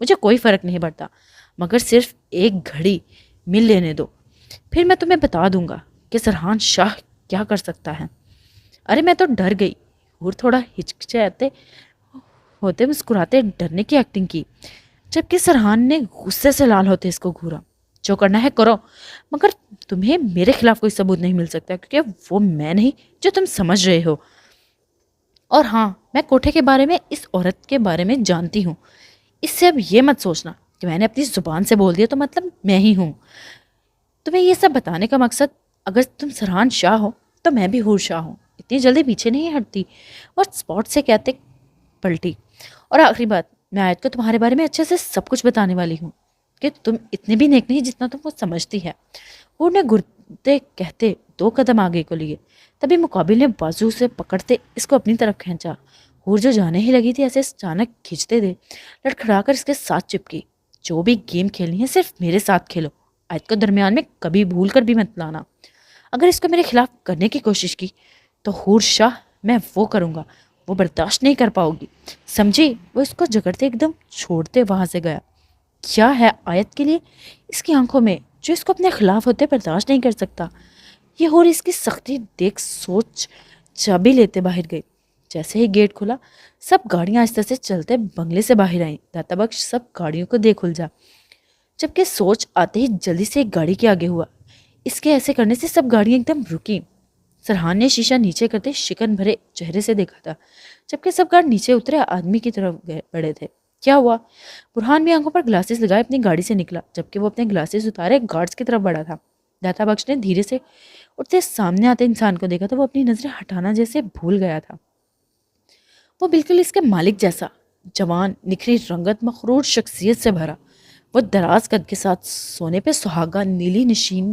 مجھے کوئی فرق نہیں پڑتا، مگر صرف ایک گھڑی مل لینے دو، پھر میں تمہیں بتا دوں گا کہ سرحان شاہ کیا کر سکتا ہے۔ ارے میں تو ڈر گئی۔ حور تھوڑا ہچکچاتے ہوتے مسکراتے ڈرنے کی ایکٹنگ کی، جبکہ سرحان نے غصے سے لال ہوتے اس کو گھورا۔ جو کرنا ہے کرو، مگر تمہیں میرے خلاف کوئی ثبوت نہیں مل سکتا، کیونکہ وہ میں نہیں جو تم سمجھ رہے ہو۔ اور ہاں، میں کوٹھے کے بارے میں، اس عورت کے بارے میں جانتی ہوں۔ اس سے اب یہ مت سوچنا کہ میں نے اپنی زبان سے بول دیا تو مطلب میں ہی ہوں۔ تمہیں یہ سب بتانے کا مقصد، اگر تم سرحان شاہ ہو تو میں بھی حور شاہ ہوں، اتنی جلدی پیچھے نہیں ہٹتی۔ اور اسپاٹ سے کہتے پلٹی۔ اور آخری بات، میں آیت کو تمہارے بارے میں اچھے سے سب کچھ بتانے والی ہوں کہ تم اتنے بھی نیک نہیں جتنا تم وہ سمجھتی ہے۔ حور نے گرتے کہتے 2 قدم آگے کو لیے، تبھی مقابل نے بازو سے پکڑتے اس کو اپنی طرف کھینچا۔ حور جو جانے ہی لگی تھی ایسے اچانک کھینچتے دے لڑکھڑا کر اس کے ساتھ چپکی۔ جو بھی گیم کھیلنی ہے صرف میرے ساتھ کھیلو، آیت کو درمیان میں کبھی بھول کر بھی مت لانا۔ اگر اس کو میرے خلاف کرنے کی کوشش کی تو حور شاہ میں وہ کروں گا، وہ برداشت نہیں کر پاؤ گی، سمجھی؟ وہ اس کو جگڑتے ایک دم چھوڑتے وہاں سے گیا۔ کیا ہے آیت کے لیے اس کی آنکھوں میں جو اس کو اپنے خلاف ہوتے برداشت نہیں کر سکتا؟ یہ حور اس کی سختی دیکھ سوچ چابی لیتے باہر گئی۔ جیسے ہی گیٹ کھلا، سب گاڑیاں آہستہ سے چلتے بنگلے سے باہر آئیں۔ داتا بخش سب گاڑیوں کو دیکھ الجھا، جبکہ سوچ آتے ہی جلدی سے ایک گاڑی کے آگے ہوا۔ اس کے ایسے کرنے سے سب گاڑیاں ایک دم رکی۔ سرحان نے شیشہ نیچے کرتے شکن بھرے چہرے سے دیکھا تھا، جبکہ سب گارڈ نیچے اترے آدمی کی طرف بڑھے تھے۔ کیا ہوا؟ برہان بھی آنکھوں پر گلاسز لگائے اپنی گاڑی سے نکلا، جبکہ وہ اپنے گلاسز اتارے گارڈز کی طرف بڑھا تھا۔ داتا بخش نے دھیرے سے اٹھتے سامنے آتے انسان کو دیکھا تو وہ اپنی نظریں ہٹانا جیسے بھول گیا تھا۔ وہ بالکل اس کے مالک جیسا، جوان، نکھری رنگت، مغرور شخصیت سے بھرا۔ وہ دراز قد کے ساتھ سونے پہ سہاگا، نیلی نشین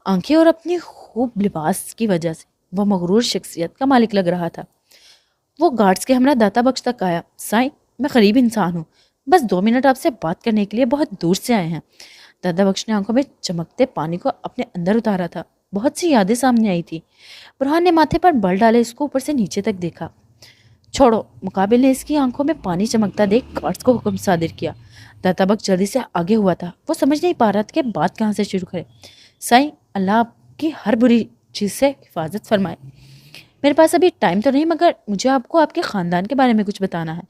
آنکھیں اور اپنی خوب لباس کی وجہ سے وہ مغرور شخصیت کا مالک لگ رہا تھا۔ وہ گارڈز کے ہمراہ داتا بخش تک آیا۔ سائیں، میں غریب انسان ہوں، بس 2 منٹ آپ سے بات کرنے کے لیے بہت دور سے آئے ہیں۔ داتا بخش نے آنکھوں میں چمکتے پانی کو اپنے اندر اتارا تھا۔ بہت سی یادیں سامنے آئی تھی۔ برہان نے ماتھے پر بل ڈالے اس کو اوپر سے نیچے تک دیکھا۔ چھوڑو، مقابل نے اس کی آنکھوں میں پانی چمکتا دیکھ گارڈز کو حکم صادر کیا۔ داتا بخش جلدی سے آگے ہوا تھا، وہ سمجھ نہیں پا رہا تھا کہ بات کہاں سے شروع کرے۔ سائیں، اللہ آپ کی ہر بری چیز سے حفاظت فرمائے۔ میرے پاس ابھی ٹائم تو نہیں، مگر مجھے آپ کو آپ کے خاندان کے بارے میں کچھ بتانا ہے،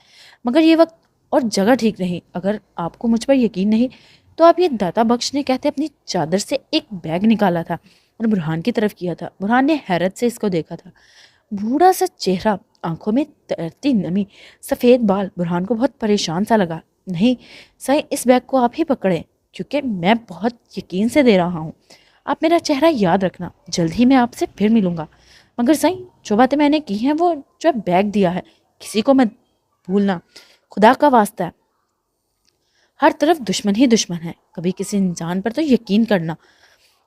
مگر یہ وقت اور جگہ ٹھیک نہیں۔ اگر آپ کو مجھ پر یقین نہیں تو آپ یہ داتا بخش نے کہتے اپنی چادر سے ایک بیگ نکالا تھا اور برہان کی طرف کیا تھا۔ برہان نے حیرت سے اس کو دیکھا تھا، بوڑھا سا چہرہ، آنکھوں میں تیرتی نمی، سفید بال۔ برہان کو بہت پریشان سا لگا۔ نہیں سائیں، اس بیگ کو آپ ہی پکڑیں، کیونکہ میں بہت یقین سے دے رہا ہوں۔ آپ میرا چہرہ یاد رکھنا، جلد ہی میں آپ سے پھر ملوں گا۔ مگر سائیں، جو باتیں میں نے کی ہیں، وہ جو بیگ دیا ہے، کسی کو مت بھولنا، خدا کا واسطہ ہے۔ ہر طرف دشمن ہی دشمن ہے، کبھی کسی انسان پر تو یقین کرنا،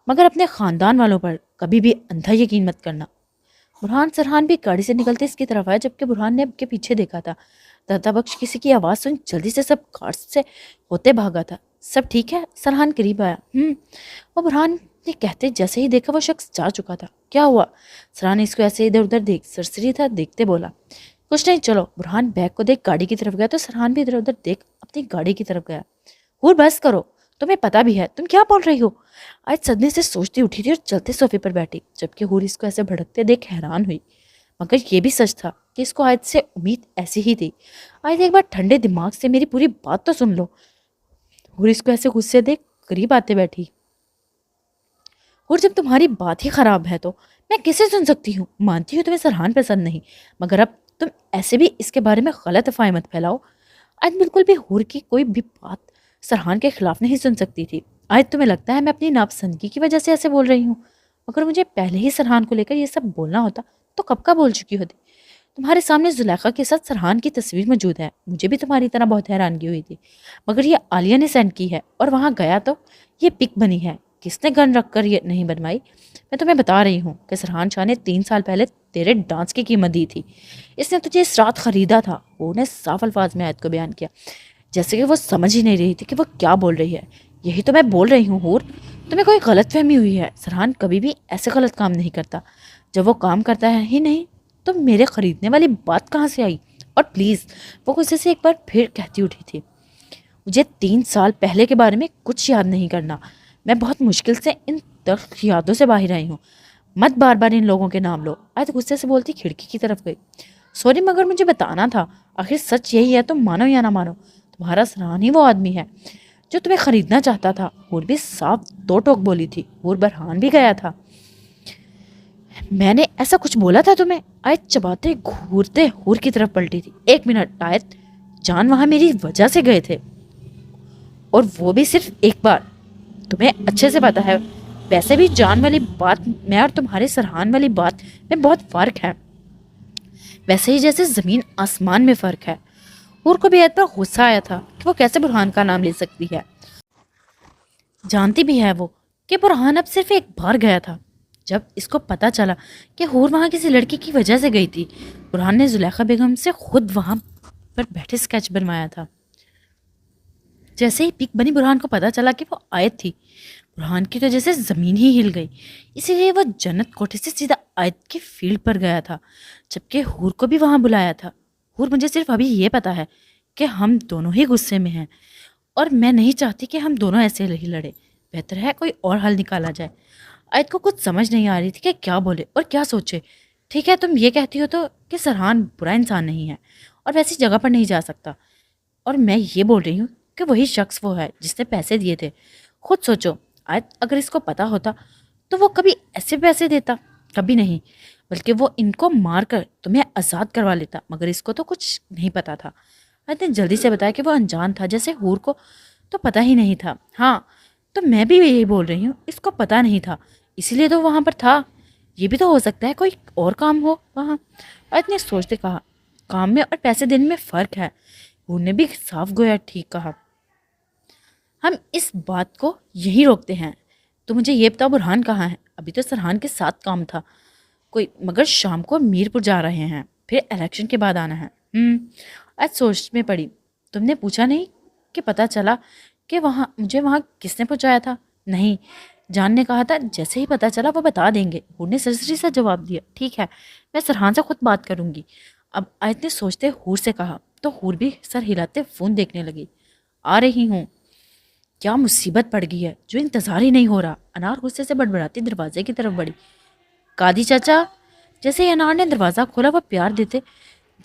مگر اپنے خاندان والوں پر کبھی بھی اندھا یقین مت کرنا۔ برہان سرحان بھی گاڑی سے نکلتے اس کی طرف آیا، جبکہ برہان نے اب کے پیچھے دیکھا تھا۔ داتا بخش کسی کی آواز سن جلدی سے سب کار سے ہوتے بھاگا تھا۔ سب ٹھیک ہے؟ سرحان قریب آیا۔ وہ برہان نے کہتے جیسے ہی دیکھا وہ شخص جا چکا تھا۔ کیا ہوا؟ سرحان نے اس کو ایسے ادھر ادھر دیکھ سرسری تھا دیکھتے بولا، کچھ نہیں، چلو۔ برہان بیگ کو دیکھ گاڑی کی طرف گیا تو سرحان بھی ادھر ادھر دیکھ اپنی گاڑی کی طرف گیا۔ حور بس کرو، تمہیں پتا بھی ہے تم کیا بول رہی ہو۔ آج صدمے سے سوچتی اٹھی تھی اور چلتے صوفے پر بیٹھی، جبکہ حور اس کو ایسے بھڑکتے دیکھ حیران ہوئی۔ مگر یہ بھی سچ تھا کہ اس کو آیت سے امید ایسی ہی تھی۔ آیت، ایک بار ٹھنڈے دماغ سے میری پوری بات تو سن لو۔ حور اس کو ایسے غصے دیکھ قریب آتے بیٹھی۔ حور، جب تمہاری بات ہی خراب ہے تو میں کسے سن سکتی ہوں؟ مانتی ہوں تمہیں سرحان پسند نہیں، مگر اب تم ایسے بھی اس کے بارے میں غلط افواہیں مت پھیلاؤ۔ آیت بالکل بھی حور کی کوئی بھی بات سرحان کے خلاف نہیں سن سکتی تھی۔ آیت، تمہیں لگتا ہے میں اپنی ناپسندگی کی وجہ سے ایسے بول رہی ہوں؟ مگر مجھے پہلے ہی سرحان کو لے کر یہ سب بولنا ہوتا تو کب کا بول چکی ہوتی۔ تمہارے سامنے زلیخا کے ساتھ سرحان کی تصویر موجود ہے، مجھے بھی تمہاری طرح بہت حیرانگی ہوئی تھی، مگر یہ عالیہ نے سینڈ کی ہے اور وہاں گیا تو یہ پک بنی ہے۔ کس نے گن رکھ کر یہ نہیں بنوائی؟ میں تمہیں بتا رہی ہوں کہ سرحان شاہ نے 3 سال پہلے تیرے ڈانس کی قیمت دی تھی، اس نے تجھے اس رات خریدا تھا۔ وہ نے صاف الفاظ میں آیت کو بیان کیا، جیسے کہ وہ سمجھ ہی نہیں رہی تھی کہ وہ کیا بول رہی ہے۔ یہی تو میں بول رہی ہوں حور، تمہیں کوئی غلط فہمی ہوئی ہے، سرحان کبھی بھی ایسے غلط کام نہیں کرتا۔ جب وہ کام کرتا ہے ہی نہیں تو میرے خریدنے والی بات کہاں سے آئی؟ اور پلیز، وہ غصے سے ایک بار پھر کہتی اٹھی تھی، مجھے 3 سال پہلے کے بارے میں کچھ یاد نہیں کرنا. میں بہت مشکل سے ان تلخ یادوں سے باہر آئی ہوں. مت بار بار ان لوگوں کے نام لو. آیت غصے سے بولتی کھڑکی کی طرف گئی. سوری مگر مجھے بتانا تھا. آخر سچ یہی ہے، تم مانو یا نہ مانو. تمہارا سرحان ہی وہ آدمی ہے جو تمہیں خریدنا چاہتا تھا. حور بھی صاف دو ٹوک بولی تھی. حور برہان بھی گیا تھا. میں نے ایسا کچھ بولا تھا تمہیں؟ آیت چباتے گھورتے حور کی طرف پلٹی تھی. 1 منٹ آیت، جان وہاں میری وجہ سے گئے تھے، اور وہ بھی صرف ایک بار. تمہیں اچھے سے پتا ہے. ویسے بھی جان والی بات میں اور تمہارے سرحان والی بات میں بہت فرق ہے، ویسے ہی جیسے زمین آسمان میں فرق ہے. حور کو بھی عید پر غصہ آیا تھا کہ وہ کیسے برہان کا نام لے سکتی ہے. جانتی بھی ہے وہ کہ برہان اب صرف ایک بار گیا تھا. جب اس کو پتا چلا کہ حور وہاں کسی لڑکی کی وجہ سے گئی تھی، برہان نے زلیخا بیگم سے خود وہاں پر بیٹھے سکیچ بنوایا تھا. جیسے ہی پک بنی برہان کو پتا چلا کہ وہ آیت تھی، برہان کی تو جیسے زمین ہی ہل گئی. اسی لیے وہ جنت کوٹھے سے سیدھا آیت کے فیلڈ پر گیا تھا، جبکہ حور کو بھی وہاں بلایا تھا. حور مجھے صرف ابھی یہ پتا ہے کہ ہم دونوں ہی غصے میں ہیں، اور میں نہیں چاہتی کہ ہم دونوں ایسے ہی لڑے. بہتر ہے کوئی اور حل نکالا جائے. آیت کو کچھ سمجھ نہیں آ رہی تھی کہ کیا بولے اور کیا سوچے. ٹھیک ہے، تم یہ کہتی ہو تو کہ سرحان برا انسان نہیں ہے اور ویسی جگہ پر نہیں جا سکتا، اور میں یہ بول رہی ہوں کہ وہی شخص وہ ہے جس نے پیسے دیے تھے. خود سوچو آیت، اگر اس کو پتا ہوتا تو وہ کبھی ایسے پیسے دیتا؟ کبھی نہیں، بلکہ وہ ان کو مار کر تمہیں آزاد کروا لیتا. مگر اس کو تو کچھ نہیں پتا تھا. آیت نے جلدی سے بتایا کہ وہ انجان تھا، جیسے حور کو تو پتا ہی نہیں تھا. ہاں تو میں بھی یہی بول رہی ہوں، اس کو پتا نہیں تھا، اسی لیے تو وہاں پر تھا. یہ بھی تو ہو سکتا ہے کوئی اور کام ہو وہاں. آیت نے سوچتے کہا، کام میں اور پیسے دینے میں فرق ہے. حور نے بھی صاف گویا ٹھیک کہا. ہم اس بات کو یہی روکتے ہیں. تو مجھے یہ بتاؤ برہان کہاں ہے؟ ابھی تو سرحان کے ساتھ کام تھا کوئی، مگر شام کو میر پور جا رہے ہیں، پھر الیکشن کے بعد آنا ہے. آج سوچ میں پڑی. تم نے پوچھا نہیں کہ پتا چلا کہ مجھے وہاں کس نے پہنچایا تھا؟ نہیں، جان نے کہا تھا جیسے ہی پتا چلا وہ بتا دیں گے. حور نے سرسری سے جواب دیا. ٹھیک ہے، میں سرحان سے خود بات کروں گی. اب آیت نے سوچتے حور سے کہا، تو حور بھی سر ہلاتے فون دیکھنے لگی. آ رہی ہوں. کیا مصیبت پڑ گئی ہے جو انتظار ہی نہیں ہو رہا. انار غصے سے بڑبڑاتی دروازے کی طرف بڑھی. قاضی چاچا. جیسے ہی انار نے دروازہ کھولا وہ پیار دیتے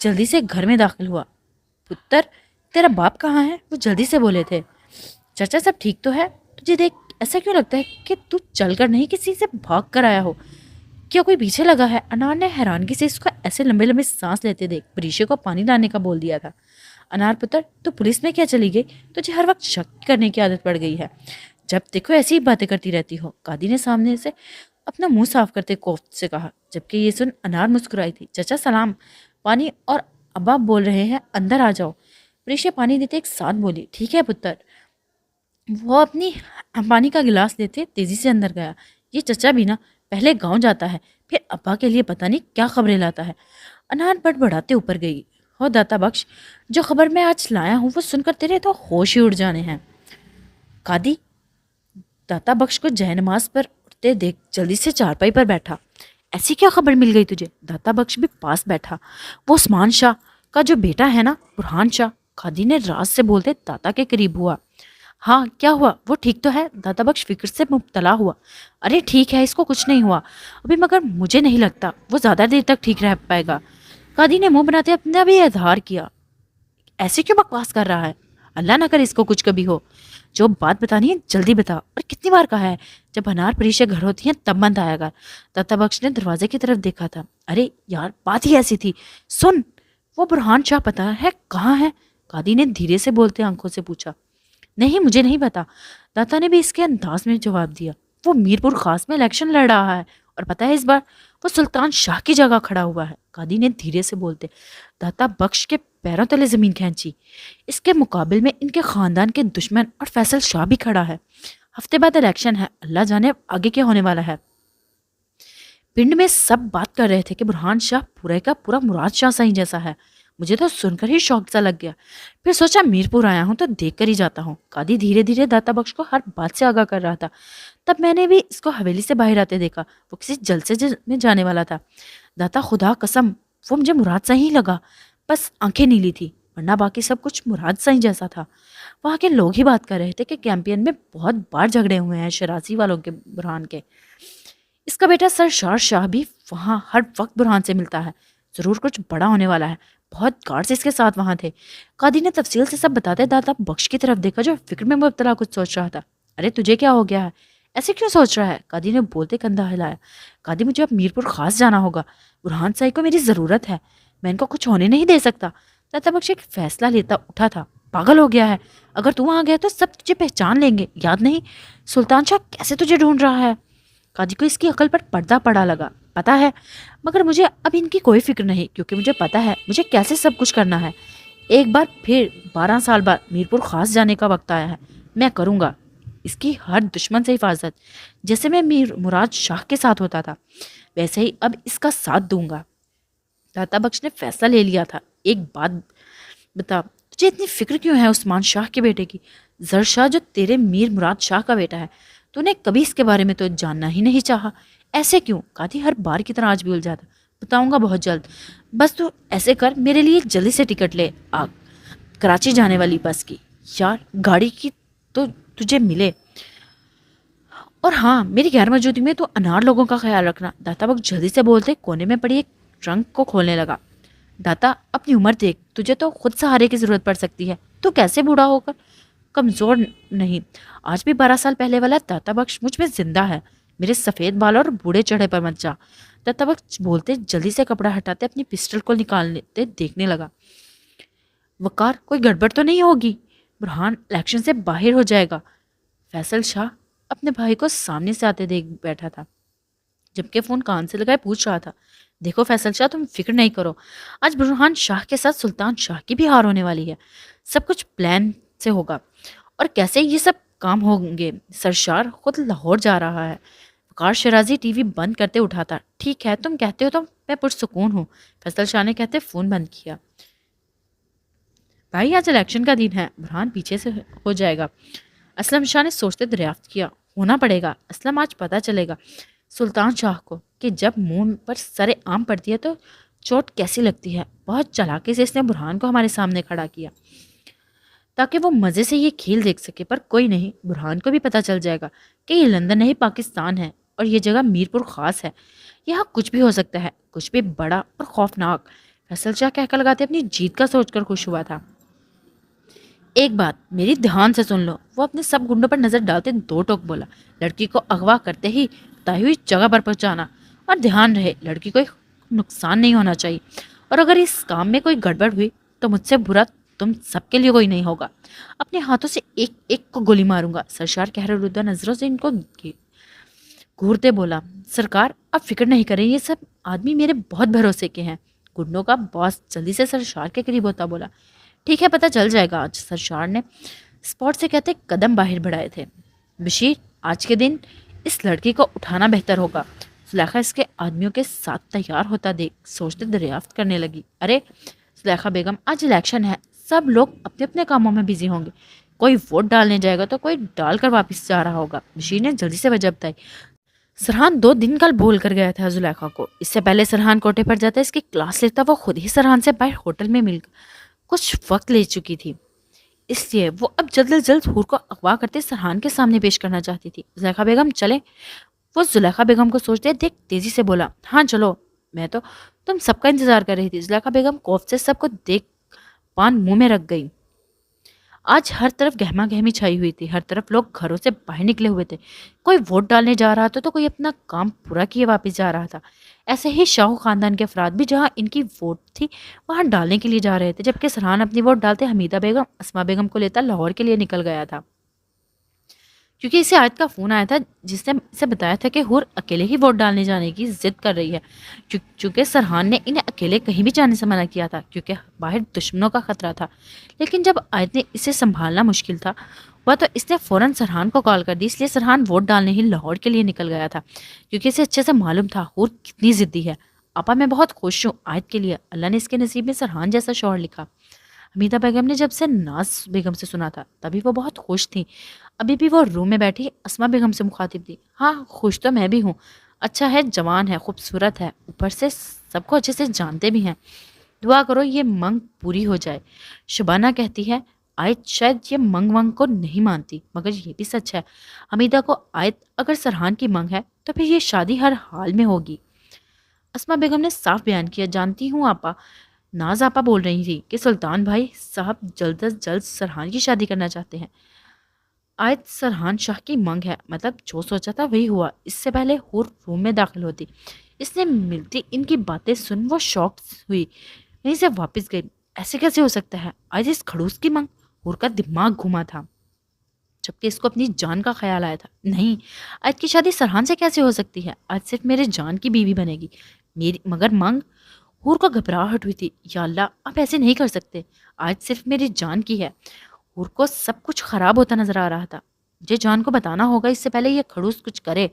جلدی سے گھر میں داخل ہوا. پتر، تیرا باپ کہاں ہے؟ وہ جلدی سے بولے تھے. چاچا سب ٹھیک تو ہے؟ تجھے دیکھ ایسا کیوں لگتا ہے کہ تو چل کر نہیں کسی سے بھاگ کر آیا ہو؟ کیا کوئی پیچھے لگا ہے؟ انار نے حیرانگی سے اس کو ایسے لمبے لمبے سانس لیتے دیکھ بریشے کو پانی لانے کا بول دیا تھا. انار پتر، تو پولیس میں کیا چلی گئی؟ تجھے ہر وقت شک کرنے کی عادت پڑ گئی ہے، جب دیکھو ایسی ہی باتیں کرتی رہتی ہو. قاضی نے سامنے سے اپنا منہ صاف کرتے کوفت سے کہا، جبکہ یہ سن انار مسکرائی تھی. چچا سلام. پانی اور ابا بول رہے ہیں، اندر آ جاؤ. پریشے پانی دیتے ایک ساتھ بولی. ٹھیک ہے پتر. وہ اپنی پانی کا گلاس لیتے تیزی سے اندر گیا. یہ چچا بھی نا پہلے گاؤں جاتا ہے، پھر ابا کے لیے پتہ نہیں کیا خبریں لاتا ہے. انار بڑبڑاتے اوپر گئی. ہو داتا بخش، جو خبر میں آج لایا ہوں وہ سن کر تیرے تو ہوش ہی اڑ جانے ہیں. قاضی داتا بخش کو جے نماز پر اٹھتے دیکھ جلدی سے چارپائی پر بیٹھا. ایسی کیا خبر مل گئی تجھے؟ داتا بخش بھی پاس بیٹھا. وہ عثمان شاہ کا جو بیٹا ہے نا، برہان شاہ. قاضی نے راز سے بولتے داتا کے قریب ہوا. ہاں کیا ہوا؟ وہ ٹھیک تو ہے؟ داتا بخش فکر سے مبتلا ہوا. ارے ٹھیک ہے، اس کو کچھ نہیں ہوا ابھی، مگر مجھے نہیں لگتا وہ زیادہ دیر تک ٹھیک رہ پائے گا. قاضی نے منہ بناتے اپنا بھی اظہار کیا. ایسے کیوں بکواس کر رہا ہے؟ اللہ نہ کرے اس کو کچھ کبھی ہو. جو بات بتانی ہے جلدی بتا. اور کتنی بار کہا ہے جب انار پریشے گھر ہوتی ہیں تب بند آیا گا. داتا بخش نے دروازے کی طرف دیکھا تھا. ارے یار بات ہی ایسی تھی. سن، وہ برہان شاہ پتا ہے کہاں ہے؟ قاضی نے دھیرے سے بولتے آنکھوں سے پوچھا. نہیں مجھے نہیں پتا. داتا نے بھی اس کے انداز میں جواب دیا. وہ میر پور خاص میں الیکشن لڑ رہا ہے، اور پتا ہے اس بار وہ سلطان شاہ کی جگہ کھڑا ہوا ہے. قاضی نے دھیرے سے بولتے داتا بخش کے پیروں تلے زمین کھینچی. اس کے مقابل میں ان کے خاندان کے دشمن اور فیصل شاہ بھی کھڑا ہے. ہفتے بعد الیکشن ہے، اللہ جانے آگے کیا ہونے والا ہے. پنڈ میں سب بات کر رہے تھے کہ برہان شاہ پورے کا پورا مراد شاہ صحیح جیسا ہے. مجھے تو سن کر ہی شوق سا لگ گیا. پھر سوچا میر پور آیا ہوں تو دیکھ کر ہی جاتا ہوں. قاضی دھیرے دھیرے داتا بخش کو ہر بات سے آگاہ کر رہا تھا. تب میں نے بھی اس کو حویلی سے باہر آتے دیکھا. وہ کسی جلسے میں جانے والا تھا. داتا خدا قسم وہ مجھے مراد صحیح لگا، بس آنکھیں نیلی تھی، ورنہ باقی سب کچھ مراد صحیح جیسا تھا. وہاں کے لوگ ہی بات کر رہے تھے کہ کیمپین میں بہت بار جھگڑے ہوئے ہیں شرازی والوں کے برہان کے. اس کا بیٹا سرشار شاہ بھی وہاں ہر وقت برہان سے ملتا ہے. ضرور کچھ بڑا ہونے والا ہے. بہت گارڈز اس کے ساتھ وہاں تھے. قاضی نے تفصیل سے سب بتاتے داتا بخش کی طرف دیکھا جو فکر میں مبتلا کچھ سوچ رہا تھا. ارے تجھے کیا ہو گیا ہے؟ ایسے کیوں سوچ رہا ہے؟ قاضی نے بولتے کندھا ہلایا. قاضی مجھے اب میرپور خاص جانا ہوگا. برہان صاحب کو میری ضرورت ہے. میں ان کو کچھ ہونے نہیں دے سکتا. داتا بخش ایک فیصلہ لیتا اٹھا تھا. پاگل ہو گیا ہے. اگر تو وہاں گیا تو سب تجھے پہچان لیں گے. یاد نہیں سلطان شاہ کیسے تجھے ڈھونڈ رہا ہے؟ قاضی کو اس کی عقل پر پردہ پڑا لگا. پتا ہے مگر مجھے اب ان کی کوئی فکر نہیں کیونکہ مجھے پتا ہے مجھے کیسے سب کچھ کرنا ہے. ایک بار پھر 12 سال بعد میرپور خاص جانے کا وقت آیا ہے. میں کروں گا اس کی ہر دشمن سے حفاظت. جیسے میں میر مراد شاہ کے ساتھ ہوتا تھا ویسے ہی اب اس کا ساتھ دوں گا. داتا بخش نے فیصلہ لے لیا تھا. ایک بات بتا تجھے اتنی فکر کیوں ہے عثمان شاہ کے بیٹے کی؟ زر شاہ جو تیرے میر مراد شاہ کا بیٹا ہے تو نے کبھی اس کے بارے میں تو جاننا ہی نہیں چاہا. ایسے کیوں؟ قاضی ہر بار کی طرح آج بھی الجھا تھا. بتاؤں گا بہت جلد. بس تو ایسے کر میرے لیے جلدی سے ٹکٹ لے آ کراچی جانے والی بس کی. یار گاڑی کی تو تجھے ملے. اور ہاں میری غیر موجودگی میں تو انار لوگوں کا خیال رکھنا. داتا بخش جلدی سے بولتے کونے میں پڑی ایک ٹرنک کو کھولنے لگا. داتا اپنی عمر دیکھ. تجھے تو خود سہارے کی ضرورت پڑ سکتی ہے. تو کیسے بوڑھا ہو کر کمزور نہیں. آج بھی 12 سال پہلے والا داتا بخش مجھ میں زندہ ہے. میرے سفید بال اور بوڑھے چڑھے پر مت جا. داتا بخش بولتے جلدی سے کپڑا ہٹاتے اپنی پسٹل کو نکالتے دیکھنے لگا. وقار کوئی گڑبڑ تو نہیں ہوگی؟ برہان الیکشن سے باہر ہو جائے گا. فیصل شاہ اپنے بھائی کو سامنے سے آتے دیکھ بیٹھا تھا جبکہ فون کان سے لگائے پوچھ رہا تھا. دیکھو فیصل شاہ تم فکر نہیں کرو. آج برہان شاہ کے ساتھ سلطان شاہ کی بھی ہار ہونے والی ہے. سب کچھ پلان سے ہوگا. اور کیسے یہ سب کام ہوں گے؟ سرشار خود لاہور جا رہا ہے. وقار شرازی ٹی وی بند کرتے اٹھا تھا. ٹھیک ہے تم کہتے ہو تو میں پرسکون ہوں. فیصل شاہ نے کہتے فون بند کیا. بھائی آج الیکشن کا دن ہے. برہان پیچھے سے ہو جائے گا. اسلم شاہ نے سوچتے دریافت کیا. ہونا پڑے گا. اسلم آج پتہ چلے گا سلطان شاہ کو کہ جب منہ پر سر عام پڑتی ہے تو چوٹ کیسی لگتی ہے. بہت چلاکی سے اس نے برہان کو ہمارے سامنے کھڑا کیا تاکہ وہ مزے سے یہ کھیل دیکھ سکے. پر کوئی نہیں. برہان کو بھی پتہ چل جائے گا کہ یہ لندن نہیں پاکستان ہے اور یہ جگہ میرپور خاص ہے. یہاں کچھ بھی ہو سکتا ہے. کچھ بھی بڑا اور خوفناک. فیصل شاہ کہہ لگاتے اپنی جیت کا سوچ کر خوش ہوا تھا. ایک بات میری دھیان سے سن لو. وہ اپنے سب گنڈوں پر نظر ڈالتے 2 ٹوک بولا. لڑکی کو اغوا کرتے ہی بتائی ہوئی جگہ پر پہنچانا. اور دھیان رہے لڑکی کو نقصان نہیں ہونا چاہیے. اور اگر اس کام میں کوئی گڑبڑ ہوئی تو مجھ سے برا تم سب کے لیے کوئی نہیں ہوگا. اپنے ہاتھوں سے ایک ایک کو گولی ماروں گا. سرشار کہرالودہ نظروں سے ان کو گھورتے بولا. سرکار اب فکر نہیں کریں. یہ سب آدمی میرے بہت بھروسے کے ہیں. گنڈوں کا باس جلدی سے سرشار کے قریب ہوتا بولا. ٹھیک ہے پتہ چل جائے گا. آج سرشار نے اسپاٹ سے کہتے قدم باہر بڑھائے تھے. بشیر آج کے دن اس لڑکی کو اٹھانا بہتر ہوگا. زلیخا اس کے آدمیوں کے ساتھ تیار ہوتا دیکھ سوچتے دریافت کرنے لگی. ارے زلیخا بیگم آج الیکشن ہے. سب لوگ اپنے اپنے کاموں میں بزی ہوں گے. کوئی ووٹ ڈالنے جائے گا تو کوئی ڈال کر واپس جا رہا ہوگا. بشیر نے جلدی سے وجہ بتائی. سرحان 2 دن کل بول کر گیا تھا زلیخا کو. اس سے پہلے سرحان کوٹے پر جاتا اس کی کلاس لیتا وہ خود ہی سرحان سے باہر ہوٹل میں مل کچھ وقت لے چکی تھی. اس لیے وہ اب جلد از جلد حور کو اغوا کرتے سرحان کے سامنے پیش کرنا چاہتی تھی. زلیخا بیگم چلے. وہ زلیخا بیگم کو سوچتے دیکھ تیزی سے بولا. ہاں چلو. میں تو تم سب کا انتظار کر رہی تھی. زلیخا بیگم کوف سے سب کو دیکھ پان منہ میں رکھ گئی. آج ہر طرف گہما گہمی چھائی ہوئی تھی. ہر طرف لوگ گھروں سے باہر نکلے ہوئے تھے. کوئی ووٹ ڈالنے جا رہا تھا تو کوئی اپنا کام پورا کیے واپس جا رہا تھا. ایسے ہی شاہو خاندان کے افراد بھی جہاں ان کی ووٹ تھی وہاں ڈالنے کے لیے جا رہے تھے. جبکہ سرحان اپنی ووٹ ڈالتے حمیدہ بیگم اسما بیگم کو لیتا لاہور کے لیے نکل گیا تھا کیونکہ اسے آیت کا فون آیا تھا جس نے اسے بتایا تھا کہ حور اکیلے ہی ووٹ ڈالنے جانے کی ضد کر رہی ہے. چونکہ سرحان نے انہیں اکیلے کہیں بھی جانے سے منع کیا تھا کیونکہ باہر دشمنوں کا خطرہ تھا. لیکن جب آیت نے اسے سنبھالنا مشکل تھا ہوا تو اس نے فوراً سرحان کو کال کر دی. اس لیے سرحان ووٹ ڈالنے ہی لاہور کے لیے نکل گیا تھا کیونکہ اسے اچھے سے معلوم تھا حور کتنی ضدی ہے. آپا میں بہت خوش ہوں آیت کے لیے. اللہ نے اس کے نصیب میں سرحان جیسا شوہر لکھا. حمیدہ بیگم نے جب سے ناز بیگم سے سنا تھا تبھی وہ بہت خوش تھی. ابھی بھی وہ روم میں بیٹھی اسما بیگم سے مخاطب تھی. ہاں خوش تو میں بھی ہوں. اچھا ہے جوان ہے خوبصورت ہے اوپر سے سب کو اچھے سے جانتے بھی ہیں. دعا کرو یہ منگ پوری ہو جائے. شبانہ کہتی ہے آیت شاید یہ منگ ونگ کو نہیں مانتی، مگر یہ بھی سچ ہے حمیدہ کو آیت اگر سرحان کی منگ ہے تو پھر یہ شادی ہر حال میں ہوگی۔ اسما بیگم نے صاف بیان کیا، جانتی ہوں آپا، ناز آپا بول رہی تھی کہ سلطان بھائی صاحب جلد از جلد سرحان کی شادی کرنا چاہتے ہیں۔ آیت سرحان شاہ کی منگ ہے، مطلب جو سوچا تھا وہی ہوا۔ اس سے پہلے حور روم میں داخل ہوتی، اس نے ملتی ان کی باتیں سن وہ شاک ہوئی، وہیں سے واپس گئی۔ ایسے کیسے ہو سکتا ہے؟ آج اس کھڑوس کی منگ؟ حور کا دماغ گھوما تھا، جبکہ اس کو اپنی جان کا خیال آیا تھا۔ نہیں، آج کی شادی سرحان سے کیسے ہو سکتی ہے؟ آج صرف میرے جان کی بیوی بنے گی میری، مگر منگ؟ حور کو گھبراہٹ ہوئی تھی۔ یا اللہ، آپ ایسے نہیں کر سکتے، آج صرف میری جان کی ہے۔ حور کو سب کچھ خراب ہوتا نظر آ رہا تھا۔ مجھے جان کو بتانا ہوگا اس سے پہلے یہ کھڑوس کچھ کرے،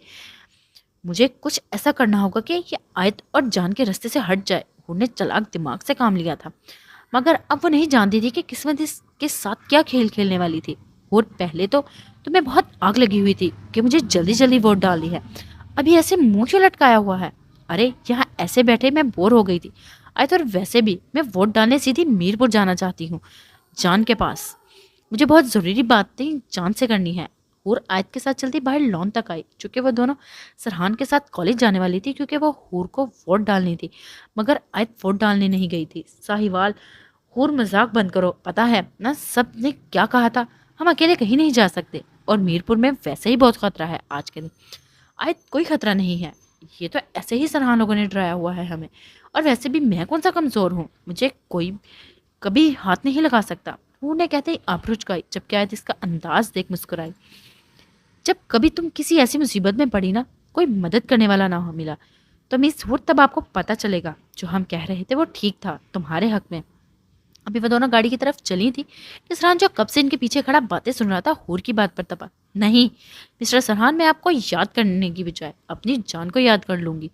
مجھے کچھ ایسا کرنا ہوگا کہ یہ آیت اور جان کے رستے سے ہٹ جائے۔ حور نے چلاک دماغ سے کام لیا تھا، مگر اب وہ نہیں جانتی تھی کہ قسمت اس کے ساتھ کیا کھیل کھیلنے والی تھی۔ حور پہلے تو تمہیں بہت آگ لگی ہوئی تھی کہ مجھے جلدی جلدی ووٹ ڈالی ہے، ابھی ایسے منہ کیوں لٹکایا ہوا ہے؟ ارے یہاں ایسے بیٹھے میں بور ہو گئی تھی آیت، اور ویسے بھی میں ووٹ ڈالنے سیدھی میرپور جانا چاہتی ہوں، جان کے پاس۔ مجھے بہت ضروری باتیں جان سے کرنی ہے۔ حور آیت کے ساتھ چلتی باہر لان تک آئی، چونکہ وہ دونوں سرحان کے ساتھ کالج جانے والی تھی، کیونکہ وہ حور کو ووٹ ڈالنی تھی، مگر آیت ووٹ ڈالنے نہیں گئی تھی۔ ساہیوال، حور مذاق بند کرو، پتا ہے نا سب نے کیا کہا تھا، ہم اکیلے کہیں نہیں جا سکتے، اور میرپور میں ویسے ہی بہت خطرہ ہے آج کے دن۔ آیت کوئی خطرہ نہیں ہے، یہ تو ایسے ہی سرحان لوگوں نے ڈرایا ہوا ہے ہمیں، اور ویسے بھی میں کون سا کمزور ہوں، مجھے کوئی کبھی ہاتھ نہیں لگا سکتا۔ حور نے کہتے ہی آبرو چکائی، جبکہ آیت اس کا انداز دیکھ مسکرائی۔ جب کبھی تم کسی ایسی مصیبت میں پڑی نا، کوئی مدد کرنے والا نہ ہو ملا، تو مس حور تب آپ کو پتہ چلے گا جو ہم کہہ رہے تھے وہ ٹھیک تھا تمہارے حق میں۔ ابھی وہ دونوں گاڑی کی طرف چلی تھی کہ سرحان جو کب سے ان کے پیچھے کھڑا باتیں سن رہا تھا، حور کی بات پر تپا۔ نہیں مسٹر سرحان، میں آپ کو یاد کرنے کی بجائے اپنی جان کو یاد کر لوں گی،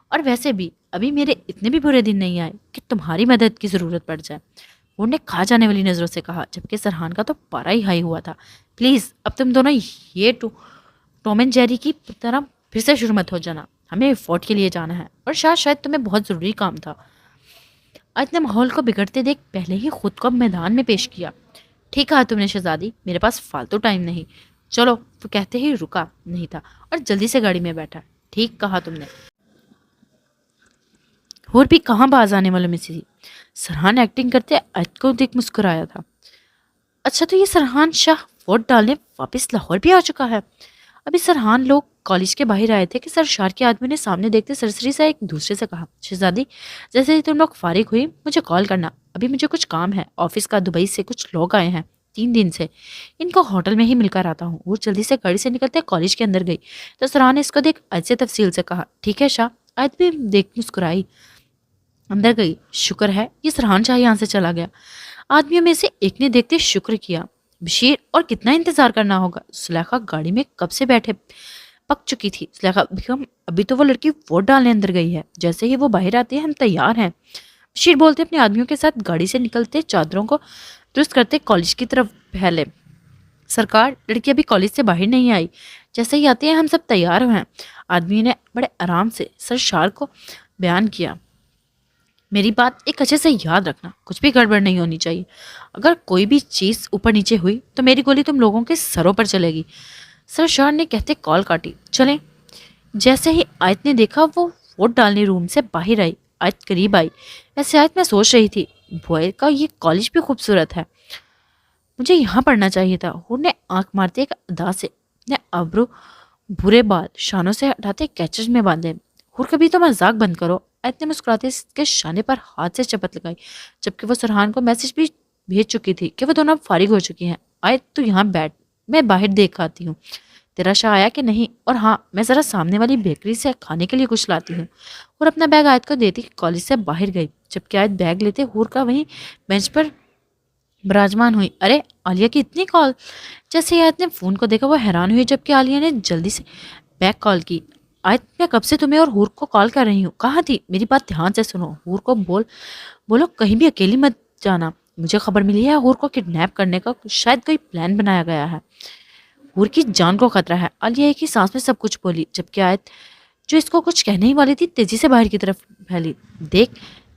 اور ویسے بھی ابھی میرے اتنے بھی برے دن نہیں آئے کہ تمہاری مدد کی ضرورت پڑ جائے، حور نے کھا جانے والی نظروں سے کہا، جبکہ سرحان کا تو پارا ہی ہائی ہوا تھا۔ پلیز اب تم دونوں یہ ٹوم اینڈ جیری کی طرح پھر سے شروع مت ہو جانا، ہمیں ووٹ کے لیے جانا ہے، اور شاید تمہیں بہت ضروری کام تھا۔ آج نے ماحول کو بگڑتے دیکھ پہلے ہی خود کو میدان میں پیش کیا۔ ٹھیک کہا تم نے شہزادی، میرے پاس فالتو ٹائم نہیں، چلو۔ وہ کہتے ہی رکا نہیں تھا اور جلدی سے گاڑی میں بیٹھا۔ ٹھیک کہا تم نے۔ اور بھی کہاں باز آنے والوں میں سے تھی۔ سرحان ایکٹنگ کرتے آیت کو دیکھ مسکرایا تھا۔ اچھا، تو یہ سرحان شاہ ووٹ ڈالنے واپس لاہور بھی آ چکا ہے؟ ابھی سرحان لوگ کالج کے باہر آئے تھے کہ سرشار کے آدمی نے سامنے دیکھتے سرسری سے ایک دوسرے سے کہا، شہزادی جیسے ہی تم لوگ فارغ ہوئی مجھے کال کرنا، ابھی مجھے کچھ کام ہے، آفس کا، دبئی سے کچھ لوگ آئے ہیں 3 دن سے، ان کو ہوٹل میں ہی مل کر آتا ہوں۔ وہ جلدی سے گاڑی سے نکلتے کالج کے اندر گئی تو سرحان نے اس کو دیکھ آیت سے تفصیل سے کہا، ٹھیک ہے شاہ۔ آیت بھی دیکھ مسکرائی، اندر گئی۔ شکر ہے یہ سرحان شاہ یہاں سے چلا گیا۔ آدمیوں میں سے ایک نے دیکھتے شکر کیا۔ بشیر، اور کتنا انتظار کرنا ہوگا؟ زلیخا گاڑی میں کب سے بیٹھے پک چکی تھی۔ زلیخا بیگم، ابھی تو وہ لڑکی ووٹ ڈالنے اندر گئی ہے، جیسے ہی وہ باہر آتی ہے ہم تیار ہیں۔ بشیر بولتے اپنے آدمیوں کے ساتھ گاڑی سے نکلتے چادروں کو درست کرتے کالج کی طرف پھیلے۔ سرکار، لڑکی ابھی کالج سے باہر نہیں آئی، جیسے ہی آتی ہے ہم سب تیار ہیں۔ آدمی نے بڑے آرام سے سرشار کو بیان کیا، میری بات ایک اچھے سے یاد رکھنا، کچھ بھی گڑبڑ نہیں ہونی چاہیے، اگر کوئی بھی چیز اوپر نیچے ہوئی تو میری گولی تم لوگوں کے سروں پر چلے گی۔ سرشار نے کہتے کال کاٹی، چلیں۔ جیسے ہی آیت نے دیکھا وہ ووٹ ڈالنے روم سے باہر آئی، آیت قریب آئی۔ ویسے آیت میں سوچ رہی تھی، بوائے کا یہ کالج بھی خوبصورت ہے، مجھے یہاں پڑھنا چاہیے تھا۔ حور نے آنکھ مارتے ایک ادا سے اپنے ابرو برے بال شانوں سے ہٹاتے کیچز میں باندھے۔ حور کبھی تو مذاق بند کرو۔ آیت نے مسکراتے اس کے شانے پر ہاتھ سے چپت لگائی، جبکہ وہ سرحان کو میسج بھی بھیج چکی تھی کہ وہ دونوں فارغ ہو چکی ہیں۔ آیت تو یہاں بیٹھ، میں باہر دیکھ آتی ہوں تیرا شاہ آیا کہ نہیں، اور ہاں میں ذرا سامنے والی بیکری سے کھانے کے لیے کچھ لاتی ہوں۔ اور اپنا بیگ آیت کو دیتی کالج سے باہر گئی، جبکہ آیت بیگ لیتے حور کا وہیں بینچ پر براجمان ہوئی۔ ارے عالیہ کی اتنی کال! جیسے ہی آیت نے فون کو دیکھا وہ حیران ہوئی، جبکہ عالیہ نے جلدی سے بیک کال کی۔ آیت، میں کب سے تمہیں اور حور کو کال کر رہی ہوں، کہاں تھی؟ میری بات دھیان سے سنو، حور کو بولو کہیں بھی اکیلی مت جانا، مجھے خبر ملی ہے حور کو کڈنیپ کرنے کا شاید کوئی پلان بنایا گیا ہے، حور کی جان کو خطرہ ہے۔ عالیہ ایک ہی سانس میں سب کچھ بولی، جبکہ آیت جو اس کو کچھ کہنے ہی والی تھی تیزی سے باہر کی طرف پھیلی۔ دیکھ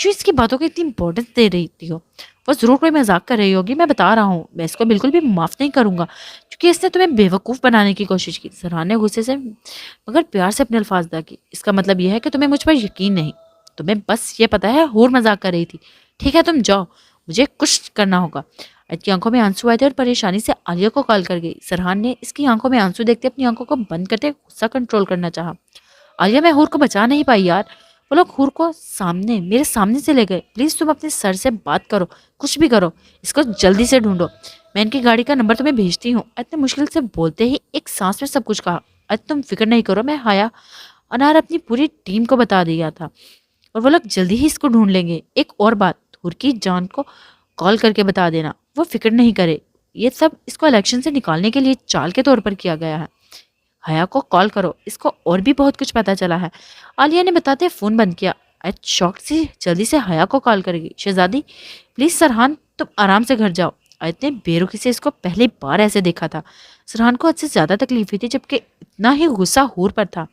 جو اس کی باتوں کو اتنی امپورٹنس دے رہی تھی ہو، وہ ضرور کوئی مذاق کر رہی ہوگی، میں بتا رہا ہوں، میں اس کو بالکل بھی معاف نہیں کروں گا کیونکہ اس نے تمہیں بیوقوف بنانے کی کوشش کی۔ سرحان نے غصے سے مگر پیار سے اپنے الفاظ ادا کی، اس کا مطلب یہ ہے کہ تمہیں مجھ پر یقین نہیں، تمہیں بس یہ پتا ہے ہور مذاق کر رہی تھی۔ ٹھیک ہے تم جاؤ، مجھے کچھ کرنا ہوگا۔ عائد کی آنکھوں میں آنسو آئے تھے اور پریشانی سے عالیہ کو کال کر گئی۔ سرحان نے اس کی آنکھوں میں آنسو دیکھتے اپنی آنکھوں کو بند کرتے غصہ کنٹرول کرنا چاہا۔ عالیہ، میں حور کو بچا نہیں پائی یار، وہ لوگ حور کو میرے سامنے سے لے گئے، پلیز تم اپنے سر سے بات کرو، کچھ بھی کرو، اس کو جلدی سے ڈھونڈو، میں ان کی گاڑی کا نمبر تمہیں بھیجتی ہوں۔ اتنے مشکل سے بولتے ہی ایک سانس میں سب کچھ کہا۔ تم فکر نہیں کرو، میں حیا انار اپنی پوری ٹیم کو بتا دیا تھا اور وہ لوگ جلدی ہی اس کو ڈھونڈ لیں گے۔ ایک اور بات، حور کی جان کو کال کر کے بتا دینا وہ فکر نہیں کرے، یہ سب اس کو الیکشن سے نکالنے کے لیے چال کے طور پر کیا گیا ہے۔ حیا کو کال کرو، اس کو اور بھی بہت کچھ پتا چلا ہے۔ عالیہ نے بتاتے فون بند کیا۔ شوق سے جلدی سے حیا کو کال کرے گی۔ شہزادی پلیز سرحان تم آرام سے گھر جاؤ۔ آیت نے بے رخی سے اس کو پہلی بار ایسے دیکھا تھا۔ سرحان کو حد سے زیادہ تکلیف ہوئی تھی جبکہ اتنا ہی غصہ حور پر تھا۔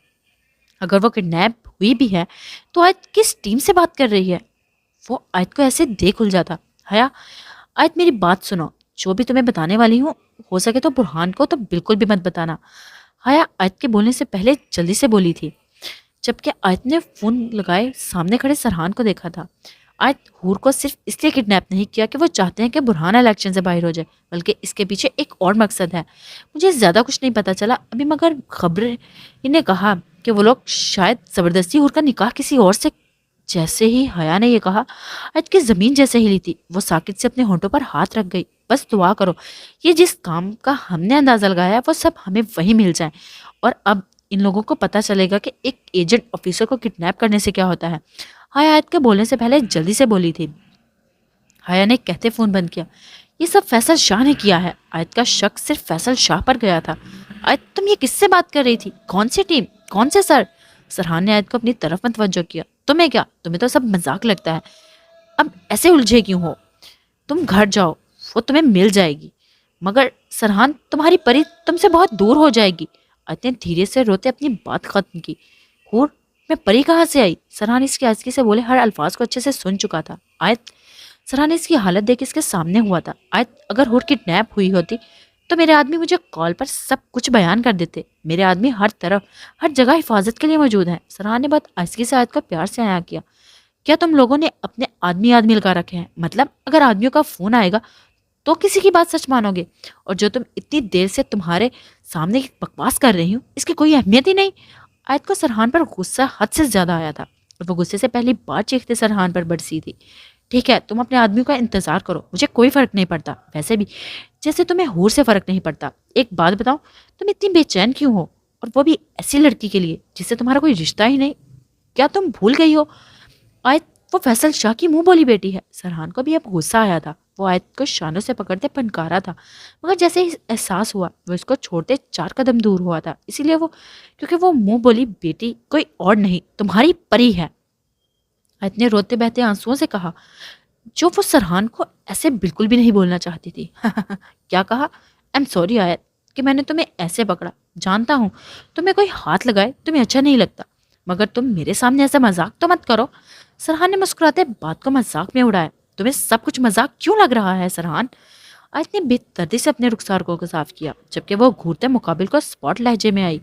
اگر وہ کڈنیپ ہوئی بھی ہے تو آیت کس ٹیم سے بات کر رہی ہے؟ وہ آیت کو ایسے دیکھ الجھا تھا۔ حیا، آیت میری بات سنو، جو بھی تمہیں بتانے والی ہوں ہو سکے تو برہان کو تو بالکل بھی مت بتانا۔ حیا آیت کے بولنے سے پہلے جلدی سے بولی تھی، جبکہ آیت نے فون لگائے سامنے کھڑے سرحان کو دیکھا تھا۔ آیت حور کو صرف اس لیے کڈنیپ نہیں کیا کہ وہ چاہتے ہیں کہ برہان الیکشن سے باہر ہو جائے، بلکہ اس کے پیچھے ایک اور مقصد ہے۔ مجھے زیادہ کچھ نہیں پتا چلا ابھی، مگر خبریں انہیں کہا کہ وہ لوگ شاید زبردستی حور کا نکاح کسی اور سے۔ جیسے ہی حیا نے یہ کہا آیت کی زمین جیسے ہلی تھی، وہ ساکت سے اپنے ہونٹوں پر ہاتھ رکھ گئی۔ بس دعا کرو یہ جس کام کا ہم نے اندازہ لگایا ہے وہ سب ہمیں وہی مل جائے، اور اب ان لوگوں کو پتا چلے گا کہ ایک ایجنٹ آفیسر کو کڈنیپ کرنے سے کیا ہوتا ہے۔ حیا آیت کے بولنے سے پہلے جلدی سے بولی تھی۔ حیا نے کہتے فون بند کیا۔ یہ سب فیصل شاہ نے کیا ہے۔ آیت کا شک صرف فیصل شاہ پر گیا تھا۔ آیت تم یہ کس سے بات کر رہی تھی؟ کون سی ٹیم؟ کون سے سر؟ سرحان نے آیت کو اپنی طرف متوجہ کیا۔ تمہیں کیا؟ تمہیں تو سب مذاق لگتا ہے، اب ایسے الجھے کیوں ہو؟ تم گھر جاؤ، وہ تمہیں مل جائے گی، مگر سرحان تمہاری پری تم سے بہت دور ہو جائے گی۔ آیت نے دھیرے سے روتے اپنی بات ختم کی۔ حور، میں پری کہاں سے آئی؟ سرحان اس کی آہستگی سے بولے، ہر الفاظ کو اچھے سے سن چکا تھا۔ آیت، سرحان نے اس کی حالت دیکھ اس کے سامنے ہوا تھا۔ آیت، اگر حور کڈنیپ ہوئی ہوتی تو میرے آدمی مجھے کال پر سب کچھ بیان کر دیتے، میرے آدمی ہر طرف ہر جگہ حفاظت کے لیے موجود ہیں۔ سرحان نے بہت آہستگی سے آیت کو پیار سے عیاں کیا۔ کیا تم لوگوں نے اپنے آدمی لگا رکھے ہیں؟ مطلب اگر آدمیوں کا فون آئے گا تو کسی کی بات سچ مانو گے؟ اور جو تم اتنی دیر سے تمہارے سامنے بکواس کر رہی ہوں اس کی کوئی اہمیت ہی نہیں۔ آیت کو سرحان پر غصہ حد سے زیادہ آیا تھا اور وہ غصے سے پہلی بار چیختے سرحان پر برسی تھی۔ ٹھیک ہے تم اپنے آدمیوں کا انتظار کرو، مجھے کوئی فرق نہیں پڑتا، ویسے بھی جیسے تمہیں حور سے فرق نہیں پڑتا۔ ایک بات بتاؤ، تم اتنی بے چین کیوں ہو، اور وہ بھی ایسی لڑکی کے لیے جس سے تمہارا کوئی رشتہ ہی نہیں؟ کیا تم بھول گئی ہو آیت وہ فیصل شاہ کی منہ بولی بیٹی ہے؟ سرحان کو بھی اب غصہ آیا تھا۔ وہ آیت کو شانوں سے پکڑتے پنکارا تھا، مگر جیسے ہی احساس ہوا وہ اس کو چھوڑتے 4 قدم دور ہوا تھا، اسی لیے کیونکہ وہ منہ بولی بیٹی کوئی اور نہیں تمہاری پری ہے۔ آیت نے روتے بہتے آنسوؤں سے کہا، جو وہ سرحان کو ایسے بالکل بھی نہیں بولنا چاہتی تھی۔ کیا کہا؟ ایم سوری آیت کہ میں نے تمہیں ایسے پکڑا، جانتا ہوں تمہیں کوئی ہاتھ لگائے تمہیں اچھا نہیں لگتا، مگر تم میرے سامنے ایسا مذاق تو مت کرو۔ سرحان نے مسکراتے بات کو مذاق میں اڑایا۔ تمہیں سب کچھ مذاق کیوں لگ رہا ہے سرحان؟ آیت نے بے دردی سے اپنے رخسار کو صاف کیا، جبکہ وہ گھورتے مقابل کو اسپاٹ لہجے میں آئی۔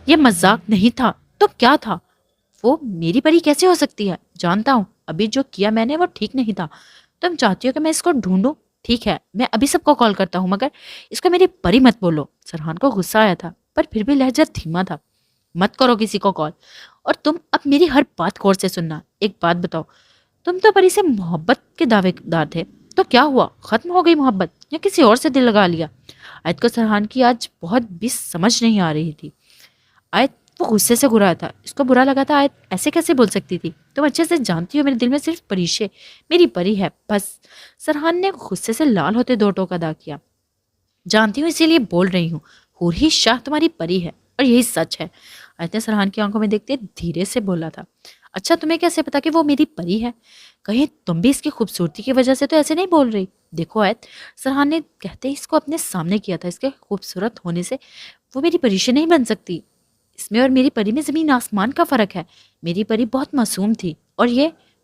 یہ مذاق نہیں تھا تو کیا تھا؟ وہ میری پری کیسے ہو سکتی ہے؟ جانتا ہوں ابھی جو کیا میں نے وہ ٹھیک نہیں تھا، تم چاہتی ہو کہ میں اس کو ڈھونڈوں، ٹھیک ہے میں ابھی سب کو کال کرتا ہوں، مگر اس کو میری پری مت بولو۔ سرحان کو غصہ آیا تھا پر پھر بھی لہجہ دھیما تھا۔ مت کرو کسی کو کال، اور تم اب میری ہر بات غور سے سننا۔ ایک بات بتاؤ، تم تو پری سے محبت کے دعوے دار تھے، تو کیا ہوا؟ ختم ہو گئی محبت یا کسی اور سے دل لگا لیا؟ آیت کو سرحان کی آج بہت بھی سمجھ نہیں آ رہی تھی۔ آیت وہ غصے سے گھرایا تھا، اس کو برا لگا تھا آیت ایسے کیسے بول سکتی تھی؟ تم اچھے سے جانتی ہو میرے دل میں صرف پریشے میری پری ہے بس۔ سرحان نے غصے سے لال ہوتے 2 ٹوک ادا کیا۔ جانتی ہوں اسی لیے بول رہی ہوں، حور ہی شاہ تمہاری پری ہے اور یہی سچ ہے۔ آیت نے سرحان کی آنکھوں میں دیکھتے دھیرے سے بولا تھا، اچھا تمہیں کیسے پتا کہ وہ میری پری ہے؟ کہیں تم بھی اس کی خوبصورتی کی وجہ سے تو ایسے نہیں بول رہی؟ دیکھو آیت، سرحان نے کہتے اس کو اپنے سامنے کیا تھا، اس کے خوبصورت ہونے سے وہ میری پریشے نہیں بن سکتی۔ اس میں اور میری پری میں زمین آسمان کا فرق ہے۔ میری پری بہت معصوم تھی اور یہ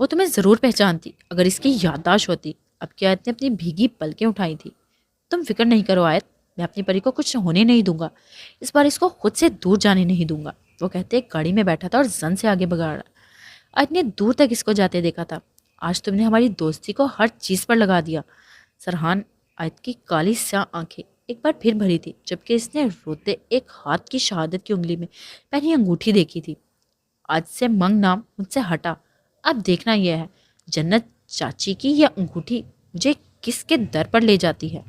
وہ تمہیں ضرور پہچانتی اگر اس کی یادداشت ہوتی۔ اب کی آیت نے اپنی بھیگی پلکیں اٹھائی تھی۔ تم فکر نہیں کرو آیت، میں اپنی پری کو کچھ ہونے نہیں دوں گا، اس بار اس کو خود سے دور جانے نہیں دوں گا۔ وہ کہتے گاڑی میں بیٹھا تھا اور زن سے آگے بگاڑا۔ آیت نے دور تک اس کو جاتے دیکھا تھا۔ آج تم نے ہماری دوستی کو ہر چیز پر لگا دیا۔ سرحان آیت کی کالی سیاہ آنکھیں ایک بار پھر بھری تھی، جبکہ اس نے روتے ایک ہاتھ کی شہادت کی انگلی میں پہنی انگوٹھی دیکھی تھی۔ آج سے منگ نام مجھ سے ہٹا۔ اب دیکھنا یہ ہے جنت چاچی کی یہ انگوٹھی مجھے کس کے در پر لے جاتی ہے۔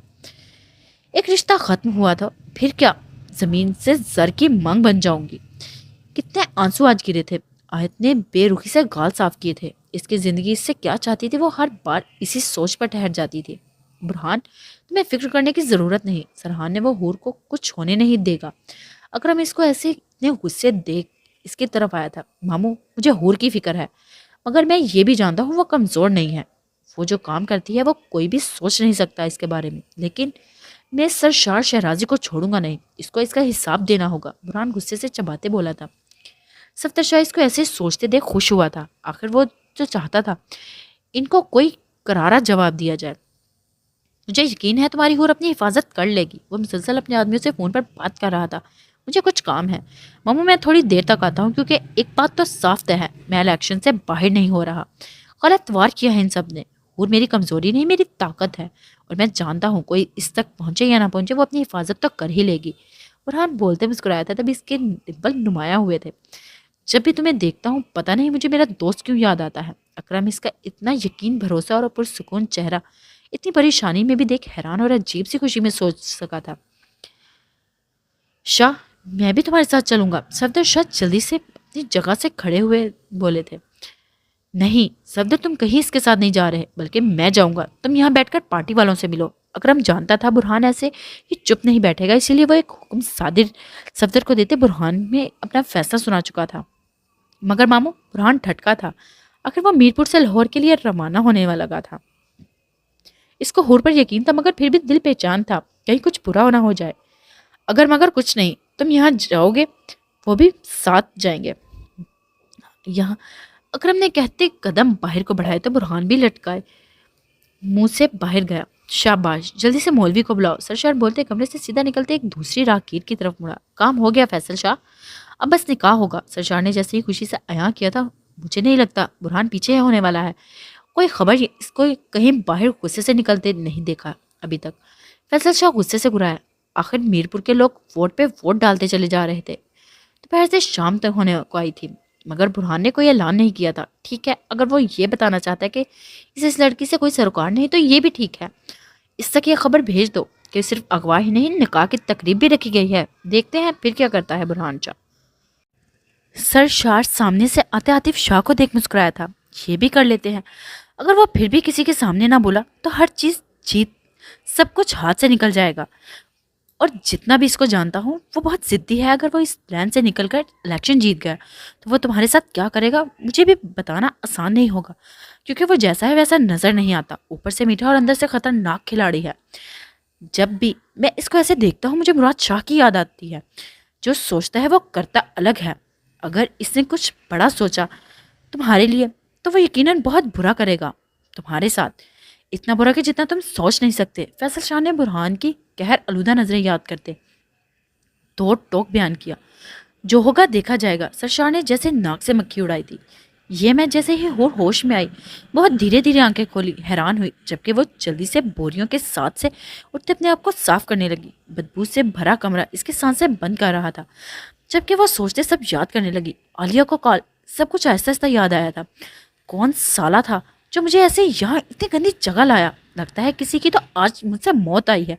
ایک رشتہ ختم ہوا تھا، پھر کیا زمین سے زر کی منگ بن جاؤں گی۔ کتنے آنسو آج گرے تھے۔ آیت نے بے رخی سے گال صاف کیے تھے۔ اس کی زندگی اس سے کیا چاہتی تھی وہ ہر بار اسی سوچ پر ٹھہر جاتی تھی۔ برہان تمہیں فکر کرنے کی ضرورت نہیں، سرحان نے وہ حور کو کچھ ہونے نہیں دے گا۔ اکرم اس کو ایسے اتنے غصے دیکھ اس کی طرف آیا تھا۔ ماموں مجھے حور کی فکر ہے، مگر میں یہ بھی جانتا ہوں وہ کمزور نہیں ہے۔ وہ جو کام کرتی ہے وہ کوئی بھی سوچ نہیں سکتا اس کے بارے میں، لیکن میں سرشار شہرازی کو چھوڑوں گا نہیں، اس کو اس کا حساب دینا ہوگا۔ برہان غصے سے چباتے بولا تھا۔ صفدر شاہ اس کو ایسے سوچتے دیکھ خوش ہوا تھا۔ آخر وہ جو چاہتا تھا ان کو کوئی کرارا جواب دیا جائے۔ مجھے یقین ہے تمہاری حور اپنی حفاظت کر لے گی۔ وہ مسلسل اپنے آدمیوں سے فون پر بات کر رہا تھا۔ مجھے کچھ کام ہے ماموں، میں تھوڑی دیر تک آتا ہوں، کیونکہ ایک بات تو صاف طے ہے، میں الیکشن سے باہر نہیں ہو رہا۔ غلط وار کیا ہے ان سب نے۔ حور میری کمزوری نہیں، میری طاقت ہے، اور میں جانتا ہوں کوئی اس تک پہنچے یا نہ پہنچے وہ اپنی حفاظت تو کر ہی لے گی۔ برہان بولتے مسکرایا تھا، تب اس کے ڈمپل نمایاں ہوئے تھے۔ جب بھی تمہیں دیکھتا ہوں پتہ نہیں مجھے میرا دوست کیوں یاد آتا ہے۔ اکرم اس کا اتنا یقین، بھروسہ اور پرسکون چہرہ اتنی پریشانی میں بھی دیکھ حیران اور عجیب سی خوشی میں سوچ سکا تھا۔ شاہ میں بھی تمہارے ساتھ چلوں گا، صفدر شاہ جلدی سے اپنی جگہ سے کھڑے ہوئے بولے تھے۔ نہیں صفدر، تم کہیں اس کے ساتھ نہیں جا رہے، بلکہ میں جاؤں گا، تم یہاں بیٹھ کر پارٹی والوں سے ملو۔ اکرم جانتا تھا برہان ایسے یہ چپ نہیں بیٹھے گا، اسی لیے وہ ایک حکم صادر صفدر کو دیتے برہان میں اپنا فیصلہ سنا چکا تھا۔ مگر ماموں برہان ٹھٹکا تھا، آخر وہ میرپور سے لاہور کے لیے روانہ ہونے والا لگا تھا۔ اس کو حور پر یقین تھا، مگر پھر بھی دل پہچان تھا کہیں کچھ برا نہ ہو جائے۔ اگر مگر کچھ نہیں، تم یہاں جاؤ گے وہ بھی ساتھ جائیں گے یہاں۔ اکرم نے کہتے قدم باہر کو بڑھائے تو برہان بھی لٹکائے منہ سے باہر گیا۔ شاباش، جلدی سے مولوی کو بلاؤ۔ سرشار بولتے کمرے سے سیدھا نکلتے ایک دوسری راکیر کی طرف مڑا۔ کام ہو گیا فیصل شاہ، اب بس نکاح ہوگا۔ سرشار نے جیسے ہی خوشی سے عیاں کیا تھا، مجھے نہیں لگتا برہان پیچھے ہونے والا ہے، کوئی خبر اس کو کہیں باہر غصے سے نکلتے نہیں دیکھا ابھی تک۔ فیصل شاہ غصے سے گرایا، آخر میرپور کے لوگ ووٹ پہ ووٹ ڈالتے چلے جا رہے تھے، دوپہر سے شام تک ہونے کو آئی تھی، مگر برہان نے کوئی اعلان نہیں کیا تھا۔ ٹھیک ہے، اگر وہ یہ بتانا چاہتا ہے کہ اسے اس لڑکی سے کوئی سروکار نہیں تو یہ بھی ٹھیک ہے، اس تک یہ خبر بھیج دو کہ صرف اغوا ہی نہیں نکاح کی تقریب بھی رکھی گئی ہے، دیکھتے ہیں پھر کیا کرتا ہے برہان شاہ۔ سرشار سامنے سے آتے عاطف شاہ کو دیکھ مسکرایا تھا، یہ بھی کر لیتے ہیں، اگر وہ پھر بھی کسی کے سامنے نہ بولا تو ہر چیز جیت سب کچھ ہاتھ سے نکل جائے گا، اور جتنا بھی اس کو جانتا ہوں وہ بہت ضدی ہے، اگر وہ اس پلان سے نکل کر الیکشن جیت گیا تو وہ تمہارے ساتھ کیا کرے گا مجھے بھی بتانا آسان نہیں ہوگا، کیونکہ وہ جیسا ہے ویسا نظر نہیں آتا، اوپر سے میٹھا اور اندر سے خطرناک کھلاڑی ہے۔ جب بھی میں اس کو ایسے دیکھتا ہوں مجھے مراد شاہ کی یاد آتی ہے، جو سوچتا ہے وہ کرتا الگ ہے، اگر اس نے کچھ بڑا سوچا تمہارے لیے تو وہ یقیناً بہت برا کرے گا تمہارے ساتھ، اتنا برا کہ جتنا تم سوچ نہیں سکتے۔ فیصل شاہ نے برہان کی قہر آلودہ نظریں یاد کرتے توڑ ٹوک بیان کیا، جو ہوگا دیکھا جائے گا۔ سرشار نے جیسے ناک سے مکھی اڑائی تھی۔ یہ میں جیسے ہی ہوش میں آئی بہت دھیرے دھیرے آنکھیں کھولی، حیران ہوئی، جبکہ وہ جلدی سے بوریوں کے ساتھ سے اٹھتے اپنے آپ کو صاف کرنے لگی۔ بدبو سے بھرا کمرہ اس کے سانسیں بند کر رہا تھا، جبکہ وہ سوچتے سب یاد کرنے لگی۔ عالیہ کو کال، سب کچھ آہستہ آہستہ یاد آیا تھا۔ کون سالہ تھا جو مجھے ایسے یہاں اتنی گندی جگہ لایا، لگتا ہے کسی کی تو آج مجھ سے موت آئی ہے۔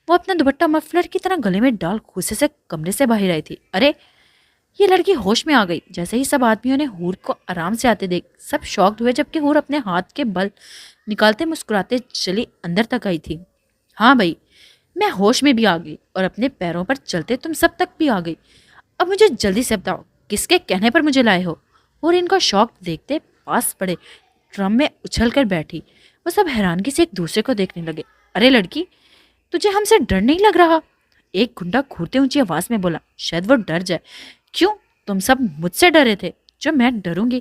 وہ اپنا دوپٹہ مفلر کی طرح گلے میں ڈال غصے سے کمرے سے باہر آئی تھی۔ ارے یہ لڑکی ہوش میں آ گئی۔ جیسے ہی سب آدمیوں نے حور کو آرام سے آتے دیکھ سب شاکڈ ہوئے، جبکہ حور اپنے ہاتھ کے بل نکالتے مسکراتے چلی اندر تک آئی تھی۔ ہاں بھائی، میں ہوش میں بھی آ گئی اور اپنے پیروں پر چلتے تم سب تک بھی آ گئی، اب مجھے جلدی سے بتاؤ کس کے کہنے پر مجھے لائے ہو۔ اور ان کو شوق دیکھتے پاس پڑے ڈرم میں اچھل کر بیٹھی۔ وہ سب حیرانگی سے ایک دوسرے کو دیکھنے لگے۔ ارے لڑکی، تجھے ہم سے ڈر نہیں لگ رہا؟ ایک گنڈا گھورتے اونچی آواز میں بولا، شاید وہ ڈر جائے۔ کیوں، تم سب مجھ سے ڈرے تھے جو میں ڈروں گی؟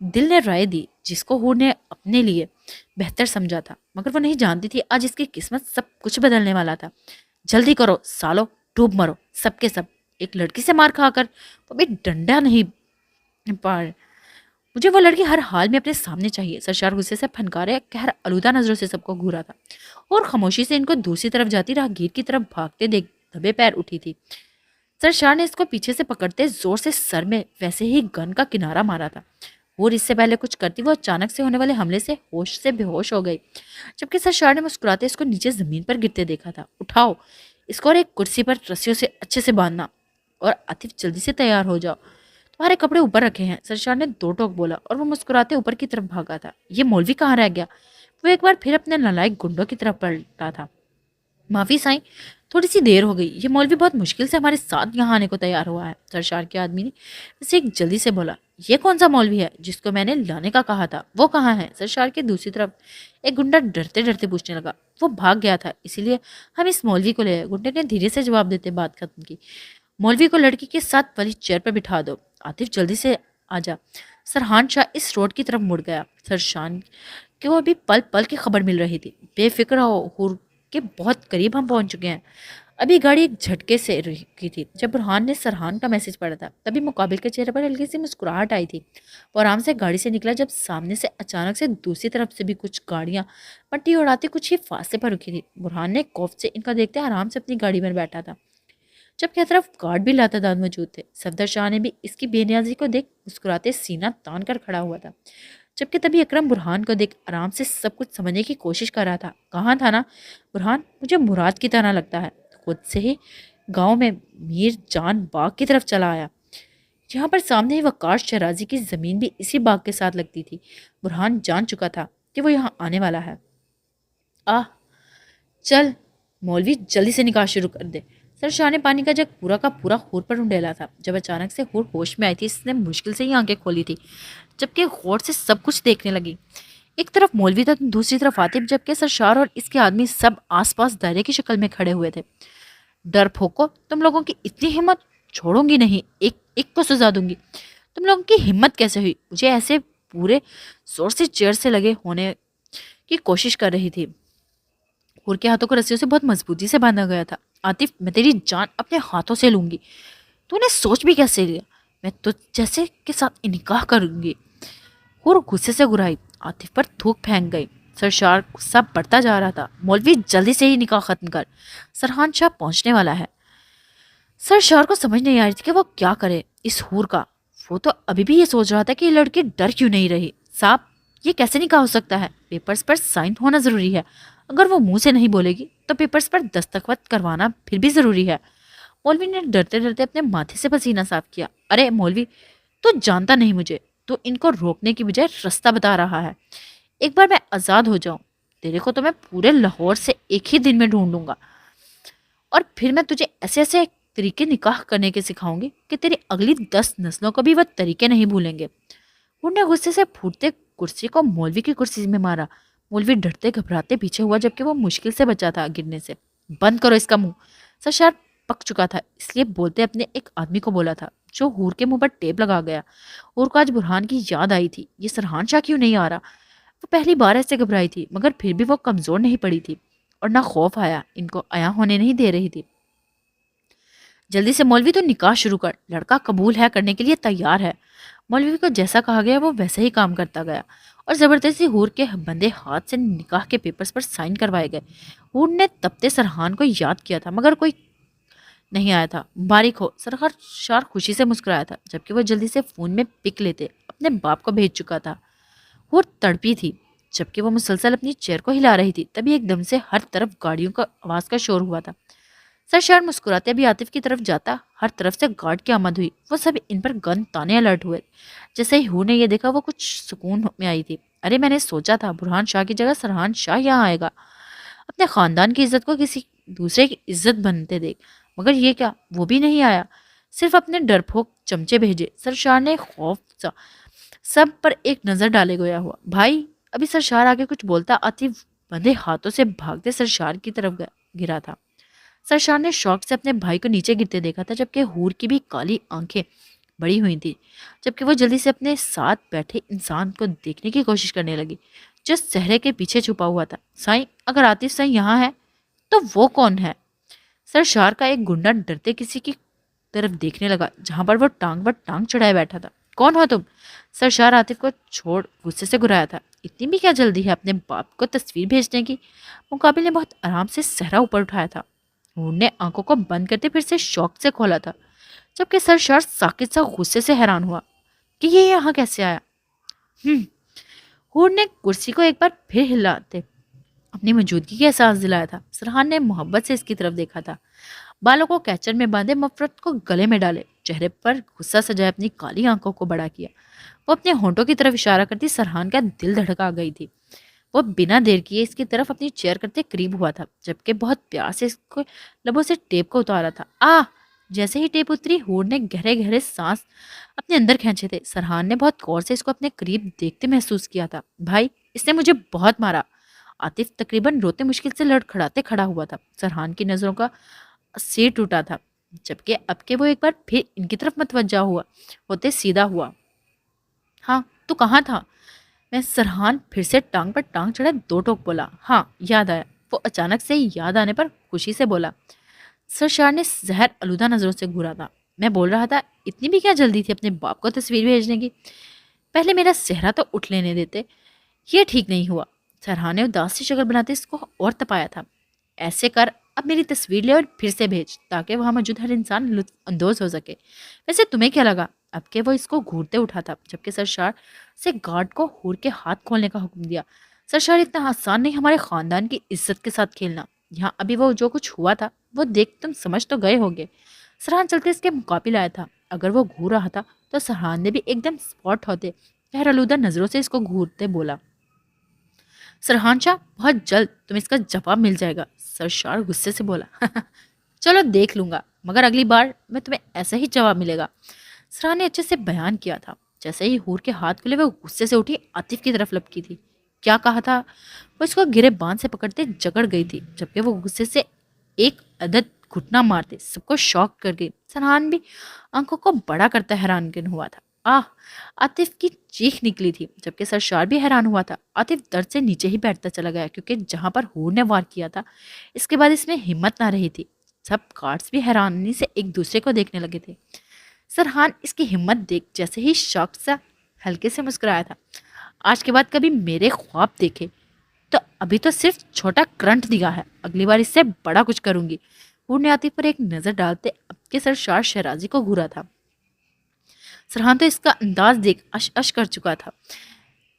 دل نے رائے دی جس کو ہور نے اپنے لیے بہتر سمجھا تھا، مگر وہ نہیں جانتی تھی آج اس کی قسمت سب کچھ بدلنے والا تھا۔ جلدی کرو سالو، ڈوب مرو سب کے سب، ایک لڑکی سے مار کھا کر، وہ بھی ڈنڈا نہیں پار، مجھے وہ لڑکی ہر حال میں اپنے سامنے چاہیے۔ سرشار غصے سے پھنکارے قہر آلودہ نظروں سے سب کو گھورا تھا اور خاموشی سے ان کو دوسری طرف جاتی راہگیر کی طرف بھاگتے دیکھ دبے پیر اٹھی تھی۔ سرشار نے اس کو پیچھے سے پکڑتے زور سے سر میں ویسے ہی گن کا کنارہ مارا تھا، اور اس سے پہلے کچھ کرتی وہ اچانک سے ہونے والے حملے سے ہوش سے بے ہوش ہو گئی، جبکہ سرشار نے مسکراتے اس کو نیچے زمین پر گرتے دیکھا تھا۔ اٹھاؤ اس کو اور ایک کرسی پر رسیوں سے اچھے سے باندھنا، اور عاطف جلدی سے تیار ہو جاؤ، تمہارے کپڑے اوپر رکھے ہیں۔ سرشار نے دو ٹوک بولا اور وہ مسکراتے اوپر کی طرف بھاگا تھا۔ یہ مولوی کہاں رہ گیا؟ وہ ایک بار پھر اپنے نالائق گنڈوں کی طرف پلٹا تھا۔ معافی سائیں، تھوڑی سی دیر ہو گئی، یہ مولوی بہت مشکل سے ہمارے ساتھ یہاں آنے کو تیار ہوا ہے۔ سرشار کے آدمی نے اسے ایک جلدی سے بولا، یہ کون سا مولوی ہے جس کو میں نے لانے کا کہا تھا؟ وہ کہاں ہے؟ سرشار کے دوسری طرف ایک گنڈا ڈرتے ڈرتے پوچھنے لگا۔ وہ بھاگ گیا تھا، اسی لیے ہم اس مولوی کو لے آئے۔ گنڈے نے دھیرے سے جواب دیتے بات ختم کی۔ مولوی کو لڑکی کے ساتھ والی چیئر پر بٹھا دو، عاطف جلدی سے آ جا۔ سرحان شاہ اس روڈ کی طرف مڑ گیا۔ سرشان کو ابھی پل پل کی خبر مل رہی تھی۔ بے فکر ہو ہور کے بہت قریب ہم پہنچ چکے ہیں۔ ابھی گاڑی ایک جھٹکے سے رکی تھی۔ جب برہان نے سرحان کا میسج پڑھا تھا تبھی مقابل کے چہرے پر ہلکی سی مسکراہٹ آئی تھی۔ وہ آرام سے گاڑی سے نکلا جب سامنے سے اچانک سے دوسری طرف سے بھی کچھ گاڑیاں پٹی اڑاتے کچھ ہی فاصلے پر رکی تھی۔ برہان نے خوف سے ان کا دیکھتے آرام سے اپنی گاڑی میں بیٹھا تھا، جبکہ ہر طرف گارڈ بھی لاتعداد موجود تھے۔ صفدر شاہ نے بھی اس کی بے نیازی کو دیکھ مسکراتے سینہ تان کر کھڑا ہوا تھا، جبکہ تبھی اکرم برہان کو دیکھ آرام سے سب کچھ سمجھنے کی کوشش کر رہا تھا۔ کہاں تھا نا برہان، مجھے مراد کی طرح لگتا ہے خود سے ہی گاؤں میں میر جان باغ کی طرف چلا آیا۔ یہاں پر سامنے ہی وقاص شرازی کی زمین بھی اسی باغ کے ساتھ لگتی تھی۔ برہان جان چکا تھا کہ وہ یہاں آنے والا ہے۔ چل مولوی جلدی سے نکاح شروع کر دے۔ سرشار نے پانی کا جگ پورا کا پورا ہور پر ڈھیلا تھا۔ جب اچانک سے ہور ہوش میں آئی تھی، اس نے مشکل سے ہی آنکھیں کھولی تھی، جبکہ غور سے سب کچھ دیکھنے لگی۔ ایک طرف مولوی تھا، دوسری طرف عاطف، جبکہ سرشار اور اس کے آدمی سب آس پاس دائرے کی شکل میں کھڑے ہوئے تھے۔ ڈر پھوکو، تم لوگوں کی اتنی ہمت، چھوڑوں گی نہیں، ایک ایک کو سزا دوں گی۔ تم لوگوں کی ہمت کیسے ہوئی؟ مجھے ایسے پورے زور سے چیئر سے لگے ہونے کی کوشش کر رہی تھی۔ ہور کے ہاتھوں کو رسیوں سے بہت مضبوطی سے باندھا گیا تھا۔ عاطف، میں تیری جان اپنے ہاتھوں سے لوں گی، تو نے سوچ بھی کیسے لیا؟ میں تجھ جیسے کے ساتھ نکاح کروں گی۔ ہور غصے سے گرائی، عاطف پر تھوک پھینک گئی۔ سرشار غصہ بڑھتا جا رہا تھا۔ مولوی جلدی سے ہی نکاح ختم کر، سرحان شاہ پہنچنے والا ہے۔ سرشار کو سمجھ نہیں آ رہی تھی کہ وہ کیا کرے اس ہور کا۔ وہ تو ابھی بھی یہ سوچ رہا تھا کہ یہ لڑکی ڈر کیوں نہیں رہی۔ صاحب، یہ کیسے نکاح ہو سکتا ہے؟ پیپرز پر سائن ہونا ضروری ہے، اگر وہ منہ سے نہیں بولے گی تو پیپرز پر دستخط کروانا پھر بھی ضروری ہے۔ مولوی نے ڈرتے ڈرتے اپنے ماتھے سے پسینہ صاف کیا۔ ارے مولوی، تو جانتا نہیں مجھے، تو ان کو روکنے کی بجائے رستہ بتا رہا ہے۔ ایک بار میں آزاد ہو جاؤں، تیرے کو تو میں پورے لاہور سے ایک ہی دن میں ڈھونڈ لوں گا، اور پھر میں تجھے ایسے ایسے طریقے نکاح کرنے کے سکھاؤں گی کہ تیری اگلی 10 نسلوں کو بھی وہ طریقے نہیں بھولیں گے۔ انہوں نے غصے سے پھوٹتے کرسی کو مولوی کی کرسی میں مارا۔ مولوی ڈرتے گھبراتے پیچھے ہوا، جبکہ وہ مشکل سے بچا تھا گرنے سے۔ بند کرو اس کا منہ، سرشار پک چکا تھا، اس لیے بولتے اپنے ایک آدمی کو بولا تھا جو ہور کے منہ پر ٹیپ لگا گیا۔ ہور کو آج برہان کی یاد آئی تھی، یہ سرحان شاہ کیوں نہیں آ رہا؟ وہ پہلی بار ایسے گھبرائی تھی، مگر پھر بھی وہ کمزور نہیں پڑی تھی، اور نہ خوف آیا ان کو عیاں ہونے نہیں دے رہی تھی۔ جلدی سے مولوی تو نکاح شروع کر، لڑکا قبول ہے کرنے کے لیے تیار ہے۔ مولوی کو جیسا کہا گیا وہ ویسے ہی کام کرتا گیا، اور زبردستی ہور کے بندے ہاتھ سے نکاح کے پیپرز پر سائن کروائے گئے۔ ہور نے تپتے سرحان کو یاد کیا تھا، مگر کوئی نہیں آیا تھا۔ باریک ہو، سرشار خوشی سے مسکرایا تھا، جبکہ وہ جلدی سے فون میں پک لیتے اپنے باپ کو بھیج چکا تھا۔ ہور تڑپی تھی، جبکہ وہ مسلسل اپنی چیئر کو ہلا رہی تھی، تبھی ایک دم سے ہر طرف گاڑیوں کا آواز کا شور ہوا تھا۔ سرشار مسکراتے ابھی عاطف کی طرف جاتا، ہر طرف سے گارڈ کی آمد ہوئی۔ وہ سب ان پر گن تانے الرٹ ہوئے۔ جیسے ہی ہور نے یہ دیکھا وہ کچھ سکون میں آئی تھی۔ ارے میں نے سوچا تھا برہان شاہ کی جگہ سرحان شاہ یہاں آئے گا، اپنے خاندان کی عزت کو کسی دوسرے کی عزت بنتے دیکھ، مگر یہ کیا، وہ بھی نہیں آیا، صرف اپنے ڈرپھوک چمچے بھیجے۔ سرشار نے خوف سا سب پر ایک نظر ڈالے گیا ہوا۔ بھائی، ابھی سرشار آگے کچھ بولتا عاطف بندے ہاتھوں سے بھاگتے سرشار کی طرف گرا تھا۔ سرشار نے شوق سے اپنے بھائی کو نیچے گرتے دیکھا تھا، جبکہ ہور کی بھی کالی آنکھیں بڑی ہوئی تھی، جبکہ وہ جلدی سے اپنے ساتھ بیٹھے انسان کو دیکھنے کی کوشش کرنے لگی جو صحرے کے پیچھے چھپا ہوا تھا۔ سائیں، اگر عاطف سائیں یہاں ہے تو وہ کون ہے؟ سرشار کا ایک گنڈا ڈرتے کسی کی طرف دیکھنے لگا جہاں پر وہ ٹانگ پر ٹانگ چڑھائے بیٹھا تھا۔ کون ہو تم؟ سرشار عاطف کو چھوڑ غصے سے گرایا تھا۔ اتنی بھی کیا جلدی ہے اپنے باپ کو تصویر بھیجنے کی؟ مقابل نے بہت آرام سے صحرا اوپر اٹھایا تھا۔ ہور نے آنکھوں کو بند کرتے پھر سے شوق سے کھولا تھا، جبکہ سرشار ساکت سا غصے سے حیران ہوا کہ یہ یہاں کیسے آیا۔ ہم ہور نے کرسی کو ایک بار پھر ہلاتے اپنی موجودگی کا احساس دلایا تھا۔ سرحان نے محبت سے اس کی طرف دیکھا تھا، بالوں کو کیچر میں باندھے، مفرت کو گلے میں ڈالے، چہرے پر غصہ سجائے اپنی کالی آنکھوں کو بڑا کیا۔ وہ اپنے ہونٹوں کی طرف اشارہ کرتی سرحان کا دل دھڑکا گئی تھی۔ وہ بنا دیر کیے اس کی طرف اپنی چیئر کرتے قریب ہوا تھا، جبکہ بہت پیار سے اس کو لبوں سے ٹیپ کو اتارا تھا۔ جیسے ہی ٹیپ اتری، ہور نے گہرے گہرے سانس اپنے اندر کھینچے تھے۔ سرحان نے بہت غور سے اس کو اپنے قریب دیکھتے محسوس کیا تھا۔ بھائی، اس نے مجھے بہت مارا۔ عاطف تقریباً روتے مشکل سے لڑکھڑاتے کھڑا ہوا تھا۔ سرحان کی نظروں کا سیر ٹوٹا تھا، جبکہ اب کے وہ ایک بار پھر ان کی طرف متوجہ ہوتے سیدھا ہوا۔ ہاں، تو کہاں تھا؟ میں سرحان پھر سے ٹانگ پر ٹانگ چڑھے دو ٹوک بولا۔ ہاں، یاد آیا، وہ اچانک سے یاد آنے پر خوشی سے بولا۔ سرشار نے زہر آلودہ نظروں سے گھورا تھا۔ میں بول رہا تھا، اتنی بھی کیا جلدی تھی اپنے باپ کو تصویر بھیجنے کی؟ پہلے میرا صحرا تو اٹھ لینے دیتے۔ یہ ٹھیک نہیں ہوا۔ سرحان نے اداس سی شکل بناتے اس کو اور تپایا تھا۔ ایسے کر، اب میری تصویر لے اور پھر سے بھیج تاکہ وہاں موجود ہر انسان لطف اندوز ہو سکے۔ ویسے تمہیں کیا لگا؟ اب کہ وہ اس کو گھورتے اٹھا تھا، جبکہ سرشار سے گارڈ کو ہور کے ہاتھ کھولنے کا حکم دیا۔ سرشار، اتنا آسان نہیں ہمارے خاندان کی عزت کے ساتھ کھیلنا۔ یہاں ابھی وہ جو کچھ ہوا تھا وہ دیکھ تم سمجھ تو گئے ہوگے۔ سرحان چلتے اس کے مقابل آیا تھا۔ اگر وہ گھور رہا تھا تو سرحان نے بھی ایک دم سپاٹ ہوتے غیر آلودہ نظروں سے اس کو گھورتے بولا۔ سرحان شاہ، بہت جلد تمہیں اس کا جواب مل جائے گا۔ سرشار غصے سے بولا۔ چلو دیکھ لوں گا، مگر اگلی بار میں تمہیں ایسا ہی جواب ملے گا۔ سرحان نے اچھے سے بیان کیا تھا۔ جیسے ہی ہور کے ہاتھ کھلے، وہ غصے سے اٹھی عاطف کی طرف لپکی تھی۔ کیا کہا تھا؟ وہ اس کو گرے باندھ سے پکڑتے جکڑ گئی تھی، جبکہ وہ غصے سے ایک عدد گھٹنا مارتے سب کو شوق کر گئی۔ سرحان بھی آنکھوں کو بڑا کرتا حیران کن ہوا تھا۔ عاطف کی چیخ نکلی تھی، جبکہ سرشار بھی حیران ہوا تھا۔ عاطف درد سے نیچے ہی بیٹھتا چلا گیا، کیونکہ جہاں پر ہور نے وار کیا تھا اس کے بعد اس میں ہمت نہ رہی تھی۔ سب گارڈز بھی حیرانی سے ایک دوسرے کو دیکھنے لگے تھے۔ سرحان اس کی ہمت دیکھ جیسے ہی شوق سے ہلکے سے مسکرایا تھا۔ آج کے بعد کبھی میرے خواب دیکھے تو ابھی تو صرف چھوٹا کرنٹ دیا ہے، اگلی بار اس سے بڑا کچھ کروں گی۔ ہور نے عاطف پر ایک نظر ڈالتے اب کے سرشار شہرازی کو گھورا تھا۔ سرحان تو اس کا انداز دیکھ اش اش کر چکا تھا،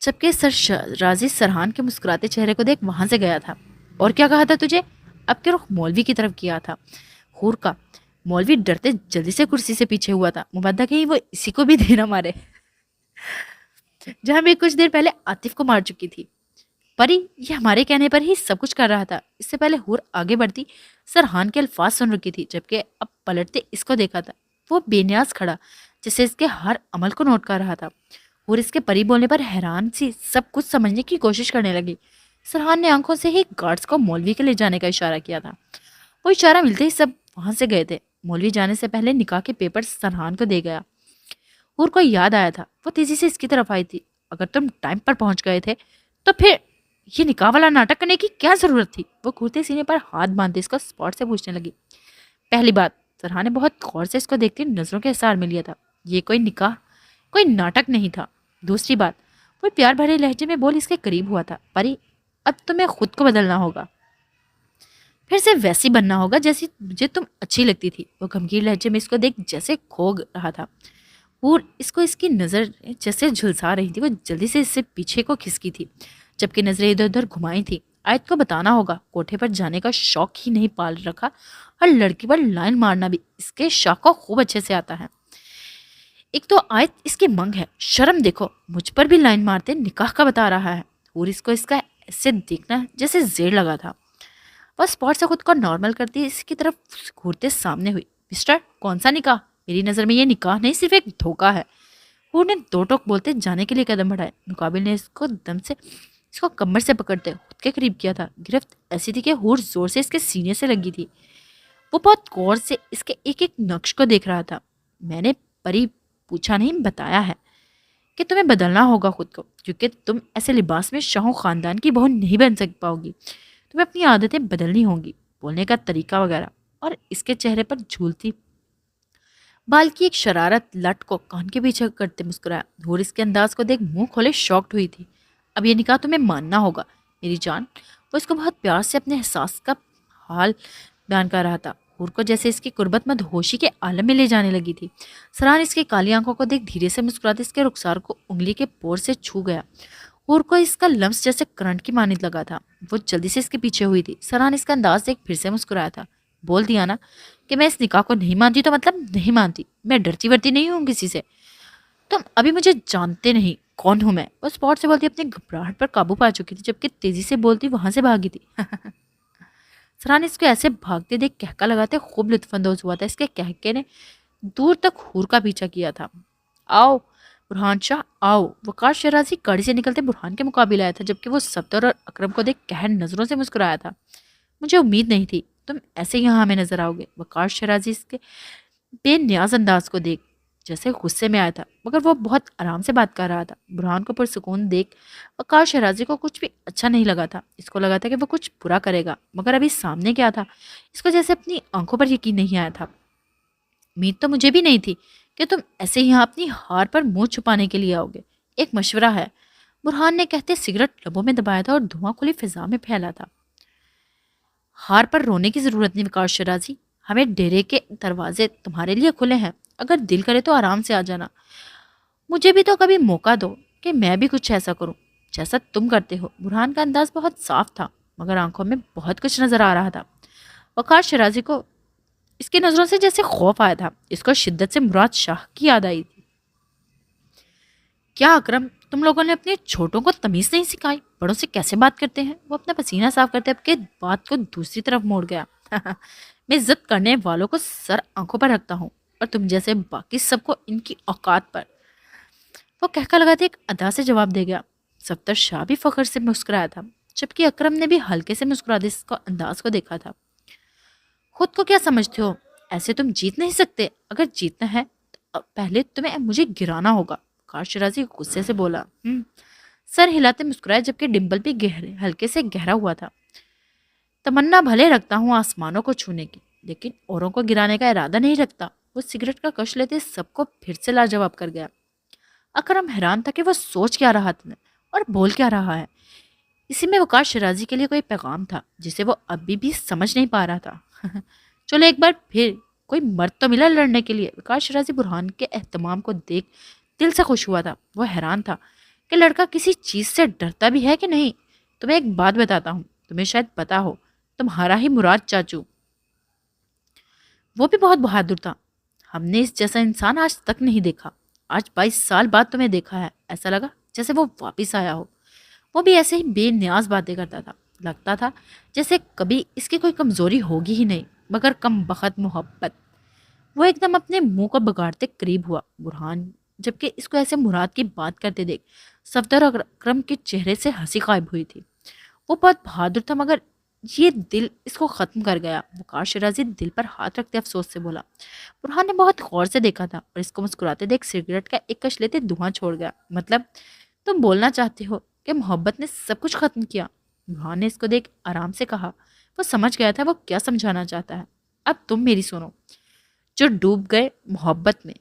جبکہ سرشازی سرحان کے مسکراتے چہرے کو دیکھ وہاں سے گیا تھا۔ اور کیا کہا تھا تجھے؟ اب کے رخ مولوی کی طرف کیا تھا ہور کا۔ مولوی ڈرتے جلدی سے کرسی سے پیچھے ہوا تھا، مبادہ کہیں وہ اسی کو بھی دینا مارے، جہاں بھی کچھ دیر پہلے عاطف کو مار چکی تھی۔ پری، یہ ہمارے کہنے پر ہی سب کچھ کر رہا تھا۔ اس سے پہلے ہور آگے بڑھتی سرحان کے الفاظ سن رکی تھی، جبکہ اب پلٹتے اس کو دیکھا تھا۔ وہ بے نیاز کھڑا، جسے اس کے ہر عمل کو نوٹ کر رہا تھا۔ ہور اس کے پری بولنے پر حیران سی سب کچھ سمجھنے کی کوشش کرنے لگی۔ سرحان نے آنکھوں سے ہی گارڈز کو مولوی کے لے جانے کا اشارہ کیا تھا۔ وہ اشارہ ملتے ہی سب وہاں سے گئے تھے۔ مولوی جانے سے پہلے نکاح کے پیپر سرحان کو دے گیا۔ ہور کو یاد آیا تھا، وہ تیزی سے اس کی طرف آئی تھی۔ اگر تم ٹائم پر پہنچ گئے تھے تو پھر یہ نکاح والا ناٹک کرنے کی کیا ضرورت تھی؟ وہ گھرتے سینے پر ہاتھ باندھتے اس کو سپاٹ سے پوچھنے لگی۔ پہلی بات، سرحان نے بہت غور سے اس کو دیکھتی نظروں کے اثار میں لیا تھا، یہ کوئی نکاح، کوئی ناٹک نہیں تھا۔ دوسری بات، وہ پیار بھرے لہجے میں بول اس کے قریب ہوا تھا، پری اب تمہیں خود کو بدلنا ہوگا، پھر سے ویسی بننا ہوگا جیسی مجھے تم اچھی لگتی تھی۔ وہ گمگیر لہجے میں اس کو دیکھ جیسے کھو رہا تھا۔ ہور اس کو اس کی نظر جیسے جھلسا رہی تھی۔ وہ جلدی سے اس سے پیچھے کو کھسکی تھی، جبکہ نظریں ادھر ادھر گھمائی تھی۔ آیت کو بتانا ہوگا، کوٹھے پر جانے کا شوق ہی نہیں پال رکھا، اور لڑکی پر لائن مارنا بھی اس کے شوق کو خوب اچھے سے آتا ہے۔ ایک تو آیت اس کی منگ ہے، شرم دیکھو، مجھ پر بھی لائن مارتے نکاح کا بتا رہا ہے۔ اور اس کو اس کا ایسے دیکھنا جیسے زیر لگا تھا۔ وہ سپاٹ سے خود کو نارمل کرتی اس کی طرف گھورتے سامنے ہوئی۔ مسٹر، کون سا نکاح؟ میری نظر میں یہ نکاح نہیں، صرف ایک دھوکہ ہے۔ ہور نے دو ٹوک بولتے جانے کے لیے قدم بڑھائے۔ مقابل نے اس کو دم سے اس کو کمر سے پکڑتے خود کے قریب کیا تھا۔ گرفت ایسی تھی کہ ہور زور سے اس کے سینے سے لگی تھی۔ وہ بہت غور سے اس کے ایک ایک نقش کو دیکھ رہا تھا۔ میں نے پری پوچھا نہیں بتایا ہے کہ تمہیں بدلنا ہوگا خود کو، کیونکہ تم ایسے لباس میں شاہوں خاندان کی بہو نہیں بن سک پاؤ گی۔ تمہیں اپنی عادتیں بدلنی ہوں گی، بولنے کا طریقہ وغیرہ۔ اور اس کے چہرے پر جھولتی بال کی ایک شرارت لٹ کو کان کے پیچھے کرتے مسکرایا۔ دھور اس کے انداز کو دیکھ منہ کھولے شاکڈ ہوئی تھی۔ اب یہ نکاح تمہیں ماننا ہوگا میری جان۔ وہ اس کو بہت پیار سے اپنے احساس کا حال بیان کر رہا تھا۔ حور کو جیسے اس کی قربت مدہوشی کے عالم میں لے جانے لگی تھی۔ سرحان اس کی کالی آنکھوں کو دیکھ دھیرے سے مسکراتے اس کے رخسار کو انگلی کے پور سے چھو گیا۔ حور کو اس کا لمس جیسے کرنٹ کی مانند لگا تھا۔ وہ جلدی سے اس کے پیچھے ہوئی تھی۔ سرحان اس کا انداز دیکھ پھر سے مسکرایا تھا۔ بول دیا نا کہ میں اس نکاح کو نہیں مانتی تو مطلب نہیں مانتی۔ میں ڈرتی ورتی نہیں ہوں کسی سے۔ تم ابھی مجھے جانتے نہیں کون ہوں میں۔ وہ اسپاٹ سے بولتی اپنی گھبراہٹ پر قابو پا چکی تھی، جبکہ تیزی سے بولتی وہاں سے بھاگی تھی۔ سرحان اس کو ایسے بھاگتے دیکھ کہکا لگاتے خوب لطف اندوز ہوا تھا۔ اس کے کہکے نے دور تک حور کا پیچھا کیا تھا۔ آؤ برہان شاہ آؤ۔ وقار شیرازی گاڑی سے نکلتے برہان کے مقابل آیا تھا، جبکہ وہ صفدر اور اکرم کو دیکھ قہر نظروں سے مسکرایا تھا۔ مجھے امید نہیں تھی تم ایسے یہاں ہمیں نظر آؤ گے۔ وقار شیرازی اس کے بے نیاز انداز کو دیکھ جیسے غصے میں آیا تھا، مگر وہ بہت آرام سے بات کر رہا تھا۔ برہان کو پرسکون دیکھ وقار شیرازی کو کچھ بھی اچھا نہیں لگا تھا۔ اس کو لگا تھا کہ وہ کچھ برا کرے گا، مگر ابھی سامنے کیا تھا اس کو جیسے اپنی آنکھوں پر یقین نہیں آیا تھا۔ امید تو مجھے بھی نہیں تھی کہ تم ایسے یہاں اپنی ہار پر منہ چھپانے کے لیے آؤ گے۔ ایک مشورہ ہے، برہان نے کہتے سگریٹ لبوں میں دبایا تھا اور دھواں کھلی فضا میں پھیلا تھا۔ ہار پر رونے کی ضرورت نہیں وقار شیرازی، ہمیں ڈیرے کے دروازے تمہارے لیے کھلے ہیں، اگر دل کرے تو آرام سے آ جانا۔ مجھے بھی تو کبھی موقع دو کہ میں بھی کچھ ایسا کروں جیسا تم کرتے ہو۔ برہان کا انداز بہت صاف تھا، مگر آنکھوں میں بہت کچھ نظر آ رہا تھا۔ وقار شیرازی کو اس کی نظروں سے جیسے خوف آیا تھا۔ اس کو شدت سے مراد شاہ کی یاد آئی تھی۔ کیا اکرم، تم لوگوں نے اپنے چھوٹوں کو تمیز نہیں سکھائی؟ بڑوں سے کیسے بات کرتے ہیں؟ وہ اپنا پسینہ صاف کرتے اب کے بات کو دوسری طرف موڑ گیا۔ میں عزت کرنے والوں کو سر آنکھوں پر رکھتا ہوں، اور تم جیسے باقی سب کو ان کی اوقات پر۔ وہ کہکا لگاتے ایک ادا سے جواب دے گیا۔ صفدر شاہ بھی فخر سے مسکرایا تھا، جبکہ اکرم نے بھی ہلکے سے مسکراتے اس کو انداز کو دیکھا تھا۔ خود کو کیا سمجھتے ہو؟ ایسے تم جیت نہیں سکتے۔ اگر جیتنا ہے تو پہلے تمہیں مجھے گرانا ہوگا۔ وقار شیرازی غصے سے بولا۔ سر ہلاتے مسکرائے، جبکہ ڈمپل بھی ہلکے سے گہرا ہوا تھا۔ تمنا بھلے رکھتا ہوں آسمانوں کو چھونے کی، لیکن اوروں کو گرانے کا ارادہ نہیں رکھتا۔ وہ سگریٹ کا کش لیتے سب کو پھر سے لاجواب کر گیا۔ اکرم حیران تھا کہ وہ سوچ کیا رہا تھا اور بول کیا رہا ہے۔ اسی میں وقار شیرازی کے لیے کوئی پیغام تھا جسے وہ ابھی بھی سمجھ نہیں پا رہا تھا۔ چلو ایک بار پھر کوئی مرد تو ملا لڑنے کے لیے۔ وقار شیرازی برہان کے اہتمام کو دیکھ دل سے خوش ہوا تھا۔ وہ حیران تھا کہ لڑکا کسی چیز سے ڈرتا بھی ہے کہ نہیں۔ تمہیں ایک بات بتاتا ہوں، تمہیں شاید پتا ہو، تمہارا ہی مراد چاچو، وہ بھی بہت بہادر تھا۔ ہم نے اس جیسا انسان آج تک نہیں دیکھا۔ آج 22 سال بعد تمہیں دیکھا ہے، ایسا لگا جیسے وہ واپس آیا ہو۔ وہ بھی ایسے ہی بے نیاز باتیں کرتا تھا، لگتا تھا جیسے کبھی اس کی کوئی کمزوری ہوگی ہی نہیں، مگر کم بخت محبت۔ وہ ایک دم اپنے منہ کو بگاڑتے قریب ہوا برہان، جبکہ اس کو ایسے مراد کی بات کرتے دیکھ صفدر اور اکرم کے چہرے سے ہنسی غائب ہوئی تھی۔ وہ بہت بہادر تھا، مگر یہ دل اس کو ختم کر گیا۔ وقار شیرازی دل پر ہاتھ رکھتے افسوس سے بولا۔ برہان نے بہت غور سے دیکھا تھا اور اس کو مسکراتے دیکھ سگریٹ کا ایک کش لیتے دھواں چھوڑ گیا۔ مطلب تم بولنا چاہتے ہو کہ محبت نے سب کچھ ختم کیا؟ برہان نے اس کو دیکھ آرام سے کہا۔ وہ سمجھ گیا تھا وہ کیا سمجھانا چاہتا ہے۔ اب تم میری سنو، جو ڈوب گئے محبت میں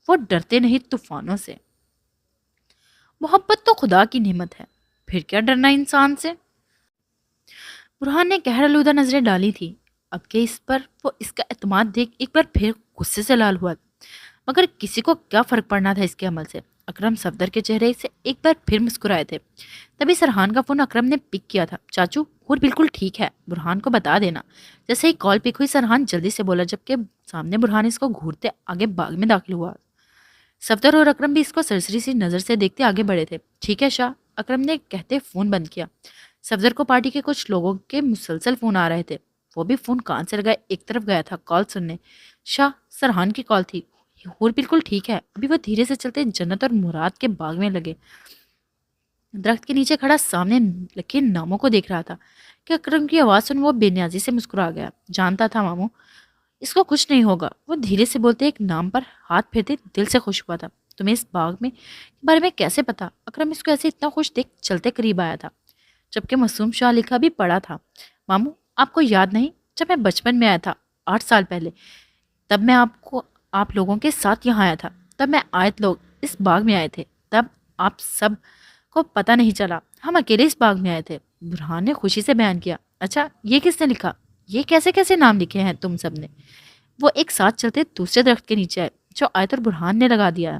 وہ ڈرتے نہیں طوفانوں سے۔ محبت تو خدا کی نعمت ہے، پھر کیا ڈرنا انسان سے؟ برہان نے گہر آلودہ نظریں ڈالی تھی۔ اب کہ اس پر وہ اس کا اعتماد دیکھ ایک بار پھر غصے سے لال ہوا، مگر کسی کو کیا فرق پڑنا تھا اس کے عمل سے۔ اکرم صفدر کے چہرے سے ایک بار پھر مسکرائے تھے۔ تبھی سرحان کا فون اکرم نے پک کیا تھا۔ چاچو، حور بالکل ٹھیک ہے، برہان کو بتا دینا۔ جیسے ہی کال پک ہوئی سرحان جلدی سے بولا، جبکہ سامنے برہان اس کو گھورتے آگے باغ میں داخل ہوا۔ صفدر اور اکرم بھی اس کو سرسری سی نظر سے دیکھتے آگے بڑھے تھے۔ ٹھیک ہے شاہ، اکرم نے کہتے فون بند کیا۔ صفدر کو پارٹی کے کچھ لوگوں کے مسلسل فون آ رہے تھے۔ وہ بھی فون کان سے لگائے ایک طرف گیا تھا کال سننے۔ شاہ، سرحان کی کال تھی، حور بالکل ٹھیک ہے۔ ابھی وہ دھیرے سے چلتے جنت اور مراد کے باغ میں لگے۔ درخت کے نیچے کھڑا سامنے لکھے ناموں کو دیکھ رہا تھا کہ اکرم کی آواز سن وہ بے نیازی سے مسکرا گیا۔ جانتا تھا ماموں، اس کو کچھ نہیں ہوگا۔ وہ دھیرے سے بولتے ایک نام پر ہاتھ پھیرتے دل سے خوش ہوا تھا۔ تمہیں اس باغ میں کے بارے میں کیسے پتا؟ اکرم اس کو ایسے اتنا خوش دیکھ چلتے قریب آیا تھا، جبکہ معصوم شاہ لکھا بھی پڑا تھا۔ ماموں، آپ کو یاد نہیں جب میں بچپن میں آیا تھا 8 سال پہلے؟ تب میں آپ لوگوں کے ساتھ یہاں آیا تھا۔ تب میں آیت لوگ اس باغ میں آئے تھے۔ تب آپ سب کو پتہ نہیں چلا، ہم اکیلے اس باغ میں آئے تھے۔ برہان نے خوشی سے بیان کیا۔ اچھا، یہ کس نے لکھا؟ یہ کیسے کیسے نام لکھے ہیں تم سب نے؟ وہ ایک ساتھ چلتے دوسرے درخت کے نیچے آئے جو آیت اور برہان نے لگا دیا ہے۔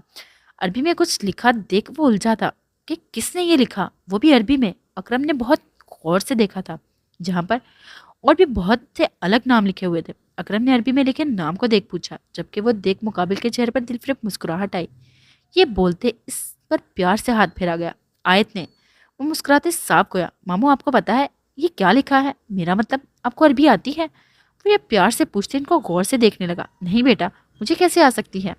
عربی میں کچھ لکھا دیکھ وہ الجھا تھا کہ کس نے یہ لکھا، وہ بھی عربی میں۔ اکرم نے بہت غور سے دیکھا تھا، جہاں پر اور بھی بہت سے الگ نام لکھے ہوئے تھے۔ اکرم نے عربی میں لکھے نام کو دیکھ پوچھا، جبکہ وہ دیکھ مقابل کے چہرے پر دلفریب مسکراہٹ آئی۔ یہ بولتے اس پر پیار سے ہاتھ پھیرا گیا۔ آیت نے وہ مسکراتے صاف گویا، ماموں آپ کو پتا ہے یہ کیا لکھا ہے؟ میرا مطلب آپ کو عربی آتی ہے؟ وہ یہ پیار سے پوچھتے ان کو غور سے دیکھنے لگا۔ نہیں بیٹا، مجھے کیسے آ سکتی ہے؟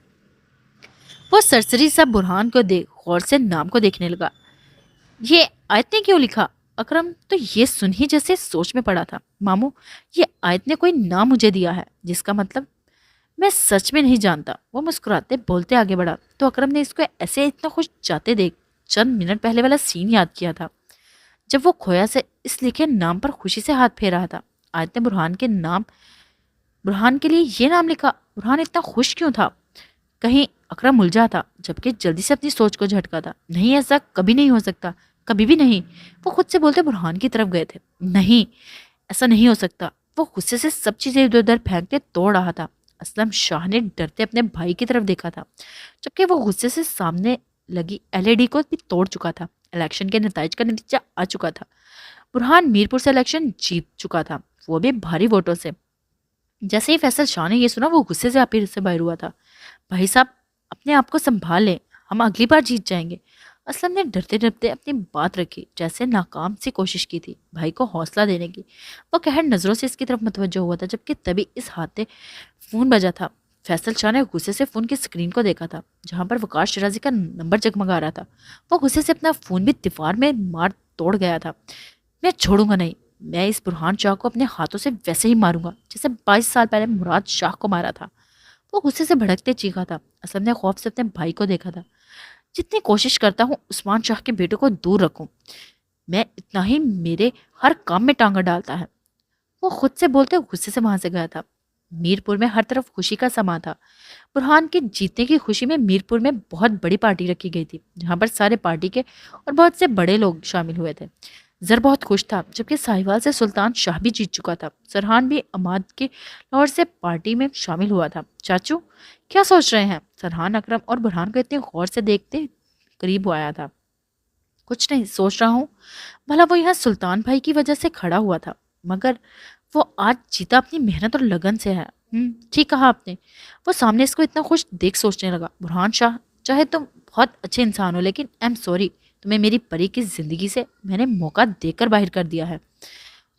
وہ سرسری سا برہان کو دیکھ غور سے نام کو دیکھنے لگا۔ یہ آیت نے کیوں لکھا؟ اکرم تو یہ سن ہی جیسے سوچ میں پڑا تھا۔ ماموں، یہ آیت نے کوئی نام مجھے دیا ہے جس کا مطلب میں سچ میں نہیں جانتا۔ وہ مسکراتے بولتے آگے بڑھا تو اکرم نے اس کو ایسے اتنا خوش جاتے دیکھ چند منٹ پہلے والا سین یاد کیا تھا، جب وہ کھویا سے اس لکھے نام پر خوشی سے ہاتھ پھیر رہا تھا۔ آیت نے برہان کے لیے یہ نام لکھا۔ برہان اتنا خوش کیوں تھا؟ کہیں اکرم الجھا تھا، جبکہ جلدی سے اپنی سوچ کو جھٹکا تھا۔ نہیں، ایسا کبھی نہیں ہو سکتا، کبھی بھی نہیں۔ وہ خود سے بولتے برہان کی طرف گئے تھے۔ نہیں، ایسا نہیں ہو سکتا۔ وہ غصے سے سب چیزیں ادھر ادھر پھینکتے توڑ رہا تھا۔ اسلم شاہ نے ڈرتے اپنے بھائی کی طرف دیکھا تھا، جبکہ وہ غصے سے سامنے لگی LED کو بھی توڑ چکا تھا۔ الیکشن کے نتائج کا نتیجہ آ چکا تھا۔ برہان میرپور سے الیکشن جیت چکا تھا، وہ بھی بھاری ووٹوں سے۔ جیسے ہی فیصل شاہ نے یہ سنا، وہ غصے سے آپیر سے باہر ہوا تھا۔ بھائی صاحب، اپنے آپ کو سنبھال لیں، ہم اگلی بار جیت جائیں گے۔ اسلم نے ڈرتے ڈرتے اپنی بات رکھی، جیسے ناکام سی کوشش کی تھی بھائی کو حوصلہ دینے کی۔ وہ قہر نظروں سے اس کی طرف متوجہ ہوا تھا، جبکہ تبھی اس ہاتھ فون بجا تھا۔ فیصل شاہ نے غصے سے فون کی سکرین کو دیکھا تھا، جہاں پر وقار شرازی کا نمبر جگمگا رہا تھا۔ وہ غصے سے اپنا فون بھی دیوار میں مار توڑ گیا تھا۔ میں چھوڑوں گا نہیں، میں اس برہان شاہ کو اپنے ہاتھوں سے ویسے ہی ماروں گا جیسے 22 سال پہلے مراد شاہ کو مارا تھا۔ وہ غصے سے بھڑکتے چیخا تھا۔ اسلم نے خوف سے اپنے بھائی کو دیکھا تھا۔ جتنی کوشش کرتا ہوں عثمان شاہ کے بیٹے کو دور رکھوں، میں اتنا ہی میرے ہر کام میں ٹانگا ڈالتا ہے۔ وہ خود سے بولتے غصے سے وہاں سے گیا تھا۔ میرپور میں ہر طرف خوشی کا سما تھا۔ برہان کے جیتنے کی خوشی میں میرپور میں بہت بڑی پارٹی رکھی گئی تھی، جہاں پر سارے پارٹی کے اور بہت سے بڑے لوگ شامل ہوئے تھے۔ زر بہت خوش تھا، جبکہ ساہیوال سے سلطان شاہ بھی جیت چکا تھا۔ سرحان بھی اماد کے لاہور سے پارٹی میں شامل ہوا تھا۔ چاچو کیا سوچ رہے ہیں؟ سرحان اکرم اور برہان کو اتنے غور سے دیکھتے قریب آیا تھا۔ کچھ نہیں، سوچ رہا ہوں بھلا وہ یہاں سلطان بھائی کی وجہ سے کھڑا ہوا تھا، مگر وہ آج جیتا اپنی محنت اور لگن سے ہے۔ ٹھیک کہا آپ نے۔ وہ سامنے اس کو اتنا خوش دیکھ سوچنے لگا۔ برہان شاہ، چاہے تم بہت اچھے انسان ہو، لیکن ایم سوری، تمہیں میری پری کی زندگی سے میں نے موقع دے کر باہر کر دیا ہے۔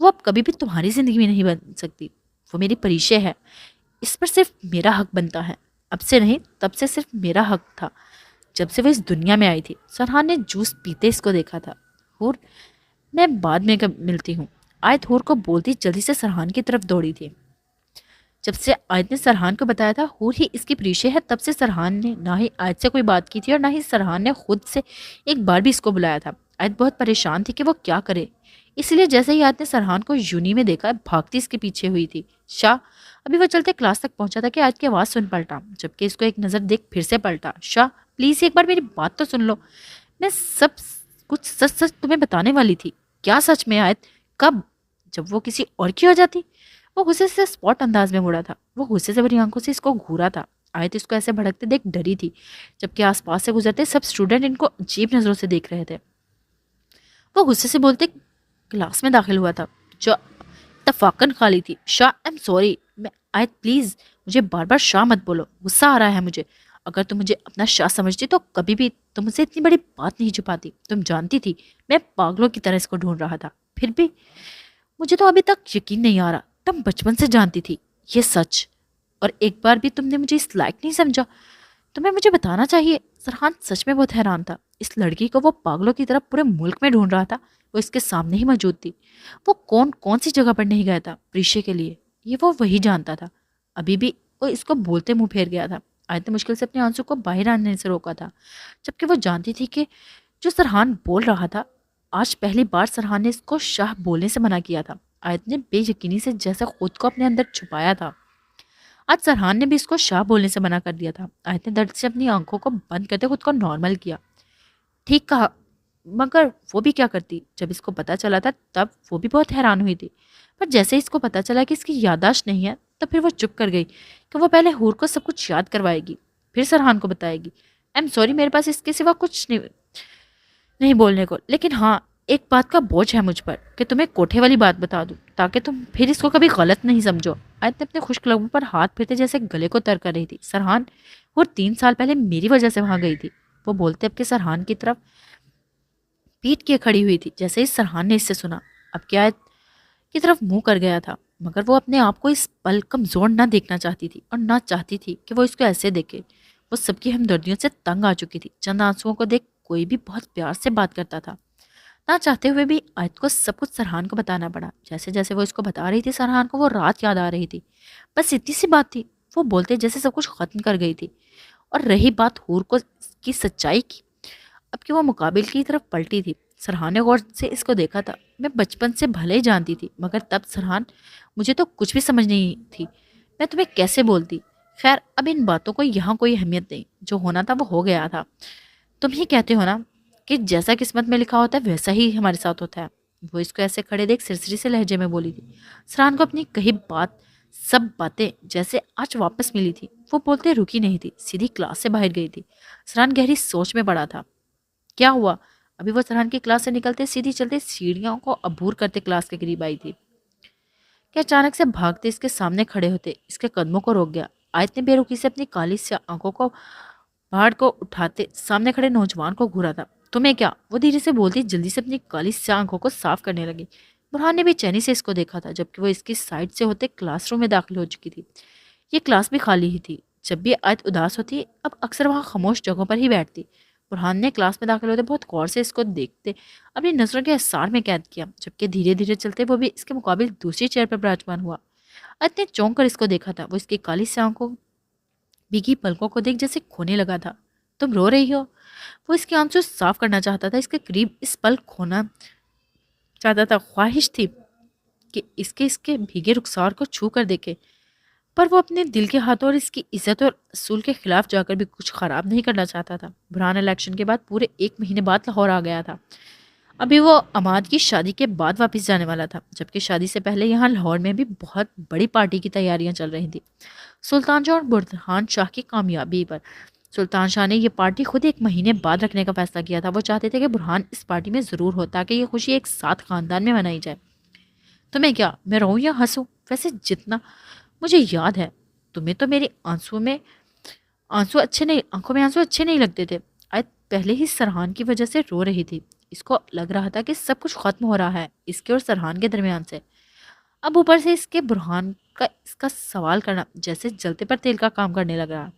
وہ اب کبھی بھی تمہاری زندگی میں نہیں بن سکتی۔ وہ میری پریشے ہے، اس پر صرف میرا حق بنتا ہے۔ اب سے نہیں، تب سے صرف میرا حق تھا، جب سے وہ اس دنیا میں آئی تھی۔ سرحان نے جوس پیتے اس کو دیکھا تھا۔ ہور، میں بعد میں ملتی ہوں۔ آیت ہور کو بولتی جلدی سے سرحان کی طرف دوڑی تھی۔ جب سے آیت نے سرحان کو بتایا تھا ہور ہی اس کی پریشے ہے، تب سے سرحان نے نہ ہی آیت سے کوئی بات کی تھی اور نہ ہی سرحان نے خود سے ایک بار بھی اس کو بلایا تھا۔ آیت بہت پریشان تھی کہ وہ کیا کرے، اس لیے جیسے ہی آیت نے سرحان کو یونی میں دیکھا، بھاگتی اس کے پیچھے ہوئی تھی۔ شاہ، ابھی وہ چلتے کلاس تک پہنچا تھا کہ آیت کی آواز سن پلٹا، جبکہ اس کو ایک نظر دیکھ پھر سے پلٹا۔ شاہ پلیز ایک بار میری بات تو سن لو، میں سب کچھ سچ سچ تمہیں بتانے والی تھی۔ کیا سچ میں آیت؟ کب؟ جب وہ کسی اور کی ہو جاتی؟ وہ غصے سے اسپاٹ انداز میں مڑا تھا۔ وہ غصے سے بھری آنکھوں سے اس کو گھورا تھا۔ آیت اس کو ایسے بھڑکتے دیکھ ڈری تھی، جبکہ آس پاس سے گزرتے سب اسٹوڈنٹ ان کو عجیب نظروں سے دیکھ رہے تھے۔ وہ غصے سے بولتے کلاس میں داخل ہوا تھا، جو اتفاقاً خالی تھی۔ شاہ ایم سوری، میں آیت پلیز مجھے بار بار شاہ مت بولو، غصہ آ رہا ہے مجھے۔ اگر تم مجھے اپنا شاہ سمجھتی تو کبھی بھی تم مجھ سے اتنی بڑی بات نہیں چھپاتی۔ تم جانتی تھی میں پاگلوں کی طرح اس کو ڈھونڈ رہا تھا، پھر بھی مجھے تو ابھی تک یقین نہیں آ رہا تم بچپن سے جانتی تھی یہ سچ، اور ایک بار بھی تم نے مجھے اس لائق نہیں سمجھا۔ تمہیں مجھے بتانا چاہیے۔ سرحان سچ میں بہت حیران تھا۔ اس لڑکی کو وہ پاگلوں کی طرح پورے ملک میں ڈھونڈ رہا تھا، وہ اس کے سامنے ہی موجود تھی۔ وہ کون سی جگہ پر نہیں گیا تھا پریشے کے لیے، یہ وہ وہی جانتا تھا۔ ابھی بھی وہ اس کو بولتے منہ پھیر گیا تھا۔ آیت نے مشکل سے اپنے آنسو کو باہر آنے سے روکا تھا، جبکہ وہ جانتی تھی کہ جو سرحان بول رہا تھا، آج پہلی بار سرحان نے اس کو شاہ بولنے سے منع کیا تھا۔ آیت نے بے یقینی سے جیسے خود کو اپنے اندر چھپایا تھا، آج سرحان نے بھی اس کو شاہ بولنے سے منع کر دیا تھا۔ آیت نے درد سے اپنی آنکھوں کو بند کرتے خود کو نارمل کیا۔ ٹھیک کہا، مگر وہ بھی کیا کرتی؟ جب اس کو پتا چلا تھا تب وہ بھی بہت حیران ہوئی تھی، پر جیسے اس کو پتا چلا کہ اس کی یادداشت نہیں ہے تو پھر وہ چپ کر گئی کہ وہ پہلے حور کو سب کچھ یاد کروائے گی، پھر سرحان کو بتائے گی۔ ایم سوری، میرے پاس اس کے سوا کچھ نہیں بولنے کو، لیکن ہاں ایک بات کا بوجھ ہے مجھ پر کہ تمہیں کوٹھے والی بات بتا دوں تاکہ تم پھر اس کو کبھی غلط نہیں سمجھو۔ آیت نے اپنے خشک لبوں پر ہاتھ پھرتے جیسے گلے کو تر کر رہی تھی۔ سرحان، وہ 3 سال پہلے میری وجہ سے وہاں گئی تھی، وہ بولتے اب کے سرحان کی طرف پیٹ کیے کھڑی ہوئی تھی۔ جیسے ہی سرحان نے اس سے سنا، اب کیا آیت کی طرف منہ کر گیا تھا، مگر وہ اپنے آپ کو اس پل کمزور نہ دیکھنا چاہتی تھی اور نہ چاہتی تھی کہ وہ اس کو ایسے دیکھے۔ وہ سب کی ہمدردیوں سے تنگ آ چکی تھی۔ چند آنسوؤں کو دیکھ کوئی بھی بہت پیار سے بات کرتا تھا، نہ چاہتے ہوئے بھی آیت کو سب کچھ سرحان کو بتانا پڑا۔ جیسے جیسے وہ اس کو بتا رہی تھی سرحان کو وہ رات یاد آ رہی تھی۔ بس اتنی سی بات تھی، وہ بولتے جیسے سب کچھ ختم کر گئی تھی۔ اور رہی بات حور کو کی سچائی کی، اب کہ وہ مقابل کی طرف پلٹی تھی۔ سرحان نے غور سے اس کو دیکھا تھا۔ میں بچپن سے بھلے ہی جانتی تھی، مگر تب سرحان مجھے تو کچھ بھی سمجھ نہیں تھی، میں تمہیں کیسے بولتی؟ خیر اب ان باتوں کو یہاں کوئی اہمیت نہیں، جو ہونا تھا وہ ہو گیا تھا۔ تم ہی کہتے ہو نا کہ جیسا قسمت میں لکھا ہوتا ہے ویسا ہی ہمارے ساتھ ہوتا ہے۔ وہ اس کو ایسے کھڑے دیکھ سرسری سے لہجے میں بولی تھی۔ سرحان کو اپنی کہی سب باتیں جیسے آج واپس ملی تھی۔ وہ بولتے رکی نہیں تھی، سیدھی کلاس سے باہر گئی تھی۔ سرحان گہری سوچ میں پڑا تھا۔ کیا ہوا؟ ابھی وہ سرحان کی کلاس سے نکلتے سیدھی چلتے سیڑھیوں کو عبور کرتے کلاس کے قریب آئی تھی کہ اچانک سے بھاگتے اس کے سامنے کھڑے ہوتے اس کے قدموں کو روک گیا۔ آیت نے بے رخی سے اپنی کالی سیاہ آنکھوں کو پہاڑ کو اٹھاتے سامنے کھڑے نوجوان کو گھورا تھا۔ تمہیں کیا؟ وہ دھیرے سے بولتی جلدی سے اپنی کالی سیاہ آنکھوں کو صاف کرنے لگی۔ برہان نے بھی چینی سے اس کو دیکھا تھا، جبکہ وہ اس کی سائڈ سے ہوتے کلاس روم میں داخل ہو چکی تھی۔ یہ کلاس بھی خالی ہی تھی۔ جب بھی آیت اداس ہوتی اب اکثر وہاں خاموش جگہوں پر ہی بیٹھتی۔ برہان نے کلاس میں داخل ہوتے بہت غور سے اس کو دیکھتے اپنی نظروں کے اثار میں قید کیا، جبکہ دھیرے دھیرے چلتے وہ بھی اس کے مقابل دوسری چیئر پر براجمان ہوا۔ آیت نے چونک کر اس کو دیکھا تھا۔ وہ اس کی کالی سیاہ آنکھوں بھیگی پلکوں کو دیکھ جیسے کھونے لگا تھا۔ تم رو رہی ہو؟ وہ اس کے آنسو صاف کرنا چاہتا تھا، اس کے قریب اس پل کھونا چاہتا تھا۔ خواہش تھی کہ اس کے بھیگے رخسار کو چھو کر دیکھے، پر وہ اپنے دل کے ہاتھوں اور اس کی عزت اور اصول کے خلاف جا کر بھی کچھ خراب نہیں کرنا چاہتا تھا۔ برہان الیکشن کے بعد پورے 1 مہینے بعد لاہور آ گیا تھا۔ ابھی وہ عماد کی شادی کے بعد واپس جانے والا تھا، جبکہ شادی سے پہلے یہاں لاہور میں بھی بہت بڑی پارٹی کی تیاریاں چل رہی تھیں سلطان شاہ اور برہان شاہ کی کامیابی پر۔ سلطان شاہ نے یہ پارٹی خود 1 مہینے بعد رکھنے کا فیصلہ کیا تھا۔ وہ چاہتے تھے کہ برہان اس پارٹی میں ضرور ہو تاکہ یہ خوشی ایک ساتھ خاندان میں منائی جائے۔ تمہیں کیا میں روؤں یا ہنسوں؟ ویسے جتنا مجھے یاد ہے تمہیں تو میری آنکھوں میں آنسو اچھے نہیں لگتے تھے۔ آیت پہلے ہی سرحان کی وجہ سے رو رہی تھی۔ اس کو لگ رہا تھا کہ سب کچھ ختم ہو رہا ہے اس کے اور سرحان کے درمیان سے۔ اب اوپر سے اس کے برہان کا اس کا سوال کرنا جیسے جلتے پر تیل کا کام کرنے لگ رہا۔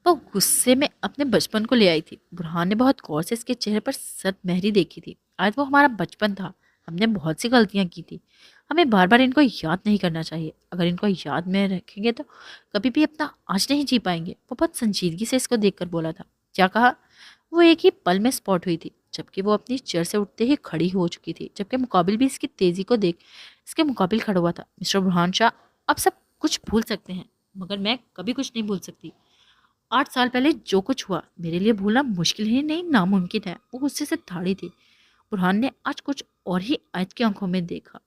وہ غصے میں اپنے بچپن کو لے آئی تھی۔ برہان نے بہت غور سے اس کے چہرے پر صد مہری دیکھی تھی۔ آج وہ ہمارا بچپن تھا، ہم نے بہت سی غلطیاں کی تھی، ہمیں بار بار ان کو یاد نہیں کرنا چاہیے۔ اگر ان کو یاد میں رکھیں گے تو کبھی بھی اپنا آج نہیں جی پائیں گے۔ وہ بہت سنجیدگی سے اس کو دیکھ کر بولا تھا۔ کیا کہا؟ وہ ایک ہی پل میں سپاٹ ہوئی تھی، جبکہ وہ اپنی چیئر سے اٹھتے ہی کھڑی ہو چکی تھی، جبکہ مقابل بھی اس کی تیزی کو دیکھ اس کے مقابل کھڑا ہوا تھا۔ مسٹر برہان شاہ، آپ سب کچھ بھول سکتے ہیں، مگر میں کبھی کچھ نہیں بھول سکتی۔ 8 سال پہلے جو کچھ ہوا میرے لیے بھولنا مشکل ہی نہیں ناممکن ہے۔ وہ غصے سے دھاڑی تھی۔ برہان نے آج کچھ اور ہی آیت کی آنکھوں میں دیکھا۔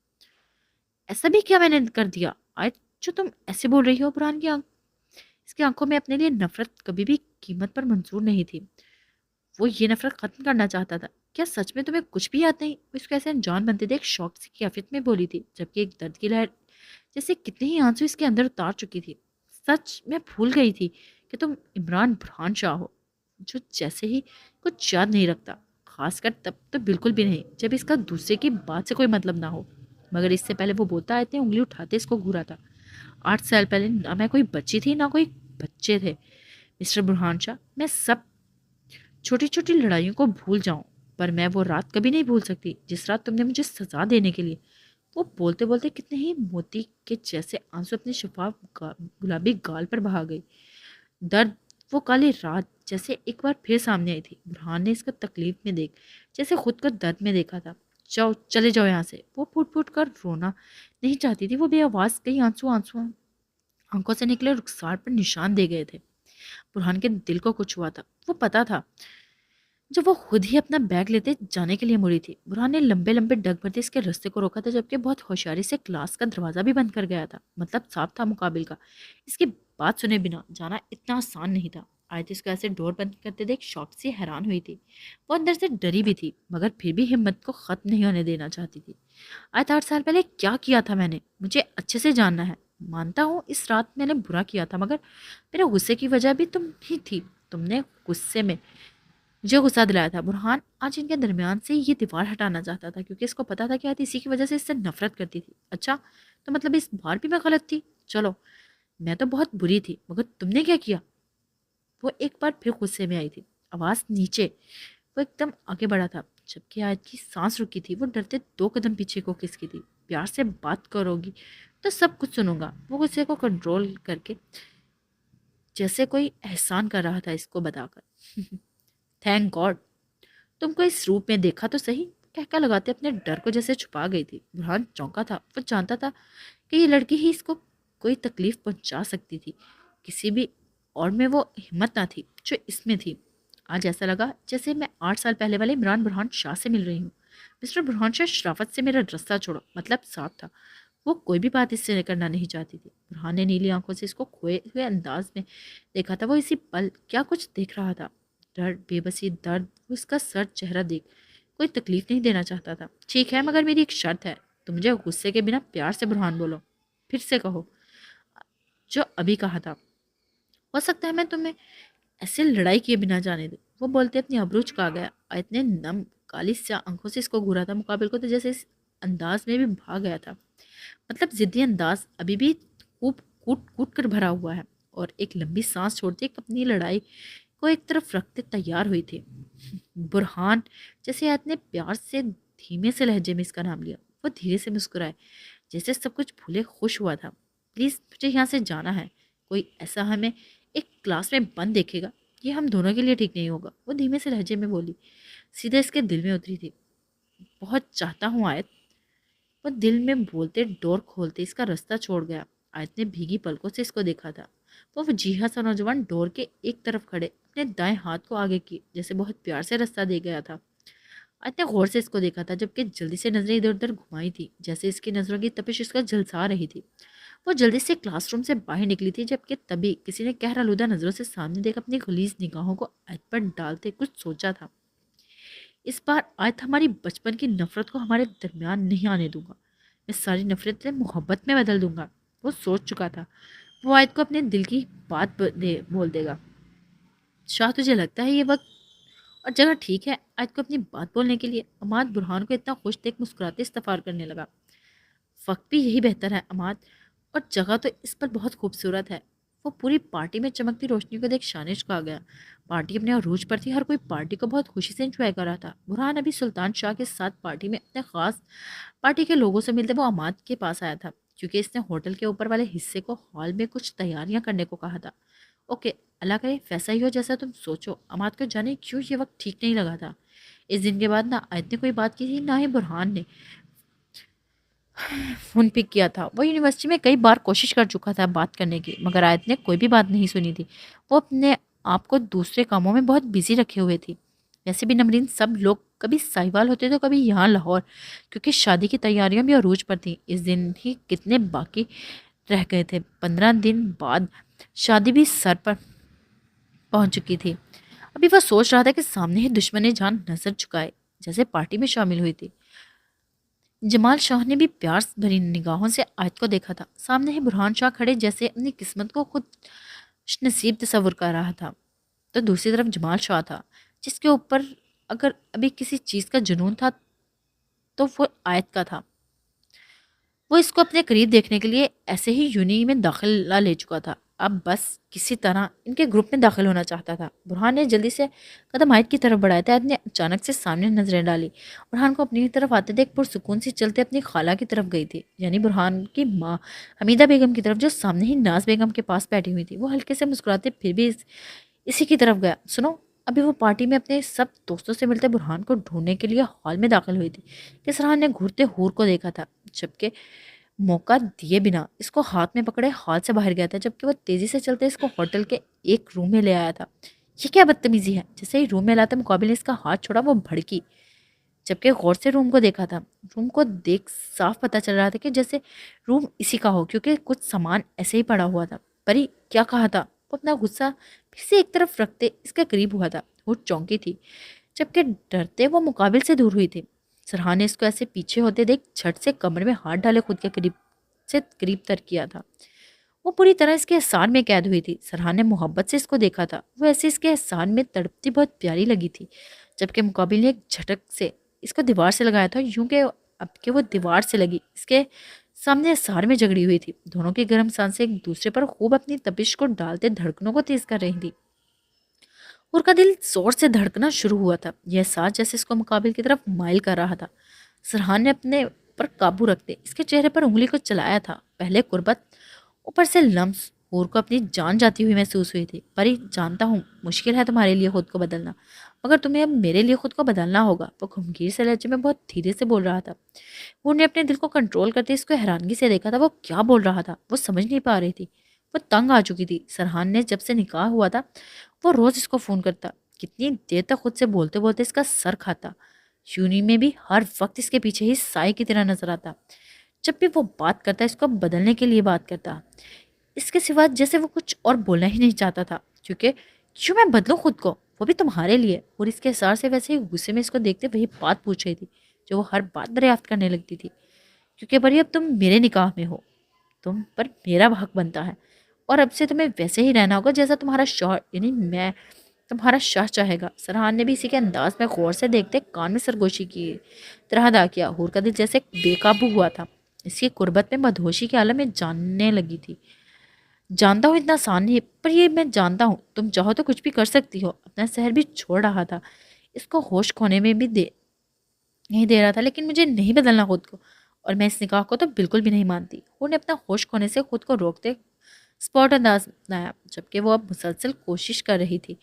ایسا بھی کیا میں نے کر دیا آیت جو تم ایسے بول رہی ہو؟ برہان کی اس کی آنکھوں میں اپنے لیے نفرت کبھی بھی قیمت پر منظور نہیں تھی۔ وہ یہ نفرت ختم کرنا چاہتا تھا۔ کیا سچ میں تمہیں کچھ بھی یاد نہیں؟ وہ اس کو ایسے انجان بنتے دیکھ شوق سے کیفیت میں بولی تھی، جبکہ ایک درد کی لہر جیسے کتنے ہی آنسو اس کے اندر اتار چکی تھی۔ سچ میں بھول گئی تھی کہ تم عمران برہان شاہ ہو، جو جیسے ہی کچھ یاد نہیں رکھتا، خاص کر تب تو بالکل بھی نہیں جب اس کا دوسرے کی بات سے کوئی مطلب نہ ہو۔ مگر اس سے پہلے وہ بولتا آئے تھے، انگلی اٹھاتے اس کو گھورا تھا۔ 8 سال پہلے نہ میں کوئی بچی تھی نہ کوئی بچے تھے مسٹر برہان شاہ۔ میں سب چھوٹی چھوٹی لڑائیوں کو بھول جاؤں، پر میں وہ رات کبھی نہیں بھول سکتی جس رات تم نے مجھے سزا دینے کے لیے وہ بولتے بولتے کتنے ہی موتی کے جیسے آنسو اپنے شفاف گلابی گال پر بہا گئی۔ درد وہ کالی رات جیسے ایک بار پھر سامنے آئی تھی۔ برہان نے اس کو تکلیف میں دیکھ جیسے خود کو درد میں دیکھا تھا۔ جاؤ چلے جاؤ یہاں سے، وہ پھوٹ پھوٹ کر رونا نہیں چاہتی تھی۔ وہ بے آواز کئی آنسو آنسو آنکھوں سے نکلے رخسار پر نشان دے گئے تھے۔ برہان کے دل کو کچھ ہوا تھا، وہ پتا تھا جب وہ خود ہی اپنا بیگ لیتے جانے کے لیے مڑی تھی۔ برہان نے لمبے لمبے ڈگ بھرتے اس کے رستے کو روکا تھا، جبکہ بہت ہوشیاری سے کلاس کا دروازہ بھی بند کر گیا تھا۔ مطلب صاف تھا مقابل کا، اس کی بات سنے بنا جانا اتنا آسان نہیں تھا۔ آیت اس کو ایسے ڈور بند کرتے دیکھ شوق سے حیران ہوئی تھی۔ وہ اندر سے ڈری بھی تھی، مگر پھر بھی ہمت کو ختم نہیں ہونے دینا چاہتی تھی۔ آیت 8 سال پہلے کیا کیا تھا میں نے، مجھے اچھے سے جاننا ہے۔ مانتا ہوں اس رات میں نے برا کیا تھا، مگر میرے غصے کی وجہ بھی تم ہی تھی۔ تم نے غصے میں مجھے غصہ دلایا تھا۔ برہان آج ان کے درمیان سے یہ دیوار ہٹانا چاہتا تھا، کیونکہ اس کو پتا تھا کہ آیت اسی کی وجہ سے اس سے نفرت کرتی تھی۔ اچھا تو مطلب اس بار بھی میں غلط تھی؟ چلو میں تو بہت بری تھی، مگر تم نے کیا کیا؟ وہ ایک بار پھر غصے میں آئی تھی، آواز نیچے۔ وہ ایک دم آگے بڑھا تھا، جبکہ آیت کی سانس رکی تھی۔ وہ ڈرتے 2 قدم پیچھے کو کھسکی تھی۔ پیار سے بات کرو گی تو سب کچھ سنوں گا۔ وہ غصے کو کنٹرول کر کے جیسے کوئی احسان کر رہا تھا اس کو بتا کر۔ تھینک گاڈ تم کو اس روپ میں دیکھا تو صحیح، کہکا لگاتے اپنے ڈر کو جیسے چھپا گئی تھی۔ برہان چونکا تھا، وہ جانتا تھا کہ یہ لڑکی ہی اس کو کوئی تکلیف پہنچا سکتی تھی۔ کسی بھی اور میں وہ ہمت نہ تھی جو اس میں تھی۔ آج ایسا لگا جیسے میں 8 سال پہلے والے عمران برہان شاہ سے مل رہی ہوں۔ مسٹر برہان شاہ، شرافت سے میرا رستہ چھوڑو۔ مطلب صاف تھا، وہ کوئی بھی بات اس سے کرنا نہیں چاہتی تھی۔ برہان نے نیلی آنکھوں سے اس کو کھوئے ہوئے انداز میں دیکھا تھا۔ وہ اسی پل کیا کچھ دیکھ رہا تھا، ڈر، بے بسی، درد۔ وہ اس کا سرد چہرہ دیکھ کوئی تکلیف نہیں دینا چاہتا تھا۔ ٹھیک ہے، مگر میری ایک شرط ہے، تم مجھے غصے کے بنا پیار سے برہان بولو۔ پھر سے کہو جو ابھی کہا تھا۔ ہو سکتا ہے میں تمہیں ایسے لڑائی کیے بنا جانے دوں۔ وہ بولتے اپنی ابرو چکا گیا اور اتنے نم کالی سیاہ آنکھوں سے اس کو گھورا تھا مقابل کو، تو جیسے اس انداز میں بھی بھاگ گیا تھا۔ مطلب ضدی انداز ابھی بھی خوب کوٹ کوٹ کر بھرا ہوا ہے، اور ایک لمبی سانس چھوڑتے اپنی لڑائی کو ایک طرف رکھتے تیار ہوئی تھی۔ برہان، جیسے آیت نے پیار سے دھیمے سے لہجے میں اس کا نام لیا، وہ دھیرے سے مسکرائے جیسے سب کچھ بھولے خوش ہوا تھا۔ پلیز مجھے یہاں سے جانا ہے، کوئی ایسا ہمیں ایک کلاس میں بند دیکھے گا، یہ ہم دونوں کے لیے ٹھیک نہیں ہوگا۔ وہ دھیمے سے لہجے میں بولی، سیدھے اس کے دل میں اتری تھی۔ بہت چاہتا ہوں آیت، وہ دل میں بولتے ڈور کھولتے اس کا رستہ چھوڑ گیا۔ آیت نے بھیگی پلکوں سے اس کو دیکھا تھا۔ وہ وجیہہ سا نوجوان ڈور کے ایک طرف کھڑے اپنے دائیں ہاتھ کو آگے کی جیسے بہت پیار سے رستہ دے گیا تھا۔ آیت نے غور سے اس کو دیکھا تھا، جبکہ جلدی سے نظریں ادھر ادھر گھمائی تھی، جیسے اس کی نظروں کی تپش اس کا جھلسا رہی تھی۔ وہ جلدی سے کلاس روم سے باہر نکلی تھی، جبکہ تبھی کسی نے قہر آلودہ نظروں سے سامنے دیکھ اپنی غلیظ نگاہوں کو آیت پر ڈالتے کچھ سوچا تھا۔ اس بار آیت ہماری بچپن کی نفرت کو ہمارے درمیان نہیں آنے دوں گا، میں ساری نفرتیں محبت میں بدل دوں گا۔ وہ سوچ چکا تھا وہ آیت کو اپنے دل کی بات بول دے گا۔ شاہ، تجھے لگتا ہے یہ وقت اور جگہ ٹھیک ہے آیت کو اپنی بات بولنے کے لیے؟ عماد برہان کو اتنا خوش دیکھ مسکراتے استفار کرنے لگا۔ وقت بھی یہی بہتر ہے عماد، اور جگہ تو اس پر بہت خوبصورت ہے۔ وہ پوری پارٹی میں چمکتی روشنی کو دیکھ شانش کھا گیا۔ پارٹی اپنے عروج پر تھی، ہر کوئی پارٹی کو بہت خوشی سے انجوائے کر رہا تھا۔ برہان ابھی سلطان شاہ کے ساتھ پارٹی میں اپنے خاص پارٹی کے لوگوں سے ملتے وہ عماد کے پاس آیا تھا، کیونکہ اس نے ہوٹل کے اوپر والے حصے کو ہال میں کچھ تیاریاں کرنے کو کہا تھا۔ اوکے، اللہ کرے ویسا ہی ہو جیسا تم سوچو۔ عماد کو جانے کیوں یہ وقت ٹھیک نہیں لگا تھا۔ اس دن کے بعد نہ آیت نے کوئی بات کی تھی، نہ ہی برہان نے فون پک کیا تھا۔ وہ یونیورسٹی میں کئی بار کوشش کر چکا تھا بات کرنے کی، مگر آیت نے کوئی بھی بات نہیں سنی تھی۔ وہ اپنے آپ کو دوسرے کاموں میں بہت بزی رکھے ہوئے تھی۔ ویسے بھی نمرین سب لوگ کبھی سائیوال ہوتے تو کبھی یہاں لاہور، کیونکہ شادی کی تیاریاں بھی عروج پر تھیں۔ اس دن ہی کتنے باقی رہ گئے تھے، 15 دن بعد شادی بھی سر پر پہنچ چکی تھی۔ ابھی وہ سوچ رہا تھا کہ سامنے ہی دشمن جان نظر چکائے جیسے پارٹی میں شامل ہوئی تھی۔ جمال شاہ نے بھی پیار بھری نگاہوں سے آیت کو دیکھا تھا۔ سامنے ہی برہان شاہ کھڑے جیسے اپنی قسمت کو خود نصیب تصور کر رہا تھا، تو دوسری طرف جمال شاہ تھا، جس کے اوپر اگر ابھی کسی چیز کا جنون تھا تو وہ آیت کا تھا۔ وہ اس کو اپنے قریب دیکھنے کے لیے ایسے ہی یونی میں داخلہ لے چکا تھا۔ اب بس کسی طرح ان کے گروپ میں داخل ہونا چاہتا تھا۔ برہان نے جلدی سے قدم عائد کی طرف بڑھایا تھا۔ عائد نے اچانک سے سامنے نظریں ڈالی۔ برہان کو اپنی طرف آتے دیکھ پرسکون سے چلتے اپنی خالہ کی طرف گئی تھی، یعنی برہان کی ماں حمیدہ بیگم کی طرف، جو سامنے ہی ناز بیگم کے پاس بیٹھی ہوئی تھی۔ وہ ہلکے سے مسکراتے پھر بھی اسی کی طرف گیا۔ سنو، ابھی وہ پارٹی میں اپنے سب دوستوں سے ملتے برہان کو ڈھونڈنے کے لیے ہال میں داخل ہوئی تھی کہ سرحان نے گھورتے ہور کو دیکھا تھا، جبکہ موقع دیے بنا اس کو ہاتھ میں پکڑے ہال سے باہر گیا تھا، جبکہ وہ تیزی سے چلتے اس کو ہوٹل کے ایک روم میں لے آیا تھا۔ یہ کیا بدتمیزی ہے؟ جیسے ہی روم میں لاتے مقابل نے اس کا ہاتھ چھوڑا، وہ بھڑکی، جبکہ غور سے روم کو دیکھا تھا۔ روم کو دیکھ صاف پتہ چل رہا تھا کہ جیسے روم اسی کا ہو، کیونکہ کچھ سامان ایسے ہی پڑا ہوا تھا۔ پری کیا کہا تھا؟ وہ اپنا غصہ پھر سے ایک طرف رکھتے اس کے قریب ہوا تھا۔ وہ چونکی تھی، جبکہ ڈرتے وہ مقابل سے دور ہوئی تھی۔ سرحان نے اس کو ایسے پیچھے ہوتے دیکھ جھٹ سے کمر میں ہاتھ ڈالے خود کے قریب تر کیا تھا۔ وہ پوری طرح اس کے احسان میں قید ہوئی تھی۔ سرحان نے محبت سے اس کو دیکھا تھا، وہ ایسے اس کے احسان میں تڑپتی بہت پیاری لگی تھی، جبکہ مقابل نے ایک جھٹک سے اس کو دیوار سے لگایا تھا، یوں کہ اب کہ وہ دیوار سے لگی اس کے سامنے احسان میں جگڑی ہوئی تھی۔ دونوں کی گرم سانسیں ایک دوسرے پر خوب اپنی تپش کو ڈالتے دھڑکنوں کو تیز کر رہی تھی۔ اور کا دل زور سے دھڑکنا شروع ہوا تھا، یہ احساس جیسے اس کو مقابل کی طرف مائل کر رہا تھا۔ سرحان نے اپنے پر قابو رکھتے اس کے چہرے پر انگلی کو چلایا تھا، پہلے قربت، اوپر سے لمس۔ اور کو اپنی جان جاتی ہوئی محسوس ہوئی تھی۔ پری جانتا ہوں مشکل ہے تمہارے لیے خود کو بدلنا، مگر تمہیں اب میرے لیے خود کو بدلنا ہوگا۔ وہ گھمگیر سے لہجے میں بہت دھیرے سے بول رہا تھا۔ وہ نے اپنے دل کو کنٹرول کرتے اس کو حیرانگی سے دیکھا تھا، وہ کیا بول رہا تھا وہ سمجھ نہیں پا رہی تھی۔ وہ تنگ آ چکی تھی۔ سرحان نے جب سے نکاح ہوا تھا وہ روز اس کو فون کرتا، کتنی دیر تک خود سے بولتے بولتے اس کا سر کھاتا، یونی میں بھی ہر وقت اس کے پیچھے ہی سائے کی طرح نظر آتا۔ جب بھی وہ بات کرتا اس کو بدلنے کے لیے بات کرتا، اس کے سوا جیسے وہ کچھ اور بولنا ہی نہیں چاہتا تھا، کیونکہ کیوں میں بدلوں خود کو، وہ بھی تمہارے لیے۔ اور اس کے اثار سے ویسے ہی غصے میں اس کو دیکھتے وہی بات پوچھ رہی تھی جو وہ ہر بات دریافت کرنے لگتی تھی، کیونکہ بری اب تم میرے نکاح میں ہو، تم پر میرا حق بنتا ہے، اور اب سے تمہیں ویسے ہی رہنا ہوگا جیسا تمہارا شوہر یعنی میں تمہارا شاہ چاہے گا۔ سرحان نے بھی اسی کے انداز میں غور سے دیکھتے کان میں سرگوشی کی طرح ادا کیا۔ حور کا دل جیسے بے قابو ہوا تھا، اس کی قربت میں مدہوشی کے عالم میں جاننے لگی تھی۔ جانتا ہوں اتنا آسان نہیں، پر یہ میں جانتا ہوں تم چاہو تو کچھ بھی کر سکتی ہو۔ اپنا سحر بھی چھوڑ رہا تھا، اس کو ہوش کھونے میں بھی نہیں دے رہا تھا، لیکن مجھے نہیں بدلنا خود کو، اور میں اس نکاح کو تو بالکل بھی نہیں مانتی۔ وہ نے اپنا ہوش کھونے سے خود کو روکتے سپورٹ انداز اپنایا، جبکہ وہ اب مسلسل کوشش کر رہی تھی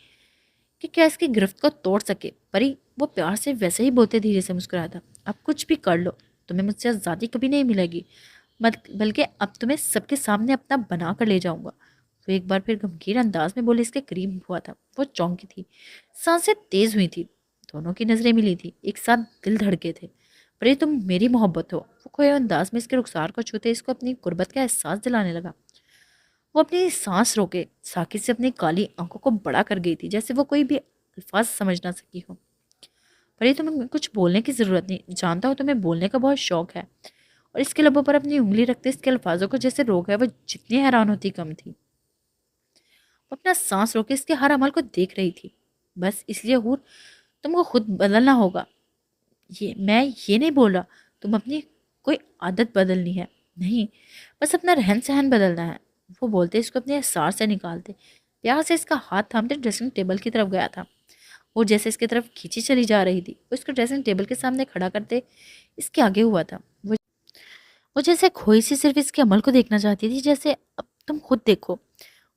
کہ کیا اس کی گرفت کو توڑ سکے۔ پری وہ پیار سے ویسے ہی بولتے دھیرے سے مسکرایا تھا، اب کچھ بھی کر لو، تمہیں مجھ سے آزادی کبھی نہیں ملے گی، بلکہ اب تمہیں سب کے سامنے اپنا بنا کر لے جاؤں گا۔ وہ ایک بار پھر گمگیر انداز میں بولے، اس کے قریب ہوا تھا، وہ چونکی تھی، سانسیں تیز ہوئی تھی، دونوں کی نظریں ملی تھی، ایک ساتھ دل دھڑکے تھے۔ پری تم میری محبت ہو۔ وہ کھوئے انداز میں اس کے رخسار کو چھوتے اس کو اپنی قربت کا احساس دلانے لگا۔ وہ اپنی سانس روکے ساکت سے اپنی کالی آنکھوں کو بڑا کر گئی تھی، جیسے وہ کوئی بھی الفاظ سمجھ نہ سکی ہو۔ پری تمہیں کچھ بولنے کی ضرورت نہیں، جانتا ہوں تمہیں بولنے کا بہت شوق ہے۔ اور اس کے لبوں پر اپنی انگلی رکھتے اس کے الفاظوں کو جیسے روک ہے، وہ جتنی حیران ہوتی کم تھی۔ وہ اپنا سانس روکے اس کے ہر عمل کو دیکھ رہی تھی۔ بس اس لیے حور تم کو خود بدلنا ہوگا، میں یہ نہیں بول رہا تم اپنی کوئی عادت بدلنی ہے، نہیں، بس اپنا رہن سہن بدلنا ہے۔ وہ بولتے اس کو اپنے احسار سے نکالتے، پیار سے اس کا ہاتھ تھامتے ڈریسنگ ٹیبل کی طرف گیا تھا۔ وہ جیسے اس کی طرف کھینچی چلی جا رہی تھی، وہ اس کو ڈریسنگ ٹیبل کے سامنے کھڑا کرتے اس کے آگے ہوا تھا۔ وہ جیسے کھوئی سی صرف اس کے عمل کو دیکھنا چاہتی تھی، جیسے اب تم خود دیکھو۔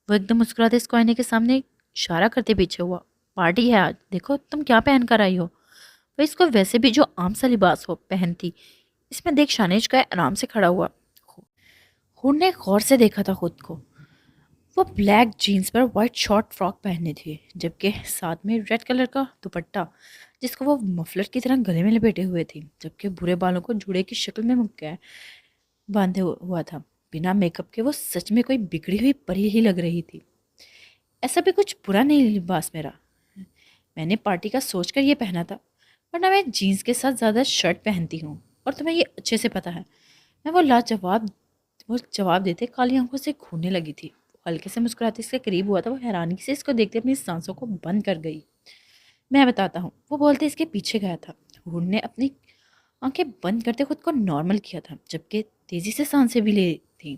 وہ ایک دم مسکراتے اس کو آئینے کے سامنے اشارہ کرتے پیچھے ہوا۔ پارٹی ہے آج، دیکھو تم کیا پہن کر آئی ہو۔ وہ اس کو ویسے بھی جو عام سا لباس ہو پہنتی، اس میں دیکھ شانیج کا آرام سے کھڑا ہوا۔ ہور نے غور سے دیکھا تھا خود کو، وہ بلیک جینز پر وائٹ شارٹ فراک پہنے تھے، جبکہ ساتھ میں ریڈ کلر کا دوپٹہ جس کو وہ مفلر کی طرح گلے میں لپیٹے ہوئے تھی، جبکہ برے بالوں کو جوڑے کی شکل میں باندھے ہوا تھا۔ بنا میک اپ کے وہ سچ میں کوئی بگڑی ہوئی پری ہی لگ رہی تھی۔ ایسا بھی کچھ برا نہیں لباس میرا، میں نے پارٹی کا سوچ کر یہ پہنا تھا، ورنہ میں جینز کے ساتھ زیادہ شرٹ پہنتی ہوں، اور تمہیں یہ اچھے سے پتہ ہے۔ میں وہ جواب دیتے کالی آنکھوں سے گھورنے لگی تھی۔ ہلکے سے مسکراتے اس کے قریب ہوا تھا، وہ حیرانی سے اس کو دیکھتے اپنی سانسوں کو بند کر گئی۔ میں بتاتا ہوں، وہ بولتے اس کے پیچھے گیا تھا۔ ہور نے اپنی آنکھیں بند کرتے خود کو نارمل کیا تھا، جبکہ تیزی سے سانسیں بھی لے تھیں۔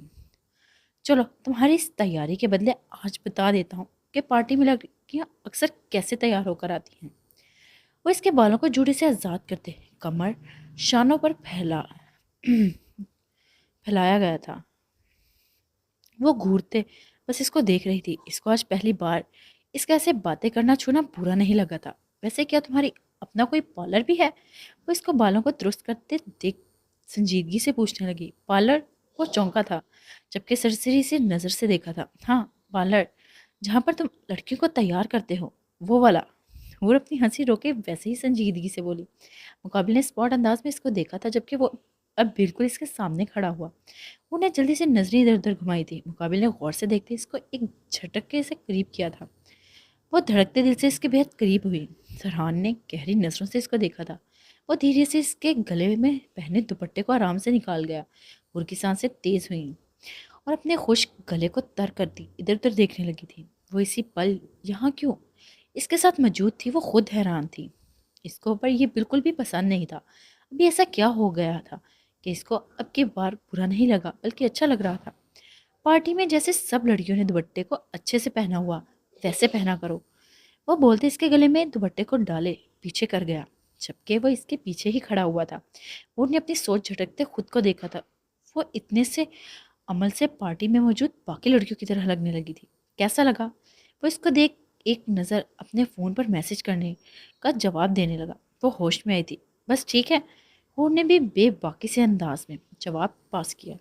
چلو تمہاری اس تیاری کے بدلے آج بتا دیتا ہوں کہ پارٹی میں لڑکیاں اکثر کیسے تیار ہو کر آتی ہیں۔ وہ اس کے بالوں کو جوڑے سے آزاد کرتے کمر شانوں پر پھیلایا گیا تھا۔ وہ گھورتے بس اس کو دیکھ رہی تھی۔ اس کو آج پہلی بار اس کا ایسے باتیں کرنا چھونا برا نہیں لگا تھا۔ ویسے کیا تمہاری اپنا کوئی پارلر بھی ہے؟ وہ اس کو بالوں کو درست کرتے دیکھ سنجیدگی سے پوچھنے لگی۔ پارلر؟ وہ چونکا تھا جبکہ سرسری سے نظر سے دیکھا تھا۔ ہاں پارلر، جہاں پر تم لڑکیوں کو تیار کرتے ہو، وہ والا۔ وہ اپنی ہنسی روکے ویسے ہی سنجیدگی سے بولی۔ مقابل نے اسپاٹ انداز میں اس کو دیکھا تھا جبکہ وہ اب بالکل اس کے سامنے کھڑا ہوا۔ وہ نے جلدی سے نظریں ادھر ادھر گھمائی تھی۔ مقابل نے غور سے دیکھتے اس کو ایک جھٹکے سے قریب کیا تھا۔ وہ دھڑکتے دل سے اس کے بہت قریب ہوئی۔ سرحان نے گہری نظروں سے اس کو دیکھا تھا۔ وہ دھیرے سے اس کے گلے میں پہنے دوپٹے کو آرام سے نکال گیا۔ اور کی سانسیں تیز ہوئیں اور اپنے خشک گلے کو تر کر دی ادھر ادھر دیکھنے لگی تھی۔ وہ اسی پل یہاں کیوں اس کے ساتھ موجود تھی؟ وہ خود حیران تھی۔ اس کو پر یہ بالکل بھی پسند نہیں تھا۔ ابھی ایسا کیا ہو گیا تھا کہ اس کو اب کی بار برا نہیں لگا بلکہ اچھا لگ رہا تھا۔ پارٹی میں جیسے سب لڑکیوں نے دوپٹے کو اچھے سے پہنا ہوا ویسے پہنا کرو، وہ بولتے اس کے گلے میں دوپٹے کو ڈالے پیچھے کر گیا جبکہ وہ اس کے پیچھے ہی کھڑا ہوا تھا۔ وہ نے اپنی سوچ جھٹکتے خود کو دیکھا تھا۔ وہ اتنے سے عمل سے پارٹی میں موجود باقی لڑکیوں کی طرح لگنے لگی تھی۔ کیسا لگا؟ وہ اس کو دیکھ ایک نظر اپنے فون پر میسج کرنے کا جواب دینے لگا۔ وہ ہوش میں آئی تھی۔ بس ٹھیک ہے، وہ نے بھی بے باکی سے انداز میں جواب پاس کیا۔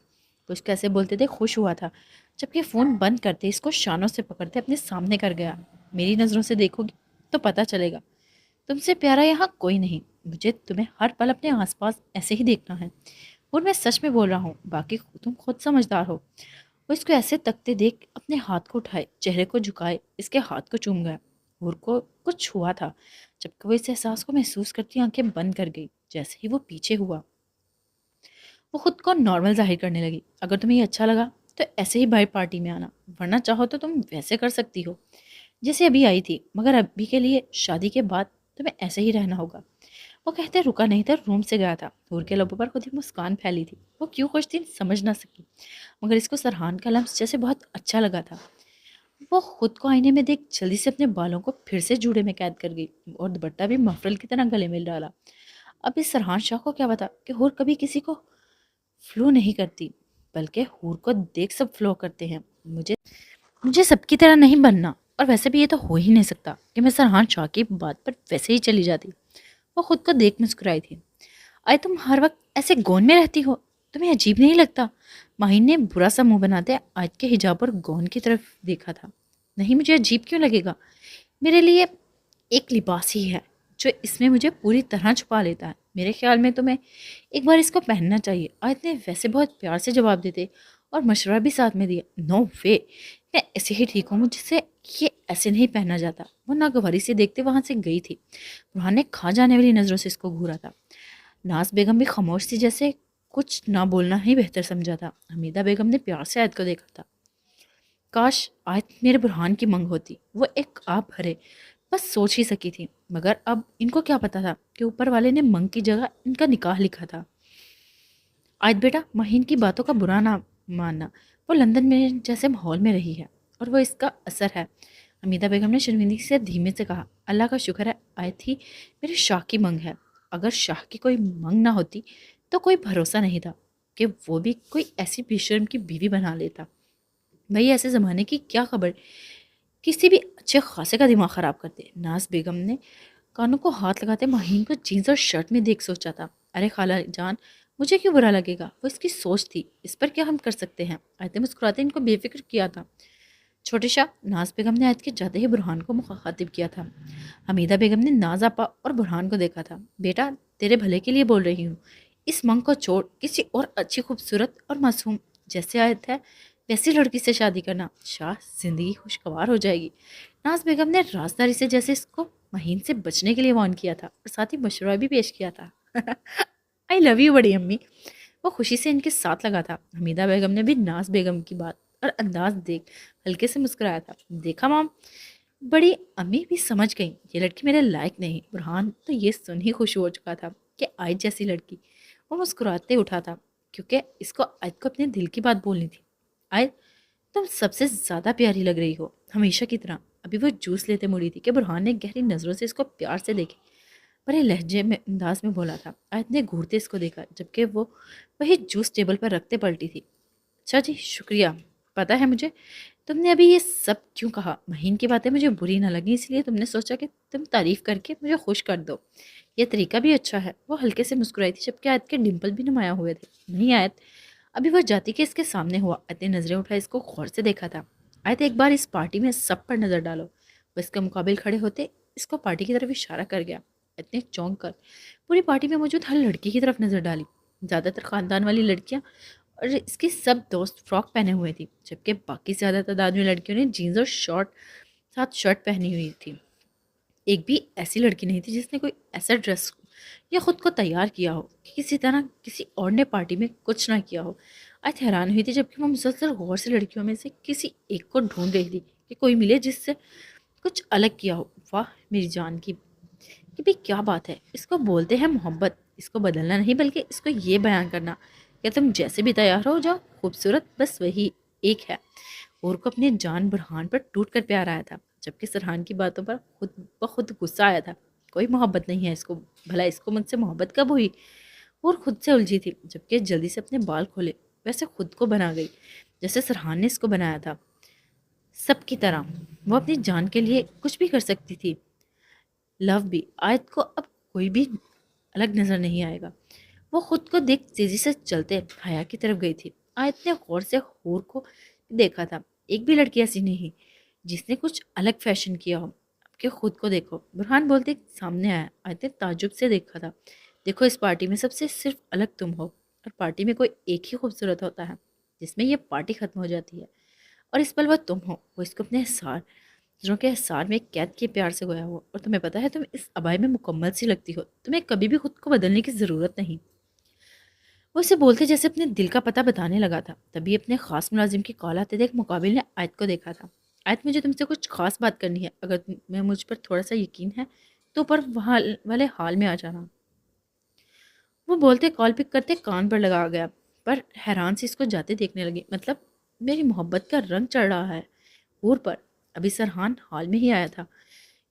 وہ اس کو ایسے بولتے تھے خوش ہوا تھا جبکہ فون بند کرتے اس کو شانوں سے پکڑتے اپنے سامنے کر گیا۔ میری نظروں سے دیکھو گی تو پتہ چلے گا، تم سے پیارا یہاں کوئی نہیں۔ مجھے تمہیں ہر پل اپنے آس پاس ایسے ہی دیکھنا ہے اور میں سچ میں بول رہا ہوں، باقی تم خود سمجھدار ہو۔ وہ اس کو ایسے تکتے دیکھ اپنے ہاتھ کو اٹھائے، چہرے کو جھکائے، اس کے ہاتھ کو چوم گیا۔ اور کو کچھ ہوا تھا جبکہ وہ اس احساس کو محسوس کرتی آنکھیں بند کر گئی۔ جیسے ہی وہ پیچھے ہوا وہ خود کو نارمل ظاہر کرنے لگی۔ اگر تمہیں یہ اچھا لگا تو ایسے ہی باہر پارٹی میں آنا، ورنہ چاہو تو تم ویسے کر سکتی ہو جیسے ابھی آئی تھی، مگر ابھی کے لیے شادی کے بعد تمہیں ایسے ہی رہنا ہوگا۔ وہ کہتے رکا نہیں تھا، روم سے گیا تھا۔ نور کے لبوں پر خود ہی مسکان پھیلی تھی۔ وہ کیوں خوش تھی سمجھ نہ سکی، مگر اس کو سرحان کا لمس جیسے بہت اچھا لگا تھا۔ وہ خود کو آئینے میں دیکھ جلدی سے اپنے بالوں کو پھر سے جوڑے میں قید کر گئی اور دوپٹہ بھی مفرل کی طرح گلے میں ڈالا۔ اب اس سرحان شاہ کو کیا پتا کہ ہور کبھی کسی کو فلو نہیں کرتی، بلکہ ہور کو دیکھ سب فلو کرتے ہیں۔ مجھے سب کی طرح نہیں بننا، اور ویسے بھی یہ تو ہو ہی نہیں سکتا کہ میں سرحان شاہ کی بات پر ویسے ہی چلی جاتی۔ وہ خود کو دیکھ مسکرائی تھی۔ آئے تم ہر وقت ایسے گون میں رہتی ہو، تمہیں عجیب نہیں لگتا؟ ماہین نے برا سا منہ بناتے آیت کے حجاب اور گون کی طرف دیکھا تھا۔ نہیں، مجھے عجیب کیوں لگے گا؟ میرے لیے ایک لباس ہی ہے جو اس میں مجھے پوری طرح چھپا لیتا ہے۔ میرے خیال میں تمہیں ایک بار اس کو پہننا چاہیے۔ آیت نے ویسے بہت پیار سے جواب دیتے اور مشورہ بھی ساتھ میں دیا۔ نو وے، میں ایسے ہی ٹھیک ہوں، مجھ سے یہ ایسے نہیں پہنا جاتا۔ وہ ناگواری سے دیکھتے وہاں سے گئی تھی۔ برہان نے کھا جانے والی نظروں سے اس کو گھورا تھا۔ ناز بیگم بھی خاموش تھی، جیسے کچھ نہ بولنا ہی بہتر سمجھا تھا۔ حمیدہ بیگم نے پیار سے آیت کو دیکھا تھا۔ کاش آیت میرے برہان کی منگ ہوتی، وہ ایک آپ بھرے بس سوچ ہی سکی تھی، مگر اب ان کو کیا پتا تھا کہ اوپر والے نے منگ کی جگہ ان کا نکاح لکھا تھا۔ آیت بیٹا، مہین کی باتوں کا برا نہ ماننا، وہ لندن میں جیسے ماحول میں رہی ہے اور وہ اس کا اثر ہے۔ حمیدہ بیگم نے شرمندگی سے دھیمے سے کہا۔ اللہ کا شکر ہے آیت ہی میرے شاہ کی منگ ہے، اگر شاہ کی کوئی منگ نہ ہوتی تو کوئی بھروسہ نہیں تھا کہ وہ بھی کوئی ایسی بے شرم کی بیوی بنا لیتا۔ بھئی ایسے زمانے کی کیا خبر، کسی بھی اچھے خاصے کا دماغ خراب کرتے۔ ناز بیگم نے کانوں کو ہاتھ لگاتے مہین کو جینز اور شرٹ میں دیکھ سوچا تھا۔ ارے خالہ جان، مجھے کیوں برا لگے گا؟ وہ اس کی سوچ تھی، اس پر کیا ہم کر سکتے ہیں؟ آیت مسکراتے ان کو بے فکر کیا تھا۔ چھوٹے شاہ، ناز بیگم نے آیت کے جاتے ہی برہان کو مخاطب کیا تھا۔ حمیدہ بیگم نے ناز آپا اور برہان کو دیکھا تھا۔ بیٹا، تیرے بھلے کے لیے بول رہی ہوں، اس منگ کو چھوڑ کسی اور اچھی خوبصورت اور معصوم جیسے آیت ہے ویسی لڑکی سے شادی کرنا، شاہ زندگی خوشگوار ہو جائے گی۔ ناز بیگم نے رازداری سے جیسے اس کو مہین سے بچنے کے لیے وارن کیا تھا اور ساتھ ہی مشورہ بھی پیش کیا تھا۔ آئی لو یو بڑی امی۔ وہ خوشی سے ان کے ساتھ لگا تھا۔ حمیدہ بیگم نے بھی ناز بیگم کی بات اور انداز دیکھ ہلکے سے مسکرایا تھا۔ دیکھا مام، بڑی امی بھی سمجھ گئیں یہ لڑکی میرے لائق نہیں۔ برہان تو یہ سن ہی خوش ہو چکا تھا کہ آیت جیسی لڑکی۔ وہ مسکراتے اٹھا تھا کیونکہ اس کو آیت کو اپنے دل کی بات بولنی تھی۔ آیت، تم سب سے زیادہ پیاری لگ رہی ہو، ہمیشہ کی طرح۔ ابھی وہ جوس لیتے مڑی تھی کہ برہان نے گہری نظروں سے اس کو پیار سے دیکھے، بڑے لہجے میں انداز میں بولا تھا۔ آیت نے گھورتے اس کو دیکھا جبکہ وہ وہی جوس ٹیبل پر رکھتے پلٹی تھی۔ اچھا جی، شکریہ۔ پتا ہے مجھے تم نے ابھی یہ سب کیوں کہا؟ مہین کی باتیں مجھے بری نہ لگی، اس لیے تم نے سوچا کہ تم تعریف کر کے مجھے خوش کر دو۔ یہ طریقہ بھی اچھا ہے۔ وہ ہلکے سے مسکرائی تھی جبکہ آیت کے ڈمپل بھی نمایاں ہوئے تھے۔ نہیں آیت، ابھی وہ جاتی کہ اس کے سامنے ہوا۔ آیت نے نظریں اٹھائی، اس کو غور سے دیکھا تھا۔ آیت، ایک بار اس پارٹی میں سب پر نظر ڈالو۔ وہ اس کے مقابل کھڑے ہوتے اس کو پارٹی کی طرف اشارہ کر گیا۔ آیت نے چونک کر پوری پارٹی میں موجود ہر لڑکی کی طرف نظر ڈالی۔ زیادہ تر خاندان والی لڑکیاں اور اس کی سب دوست فراک پہنے ہوئے تھی، جبکہ باقی زیادہ تعداد میں لڑکیوں نے جینز اور ساتھ شرٹ پہنی ہوئی تھی۔ ایک بھی ایسی لڑکی نہیں تھی جس نے کوئی ایسا ڈریس یا خود کو تیار کیا ہو کہ کسی طرح کسی اور نے پارٹی میں کچھ نہ کیا ہو۔ آج حیران ہوئی تھی جبکہ وہ مسلسل غور سے لڑکیوں میں سے کسی ایک کو ڈھونڈ رہی تھی کہ کوئی ملے جس سے کچھ الگ کیا ہو۔ واہ میری جان کی کہ بھی کیا بات ہے! اس کو بولتے ہیں محبت۔ اس کو بدلنا نہیں بلکہ اس کو یہ بیان کرنا کہ تم جیسے بھی تیار ہو جاؤ، خوبصورت بس وہی ایک ہے۔ اور کو اپنے جان برہان پر ٹوٹ کر پیار آیا تھا، جبکہ سرحان کی باتوں پر خود بخود غصہ آیا تھا۔ کوئی محبت نہیں ہے اس کو، بھلا اس کو مجھ سے محبت کب ہوئی؟ اور خود سے الجھی تھی، جبکہ جلدی سے اپنے بال کھولے، ویسے خود کو بنا گئی جیسے سرحان نے اس کو بنایا تھا۔ سب کی طرح وہ اپنی جان کے لیے کچھ بھی کر سکتی تھی۔ لو بھی۔ آیت کو اب کوئی بھی الگ نظر نہیں آئے گا۔ وہ خود کو دیکھ تیزی سے چلتے حیا کی طرف گئی تھی۔ آیت نے غور سے حور کو دیکھا تھا۔ ایک بھی لڑکی ایسی نہیں جس نے کچھ الگ فیشن کیا ہو۔ اب کہ خود کو دیکھو، برہان بولتے سامنے آیا۔ آیت نے تعجب سے دیکھا تھا۔ دیکھو، اس پارٹی میں سب سے صرف الگ تم ہو، اور پارٹی میں کوئی ایک ہی خوبصورت ہوتا ہے جس میں یہ پارٹی ختم ہو جاتی ہے، اور اس پل وہ تم ہو۔ وہ اس کو اپنے نظروں کے احسار میں قید کے پیار سے گویا ہوا۔ اور تمہیں پتا ہے تم اس ابائی میں مکمل سی لگتی ہو، تمہیں کبھی بھی خود کو بدلنے کی ضرورت نہیں۔ وہ اسے بولتے جیسے اپنے دل کا پتہ بتانے لگا تھا۔ تبھی اپنے خاص ملازم کی کال آتے دیکھ مقابل نے آیت کو دیکھا تھا۔ آیت، مجھے تم سے کچھ خاص بات کرنی ہے، اگر تمہیں مجھ پر تھوڑا سا یقین ہے تو اوپر وہاں والے حال میں آ جانا۔ وہ بولتے کال پک کرتے کان پر لگا گیا، پر حیران سے اس کو جاتے دیکھنے لگی۔ مطلب میری محبت کا رنگ چڑھ رہا ہے حور پر۔ ابھی سرحان حال میں ہی آیا تھا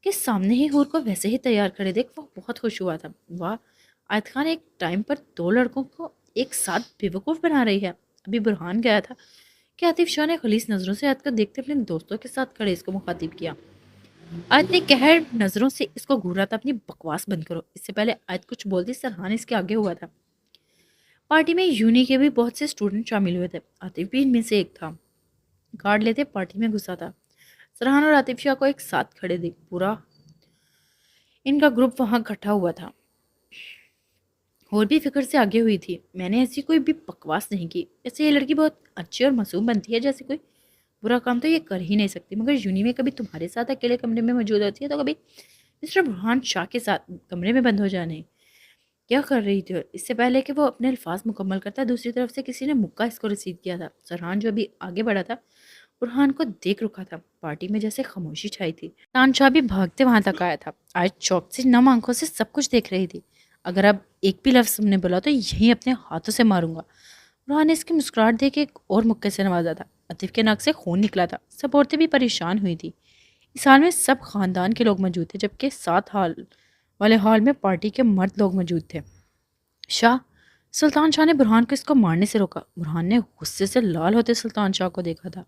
کہ سامنے ہی حور کو ویسے ہی تیار کرے دیکھ وہ بہت خوش ہوا تھا۔ واہ، آیت خان ایک ٹائم پر دو لڑکوں کو ایک ساتھ بے وقوف بنا رہی ہے۔ ابھی برہان گیا تھا کہ عاطف شاہ نے خلیص نظروں سے آیت کو دیکھتے اپنے دوستوں کے ساتھ کھڑے اس کو مخاطب کیا۔ آیت نے قہر نظروں سے اس کو گھورا تھا، اپنی بکواس بند کرو۔ اس سے پہلے آیت کچھ بولتی سرحان اس کے آگے ہوا تھا۔ پارٹی میں یونی کے بھی بہت سے اسٹوڈنٹ شامل ہوئے تھے، عاطف بھی ان میں سے ایک تھا۔ گارڈ لیتے پارٹی میں گھسا تھا۔ سرحان اور عاطف شاہ کو ایک ساتھ کھڑے دیکھ پورا ان کا گروپ وہاں اکٹھا ہوا تھا۔ اور بھی فکر سے آگے ہوئی تھی، میں نے ایسی کوئی بھی بکواس نہیں کی۔ ایسے یہ لڑکی بہت اچھی اور معصوم بنتی ہے، جیسے کوئی برا کام تو یہ کر ہی نہیں سکتی، مگر یونی میں کبھی تمہارے ساتھ اکیلے کمرے میں موجود ہوتی ہے تو کبھی مسٹر برہان شاہ کے ساتھ کمرے میں بند ہو جانے۔ کیا کر رہی تھی؟ اس سے پہلے کہ وہ اپنے الفاظ مکمل کرتا، دوسری طرف سے کسی نے مکہ اس کو رسید کیا تھا۔ سرحان جو ابھی آگے بڑھا تھا برہان کو دیکھ رکھا تھا۔ پارٹی میں جیسے خاموشی چھائی تھی۔ تان شاہ بھی بھاگتے وہاں تک آیا تھا۔ آج چوک سے نم آنکھوں سے سب کچھ دیکھ رہی تھی۔ اگر اب ایک بھی لفظ تم نے بولا تو یہیں اپنے ہاتھوں سے ماروں گا۔ برہان نے اس کی مسکراہٹ دیکھ کے ایک اور مکے سے نوازا تھا۔ عاطف کے ناک سے خون نکلا تھا۔ سب عورتیں بھی پریشان ہوئی تھی۔ اس حال میں سب خاندان کے لوگ موجود تھے، جبکہ ساتھ والے ہال میں پارٹی کے مرد لوگ موجود تھے۔ شاہ، سلطان شاہ نے برہان کو اس کو مارنے سے روکا۔ برہان نے غصے سے لال ہوتے سلطان شاہ کو دیکھا تھا۔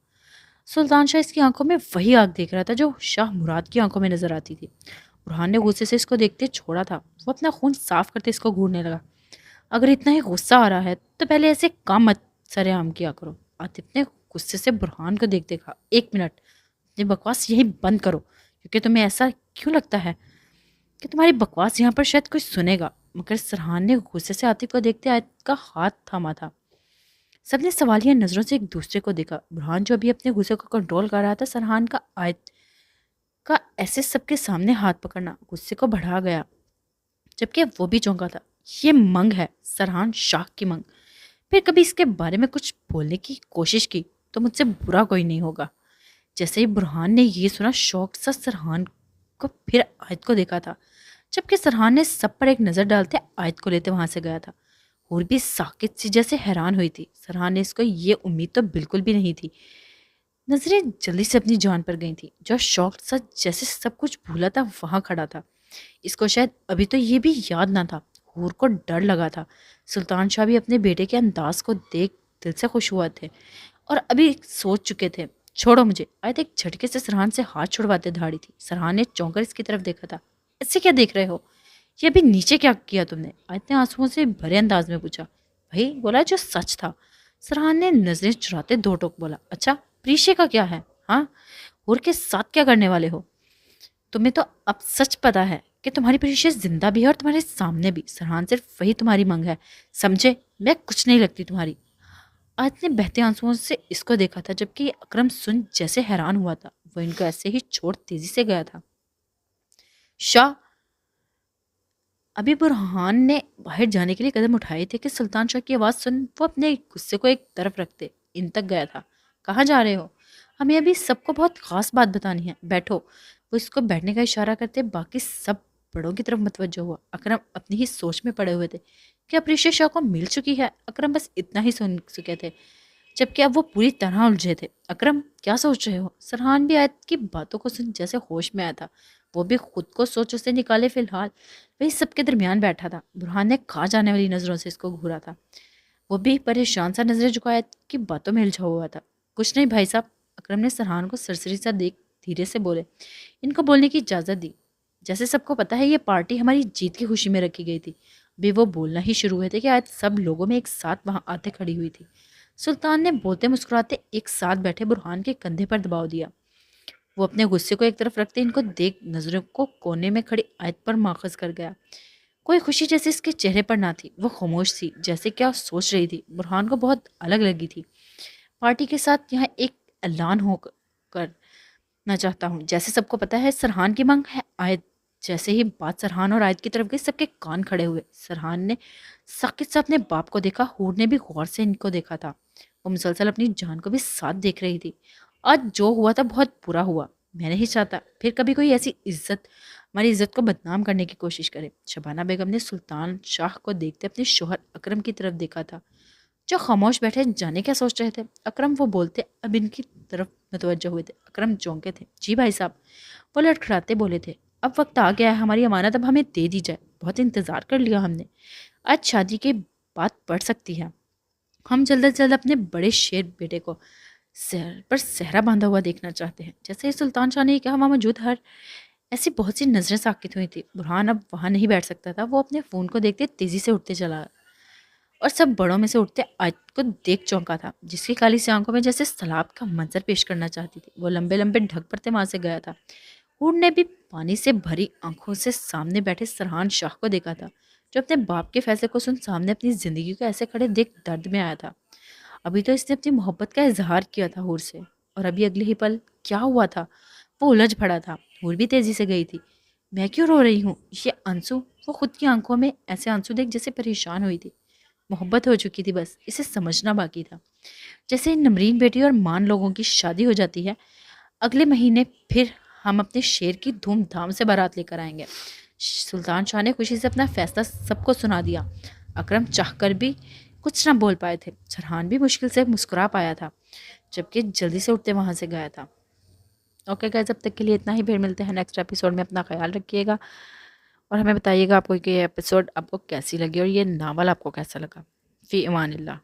سلطان شاہ اس کی آنکھوں میں وہی آگ دیکھ رہا تھا جو شاہ مراد کی آنکھوں میں نظر آتی تھی۔ برہان نے غصے سے اس کو دیکھتے چھوڑا تھا۔ وہ اپنا خون صاف کرتے اس کو گھورنے لگا۔ اگر اتنا ہی غصہ آ رہا ہے تو پہلے ایسے کام مت سر عام کیا کرو۔ عاطف نے غصے سے برہان کو دیکھ دیکھا۔ ایک منٹ، یہ بکواس یہی بند کرو، کیونکہ تمہیں ایسا کیوں لگتا ہے کہ تمہاری بکواس یہاں پر شاید کوئی سنے گا؟ مگر سرحان نے غصے سے عاطف کو دیکھتے آیت کا ہاتھ تھاما تھا۔ سب نے سوالیہ نظروں سے ایک دوسرے کو دیکھا۔ برہان جو ابھی اپنے غصے کو کنٹرول کر رہا تھا، سرحان کا آیت کا ایسے سب کے سامنے ہاتھ پکڑنا غصے کو بڑھا گیا، جبکہ وہ بھی چونکا تھا۔ یہ منگ ہے، سرحان شاہ کی منگ۔ پھر کبھی اس کے بارے میں کچھ بولنے کی کوشش کی تو مجھ سے برا کوئی نہیں ہوگا۔ جیسے ہی برہان نے یہ سنا، شوق سے سرحان کو پھر آیت کو دیکھا تھا، جبکہ سرحان نے سب پر ایک نظر ڈالتے آیت کو لیتے وہاں سے گیا تھا۔ اور بھی ساکت سی جیسے حیران ہوئی تھی۔ سرحان نے اس کو یہ امید تو بالکل بھی نہیں تھی نظریں جلدی سے اپنی جان پر گئی تھی. جو شوق سا جیسے سب کچھ بھولا تھا وہاں کھڑا تھا. اس کو شاید ابھی تو یہ بھی یاد نہ تھا. حور کو ڈر لگا تھا. سلطان شاہ بھی اپنے بیٹے کے انداز کو دیکھ دل سے خوش ہوا تھے اور ابھی سوچ چکے تھے. چھوڑو مجھے. آیت ایک جھٹکے سے سرحان سے ہاتھ چھڑواتے دھاڑی تھی. سرحان نے چونک کر اس کی طرف دیکھا تھا. ایسے کیا دیکھ رہے ہو؟ یہ ابھی نیچے کیا کیا تم نے؟ آیت نے آنسوؤں سے بھرے انداز میں پوچھا. بھائی بولا جو سچ تھا. سرحان نے نظریں چراتے دو ٹوک بولا. اچھا پریشے کا کیا ہے؟ ہاں حور کے ساتھ کیا کرنے والے ہو؟ تمہیں تو اب سچ پتا ہے کہ تمہاری پریشے زندہ بھی ہے اور تمہارے سامنے بھی. سرحان صرف وہی تمہاری منگ ہے. سمجھے؟ میں کچھ نہیں لگتی تمہاری. آج نے بہتے آنسوؤں سے اس کو دیکھا تھا جبکہ یہ اکرم سن جیسے حیران ہوا تھا. وہ ان کو ایسے ہی چھوڑ تیزی سے گیا تھا. شاہ ابھی برہان نے باہر جانے کے لیے قدم اٹھائے تھے کہ سلطان شاہ کی آواز سن وہ اپنے غصے کو ایک طرف رکھتے ان تک گیا تھا. کہاں جا رہے ہو؟ ہمیں ابھی سب کو بہت خاص بات بتانی ہے. بیٹھو. وہ اس کو بیٹھنے کا اشارہ کرتے باقی سب بڑوں کی طرف متوجہ ہوا. اکرم اپنی ہی سوچ میں پڑے ہوئے تھے کہ اپریشیا شاہ کو مل چکی ہے. اکرم بس اتنا ہی سن سکے تھے جبکہ اب وہ پوری طرح الجھے تھے. اکرم کیا سوچ رہے ہو؟ سرحان بھی آیت کی باتوں کو سن جیسے ہوش میں آیا تھا. وہ بھی خود کو سوچوں سے نکالے. فی الحال وہی سب کے درمیان بیٹھا تھا. برہان نے کھا جانے والی نظروں سے اس کو گھورا تھا. وہ بھی پریشان سا نظریں جھکائے کی باتوں میں الجھا ہوا تھا. کچھ نہیں بھائی صاحب. اکرم نے سرحان کو سرسری سا دیکھ دھیرے سے بولے. ان کو بولنے کی اجازت دی. جیسے سب کو پتا ہے یہ پارٹی ہماری جیت کی خوشی میں رکھی گئی تھی. ابھی وہ بولنا ہی شروع ہوئے تھے کہ آج سب لوگوں میں ایک ساتھ وہاں آتے کھڑی ہوئی تھی. سلطان نے بولتے مسکراتے ایک ساتھ بیٹھے برہان کے کندھے پر دباؤ دیا. وہ اپنے غصے کو ایک طرف رکھتے ان کو دیکھ نظروں کو کونے میں کھڑی آیت پر ماخذ کر گیا. کوئی خوشی جیسے اس کے چہرے پر نہ تھی. وہ خاموش تھی جیسے کیا سوچ رہی تھی. برہان کو بہت الگ لگی تھی. پارٹی کے ساتھ یہاں ایک اعلان ہو کرنا چاہتا ہوں. جیسے سب کو پتا ہے سرحان کی مانگ ہے آیت. جیسے ہی بات سرحان اور آیت کی طرف گئی سب کے کان کھڑے ہوئے. سرحان نے ساکت سے اپنے باپ کو دیکھا. حور نے بھی غور سے ان کو دیکھا تھا. وہ مسلسل اپنی جان کو بھی ساتھ دیکھ رہی تھی. آج جو ہوا تھا بہت برا ہوا. میں نہیں چاہتا پھر کبھی کوئی ایسی ہماری عزت کو بدنام کرنے کی کوشش کرے. شبانہ بیگم نے سلطان شاہ کو دیکھتے اپنے شوہر اکرم کی طرف دیکھا تھا جو خاموش بیٹھے جانے کیا سوچ رہے تھے. اکرم وہ بولتے اب ان کی طرف متوجہ ہوئے تھے. اکرم چونکے تھے. جی بھائی صاحب. وہ لڑکھڑاتے بولے تھے. اب وقت آ گیا ہے ہماری امانت اب ہمیں دے دی جائے. بہت انتظار کر لیا ہم نے. آج شادی کی بات پڑ سکتی ہے. ہم جلد از جلد اپنے بڑے شیر بیٹے کو سر پر صحرا باندھا ہوا دیکھنا چاہتے ہیں. جیسے ہی سلطان شاہ نے کہا وہاں موجود ہر ایسی بہت سی نظریں ساکت ہوئی تھی. برہان اب وہاں نہیں بیٹھ سکتا تھا. وہ اپنے فون کو دیکھتے تیزی سے اٹھتے چلا اور سب بڑوں میں سے اٹھتے آیت کو دیکھ چونکا تھا جس کی کالی سی آنکھوں میں جیسے سلاب کا منظر پیش کرنا چاہتی تھی. وہ لمبے لمبے ڈھک پڑتے وہاں سے گیا تھا. حور نے بھی پانی سے بھری آنکھوں سے سامنے بیٹھے سرحان شاہ کو دیکھا تھا جو اپنے باپ کے فیصلے کو سن سامنے اپنی زندگی کو ایسے کھڑے دیکھ درد میں آیا تھا. ابھی تو اس نے اپنی محبت کا اظہار کیا تھا حور سے اور ابھی اگلے ہی پل کیا ہوا تھا وہ الجھ پڑا تھا. حور بھی تیزی سے گئی تھی. میں کیوں رو رہی ہوں؟ یہ آنسو. وہ خود کی آنکھوں میں ایسے آنسو دیکھ جیسے پریشان ہوئی تھی. محبت ہو چکی تھی بس اسے سمجھنا باقی تھا. جیسے نمرین بیٹی اور مان لوگوں کی شادی ہو جاتی ہے اگلے مہینے پھر ہم اپنے شیر کی دھوم دھام سے بارات لے کر آئیں گے. سلطان شاہ نے خوشی سے اپنا فیصلہ سب کو سنا دیا. اکرم چاہ کر بھی کچھ نہ بول پائے تھے. سرحان بھی مشکل سے مسکرا پایا تھا جبکہ جلدی سے اٹھتے وہاں سے گیا تھا. اوکے گائز اب تک کے لیے اتنا ہی. پھر ملتے ہیں نیکسٹ ایپیسوڈ میں. اپنا خیال رکھیے گا اور ہمیں بتائیے گا آپ کو کہ یہ ایپیسوڈ آپ کو کیسی لگی اور یہ ناول آپ کو کیسا لگا. فی امان اللہ.